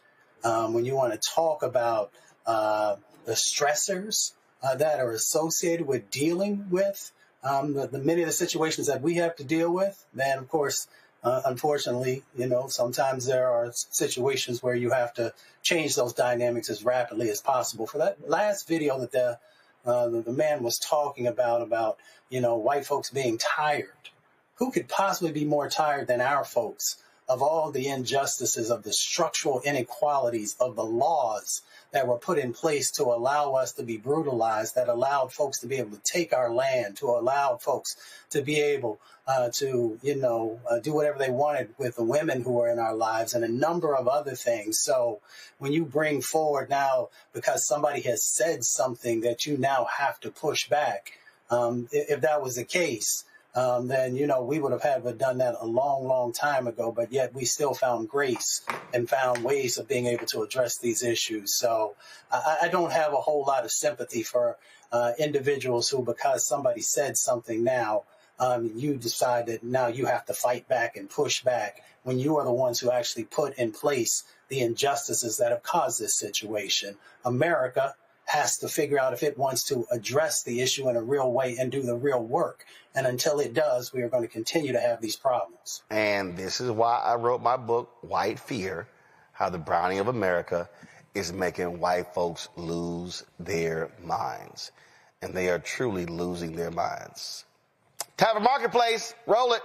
when you want to talk about the stressors that are associated with dealing with the many of the situations that we have to deal with, then, of course, unfortunately, sometimes there are situations where you have to change those dynamics as rapidly as possible. For that last video that the man was talking about, white folks being tired, who could possibly be more tired than our folks of all the injustices, of the structural inequalities, of the laws that were put in place to allow us to be brutalized, that allowed folks to be able to take our land, to allow folks to be able to do whatever they wanted with the women who were in our lives and a number of other things. So when you bring forward now, because somebody has said something that you now have to push back, if that was the case, then, we would have done that a long, long time ago, but yet we still found grace and found ways of being able to address these issues. So I don't have a whole lot of sympathy for individuals who, because somebody said something now, you decide that now you have to fight back and push back when you are the ones who actually put in place the injustices that have caused this situation. America has to figure out if it wants to address the issue in a real way and do the real work. And until it does, we are going to continue to have these problems. And this is why I wrote my book, White Fear, How the Browning of America is Making White Folks Lose Their Minds. And they are truly losing their minds. Time for Marketplace. Roll it.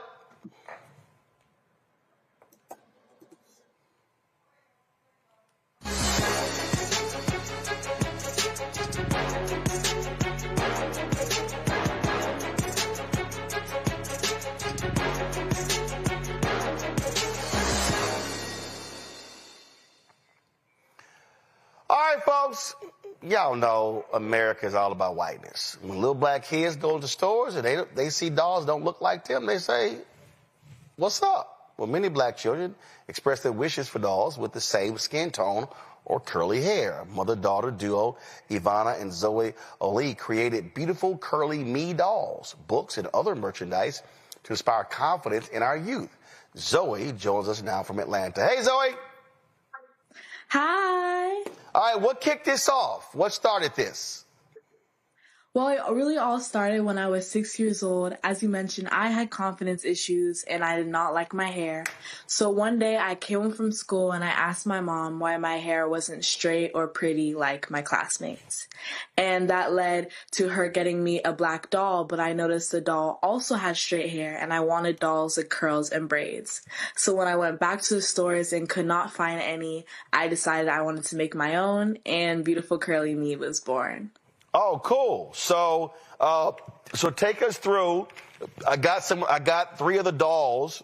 All right, folks, y'all know America is all about whiteness. When little black kids go to stores and they see dolls that don't look like them, they say, what's up? Well, many black children express their wishes for dolls with the same skin tone or curly hair. Mother-daughter duo Ivana and Zoe Ali created beautiful curly me dolls, books, and other merchandise to inspire confidence in our youth. Zoe joins us now from Atlanta. Hey, Zoe. Hi. All right, what kicked this off? What started this? Well, it really all started when I was 6 years old. As you mentioned, I had confidence issues and I did not like my hair. So one day I came home from school and I asked my mom why my hair wasn't straight or pretty like my classmates. And that led to her getting me a black doll, but I noticed the doll also had straight hair and I wanted dolls with curls and braids. So when I went back to the stores and could not find any, I decided I wanted to make my own, and Beautiful Curly Me was born. Oh, cool. So, so take us through. I got three of the dolls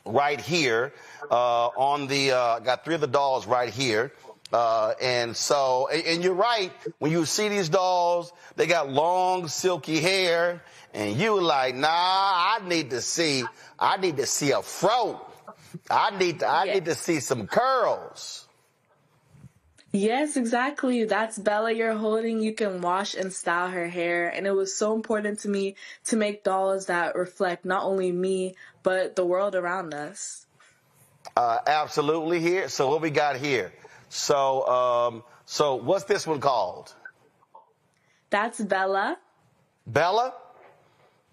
right here. Got three of the dolls right here. And you're right. When you see these dolls, they got long, silky hair, and you like, nah, I need to see a fro. I need to see some curls. Yes, exactly. That's Bella you're holding. You can wash and style her hair. And it was so important to me to make dolls that reflect not only me, but the world around us. Absolutely here. So what we got here? So what's this one called? That's Bella. Bella?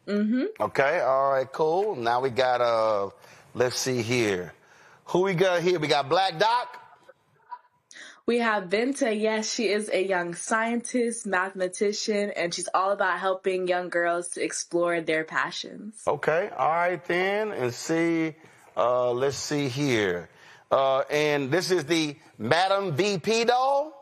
Mm-hmm. Okay. All right, cool. Now we got, let's see here. Who we got here? We got Black Doc. We have Vinta. Yes, she is a young scientist, mathematician, and she's all about helping young girls to explore their passions. Okay. All right, then. And see, let's see here. And this is the Madam VP doll?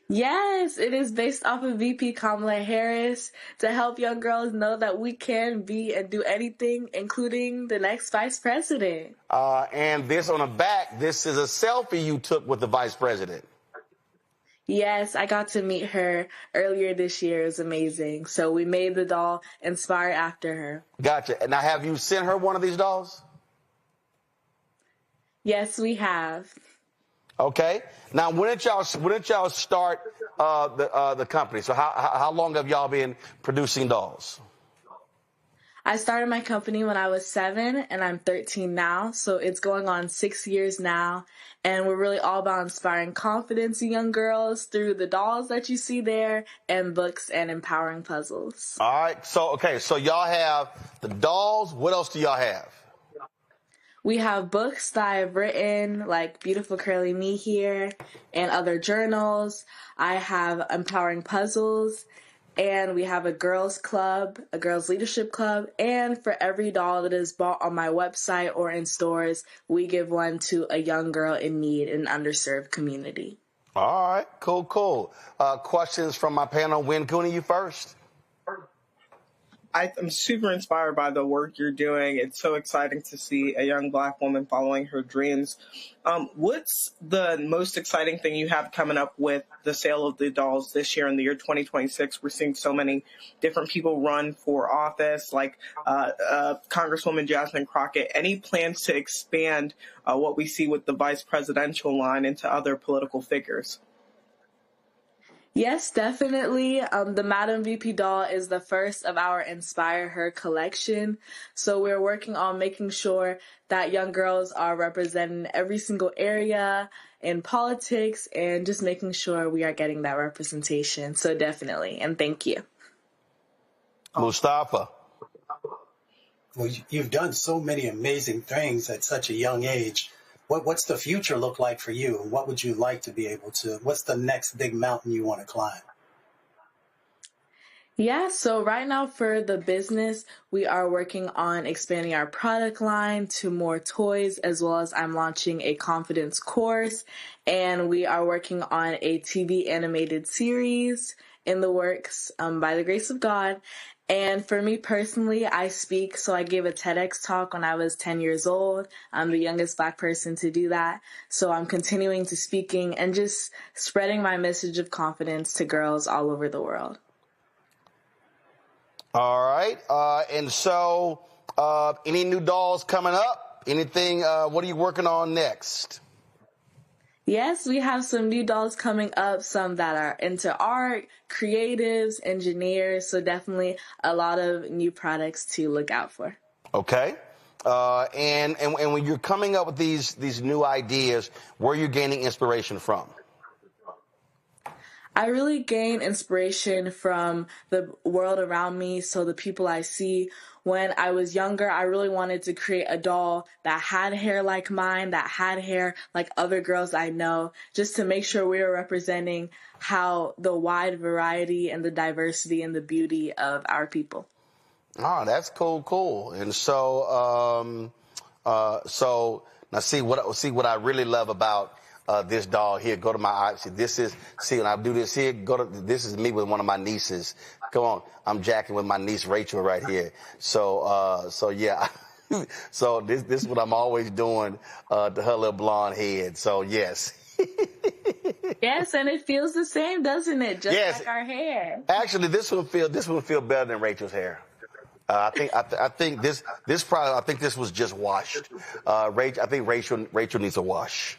Yes, it is based off of VP Kamala Harris to help young girls know that we can be and do anything, including the next vice president. And this on the back, this is a selfie you took with the vice president. Yes, I got to meet her earlier this year. It was amazing. So we made the doll inspired after her. Gotcha. Now, have you sent her one of these dolls? Yes, we have. Okay. Now, when did y'all start the company? So how long have y'all been producing dolls? I started my company when I was 7 and I'm 13 now. So it's going on 6 years now. And we're really all about inspiring confidence in young girls through the dolls that you see there and books and empowering puzzles. All right. So y'all have the dolls. What else do y'all have? We have books that I've written, like Beautiful Curly Me here, and other journals. I have empowering puzzles, and we have a girls club, a girls leadership club, and for every doll that is bought on my website or in stores, we give one to a young girl in need in an underserved community. All right, cool. Questions from my panel. Win Cooney, you first. I'm super inspired by the work you're doing. It's so exciting to see a young Black woman following her dreams. What's the most exciting thing you have coming up with the sale of the dolls this year in the year 2026? We're seeing so many different people run for office, like Congresswoman Jasmine Crockett. Any plans to expand what we see with the vice presidential line into other political figures? Yes, definitely. The Madam VP doll is the first of our Inspire Her collection. So we're working on making sure that young girls are represented in every single area in politics and just making sure we are getting that representation. So definitely. And thank you. Mustafa. Well, you've done so many amazing things at such a young age. What's the future look like for you? And what would you like to be able to, what's the next big mountain you want to climb? Yeah, so right now for the business, we are working on expanding our product line to more toys, as well as I'm launching a confidence course, and we are working on a TV animated series in the works by the grace of God. And for me personally, I speak, so I gave a TEDx talk when I was 10 years old. I'm the youngest Black person to do that. So I'm continuing to speaking and just spreading my message of confidence to girls all over the world. All right. And so any new dolls coming up? Anything, what are you working on next? Yes, we have some new dolls coming up, some that are into art, creatives, engineers, so definitely a lot of new products to look out for. Okay. And when you're coming up with these new ideas, where are you gaining inspiration from? I really gain inspiration from the world around me, so the people I see. When I was younger, I really wanted to create a doll that had hair like mine, that had hair like other girls I know, just to make sure we were representing how the wide variety and the diversity and the beauty of our people. Oh, that's cool. And so, now see what I really love about this doll here. Go to my eye. See when I do this here. This is me with one of my nieces. Come on, I'm jacking with my niece Rachel right here. So yeah. So this is what I'm always doing to her little blonde head. So yes. Yes, and it feels the same, doesn't it? Just yes. like our hair. Actually, this one feel better than Rachel's hair. I think this was just washed. I think Rachel needs a wash.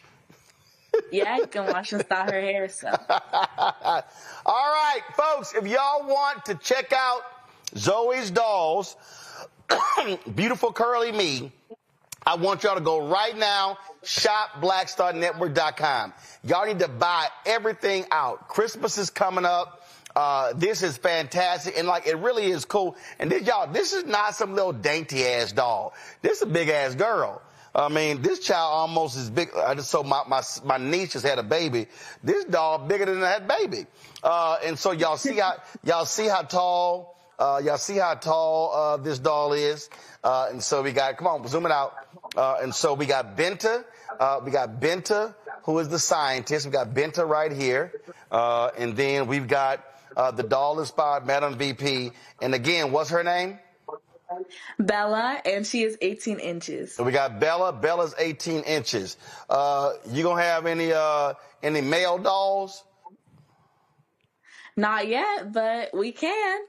Yeah, you can wash and style her hair. So. All right, folks, if y'all want to check out Zoe's dolls, Beautiful Curly Me, I want y'all to go right now, shopblackstarnetwork.com. Y'all need to buy everything out. Christmas is coming up. This is fantastic, and it really is cool. And this is not some little dainty ass doll. This is a big ass girl. I mean, this child almost is big. So my niece just had a baby. This doll bigger than that baby. And so y'all see how tall this doll is. And so we got, come on, zoom it out. And so we got Benta. Who is the scientist. We got Benta right here. And then we've got the doll inspired Madam VP. And again, what's her name? Bella, and she is 18 inches. So we got Bella. Bella's 18 inches. You gonna have any male dolls? Not yet, but we can.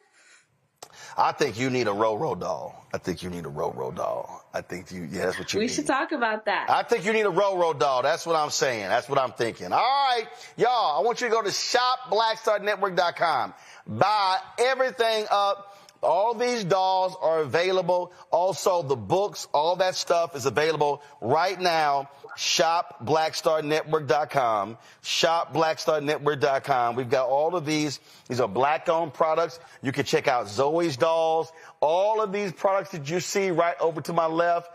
I think you need a Roro doll. I think you need a Roro doll. That's what you need. We should talk about that. I think you need a Roro doll. That's what I'm saying. That's what I'm thinking. All right, y'all, I want you to go to shopblackstarnetwork.com. Buy everything up. All these dolls are available. Also, the books, all that stuff is available right now. ShopBlackStarNetwork.com. ShopBlackStarNetwork.com. We've got all of these. These are black-owned products. You can check out Zoe's dolls. All of these products that you see right over to my left.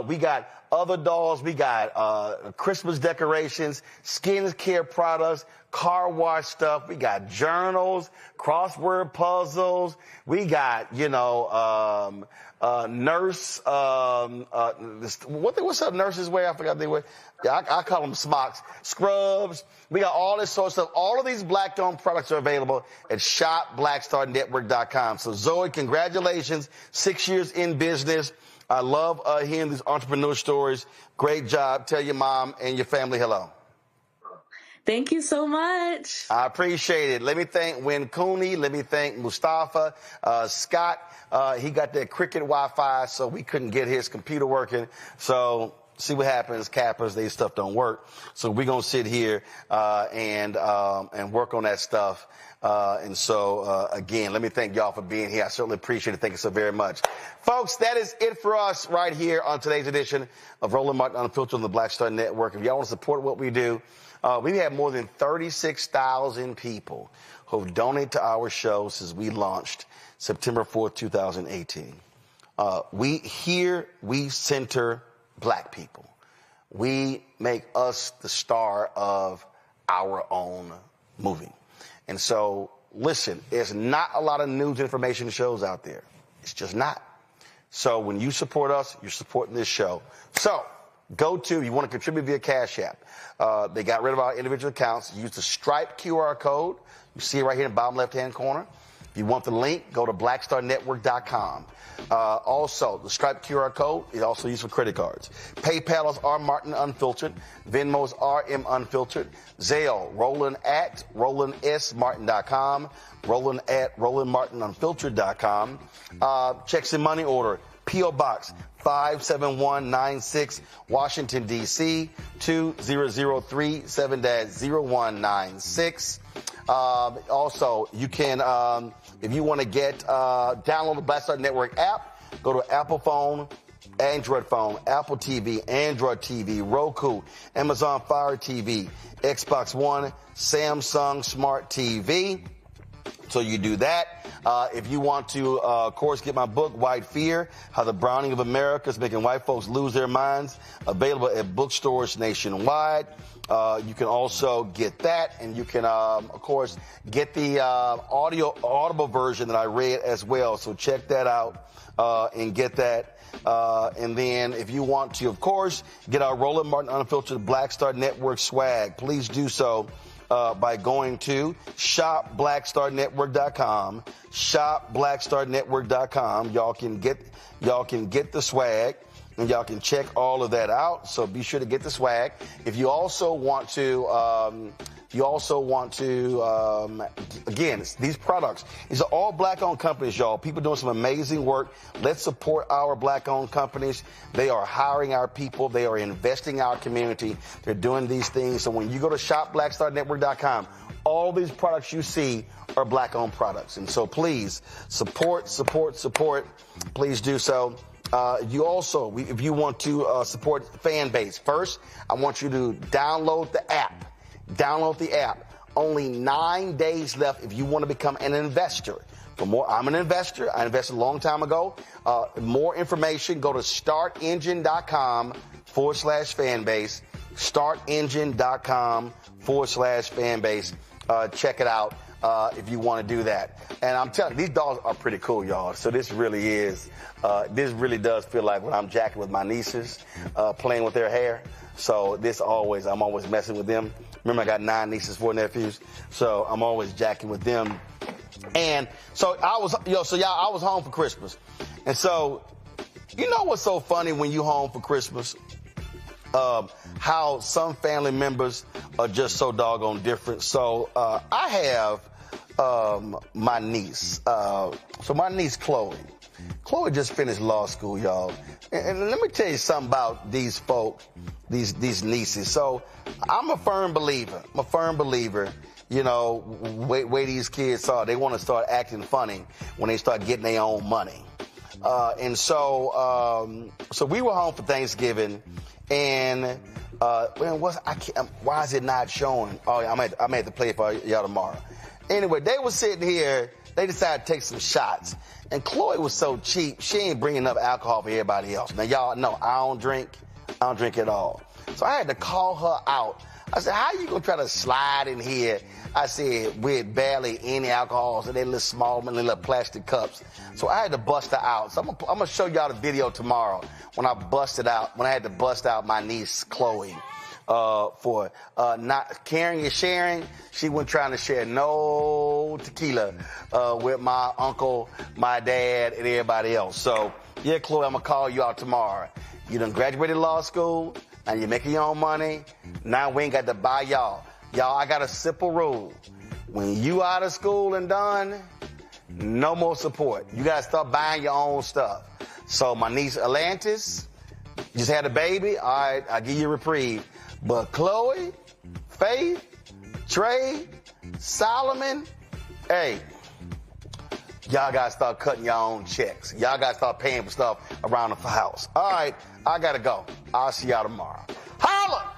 We got other dolls. We got Christmas decorations, skin care products, car wash stuff. We got journals, crossword puzzles. We got, nurse, what's up nurses wear? I forgot they wear. I call them smocks. Scrubs. We got all this sort of stuff. All of these black-owned products are available at shopblackstarnetwork.com. So Zoe, congratulations. 6 years in business. I love hearing these entrepreneur stories. Great job. Tell your mom and your family hello. Thank you so much. I appreciate it. Let me thank Win Cooney. Let me thank Mustafa. Scott, he got that Cricket Wi-Fi, so we couldn't get his computer working. So see what happens, cappers, they stuff don't work. So we're going to sit here and work on that stuff. Again, let me thank y'all for being here. I certainly appreciate it. Thank you so very much. Folks, that is it for us right here on today's edition of Roland Martin Unfiltered on the Black Star Network. If y'all want to support what we do, we have more than 36,000 people who've donated to our show since we launched September 4th, 2018. We center black people. We make us the star of our own movie. And so, listen, there's not a lot of news information shows out there. It's just not. So when you support us, you're supporting this show. So you want to contribute via Cash App. They got rid of our individual accounts. Use the Stripe QR code. You see it right here in the bottom left-hand corner. If you want the link, go to blackstarnetwork.com. Also, the Stripe QR code is also used for credit cards. PayPal is R Martin Unfiltered. Venmo is RM Unfiltered. Zelle, Roland at RolandSMartin.com. Roland at RolandMartinUnfiltered.com. Checks and money order, P.O. Box 57196, Washington, D.C., 20037-0196. Also, you can, if you want to download the Black Star Network app, go to Apple phone, Android phone, Apple TV, Android TV, Roku, Amazon Fire TV, Xbox One, Samsung Smart TV. So you do that. If you want to, of course, get my book, White Fear, How the Browning of America is Making White Folks Lose Their Minds, available at bookstores nationwide. You can also get that, and you can, of course, get the audible version that I read as well. So check that out and get that. And then if you want to, of course, get our Roland Martin Unfiltered Black Star Network swag, please do so by going to shopblackstarnetwork.com. Shopblackstarnetwork.com. Y'all can get the swag, and y'all can check all of that out. So be sure to get the swag. If you also want to, again, these products, these are all black-owned companies, y'all. People doing some amazing work. Let's support our black-owned companies. They are hiring our people. They are investing in our community. They're doing these things. So when you go to shopblackstarnetwork.com, all these products you see are black-owned products. And so please support. Please do so. You also, if you want to support Fanbase, first, I want you to download the app. Download the app. Only 9 days left if you want to become an investor. For more, I'm an investor. I invested a long time ago. More information, go to startengine.com/fanbase. Startengine.com/fanbase. Check it out if you want to do that. And I'm telling you, these dogs are pretty cool, y'all. So this really does feel like when I'm jacking with my nieces, playing with their hair. So I'm always messing with them. Remember, I got 9 nieces, 4 nephews. So I'm always jacking with them. And so I was home for Christmas. And so, you know what's so funny when you home for Christmas? How some family members are just so doggone different. So I have my niece. So my niece, Chloe. Chloe just finished law school, y'all. And let me tell you something about these folk, these nieces. So I'm a firm believer. You know, way these kids are. They want to start acting funny when they start getting their own money. So we were home for Thanksgiving, and why is it not showing? Oh, I may have to play it for y'all tomorrow. Anyway, they were sitting here. They decided to take some shots. And Chloe was so cheap, she ain't bringing enough alcohol for everybody else. Now, y'all know I don't drink at all. So I had to call her out. I said, how you going to try to slide in here? I said, with barely any alcohol, so they little small, little plastic cups. So I had to bust her out. So I'm going to show y'all the video tomorrow when I had to bust out my niece, Chloe. For not caring and sharing. She wasn't trying to share no tequila with my uncle, my dad, and everybody else. So, yeah, Chloe, I'm going to call you out tomorrow. You done graduated law school, and you're making your own money. Now we ain't got to buy y'all. Y'all, I got a simple rule. When you out of school and done, no more support. You got to start buying your own stuff. So my niece, Atlantis, just had a baby. All right, I'll give you a reprieve. But Chloe, Faith, Trey, Solomon, hey, y'all got to start cutting your own checks. Y'all got to start paying for stuff around the house. All right, I got to go. I'll see y'all tomorrow. Holla!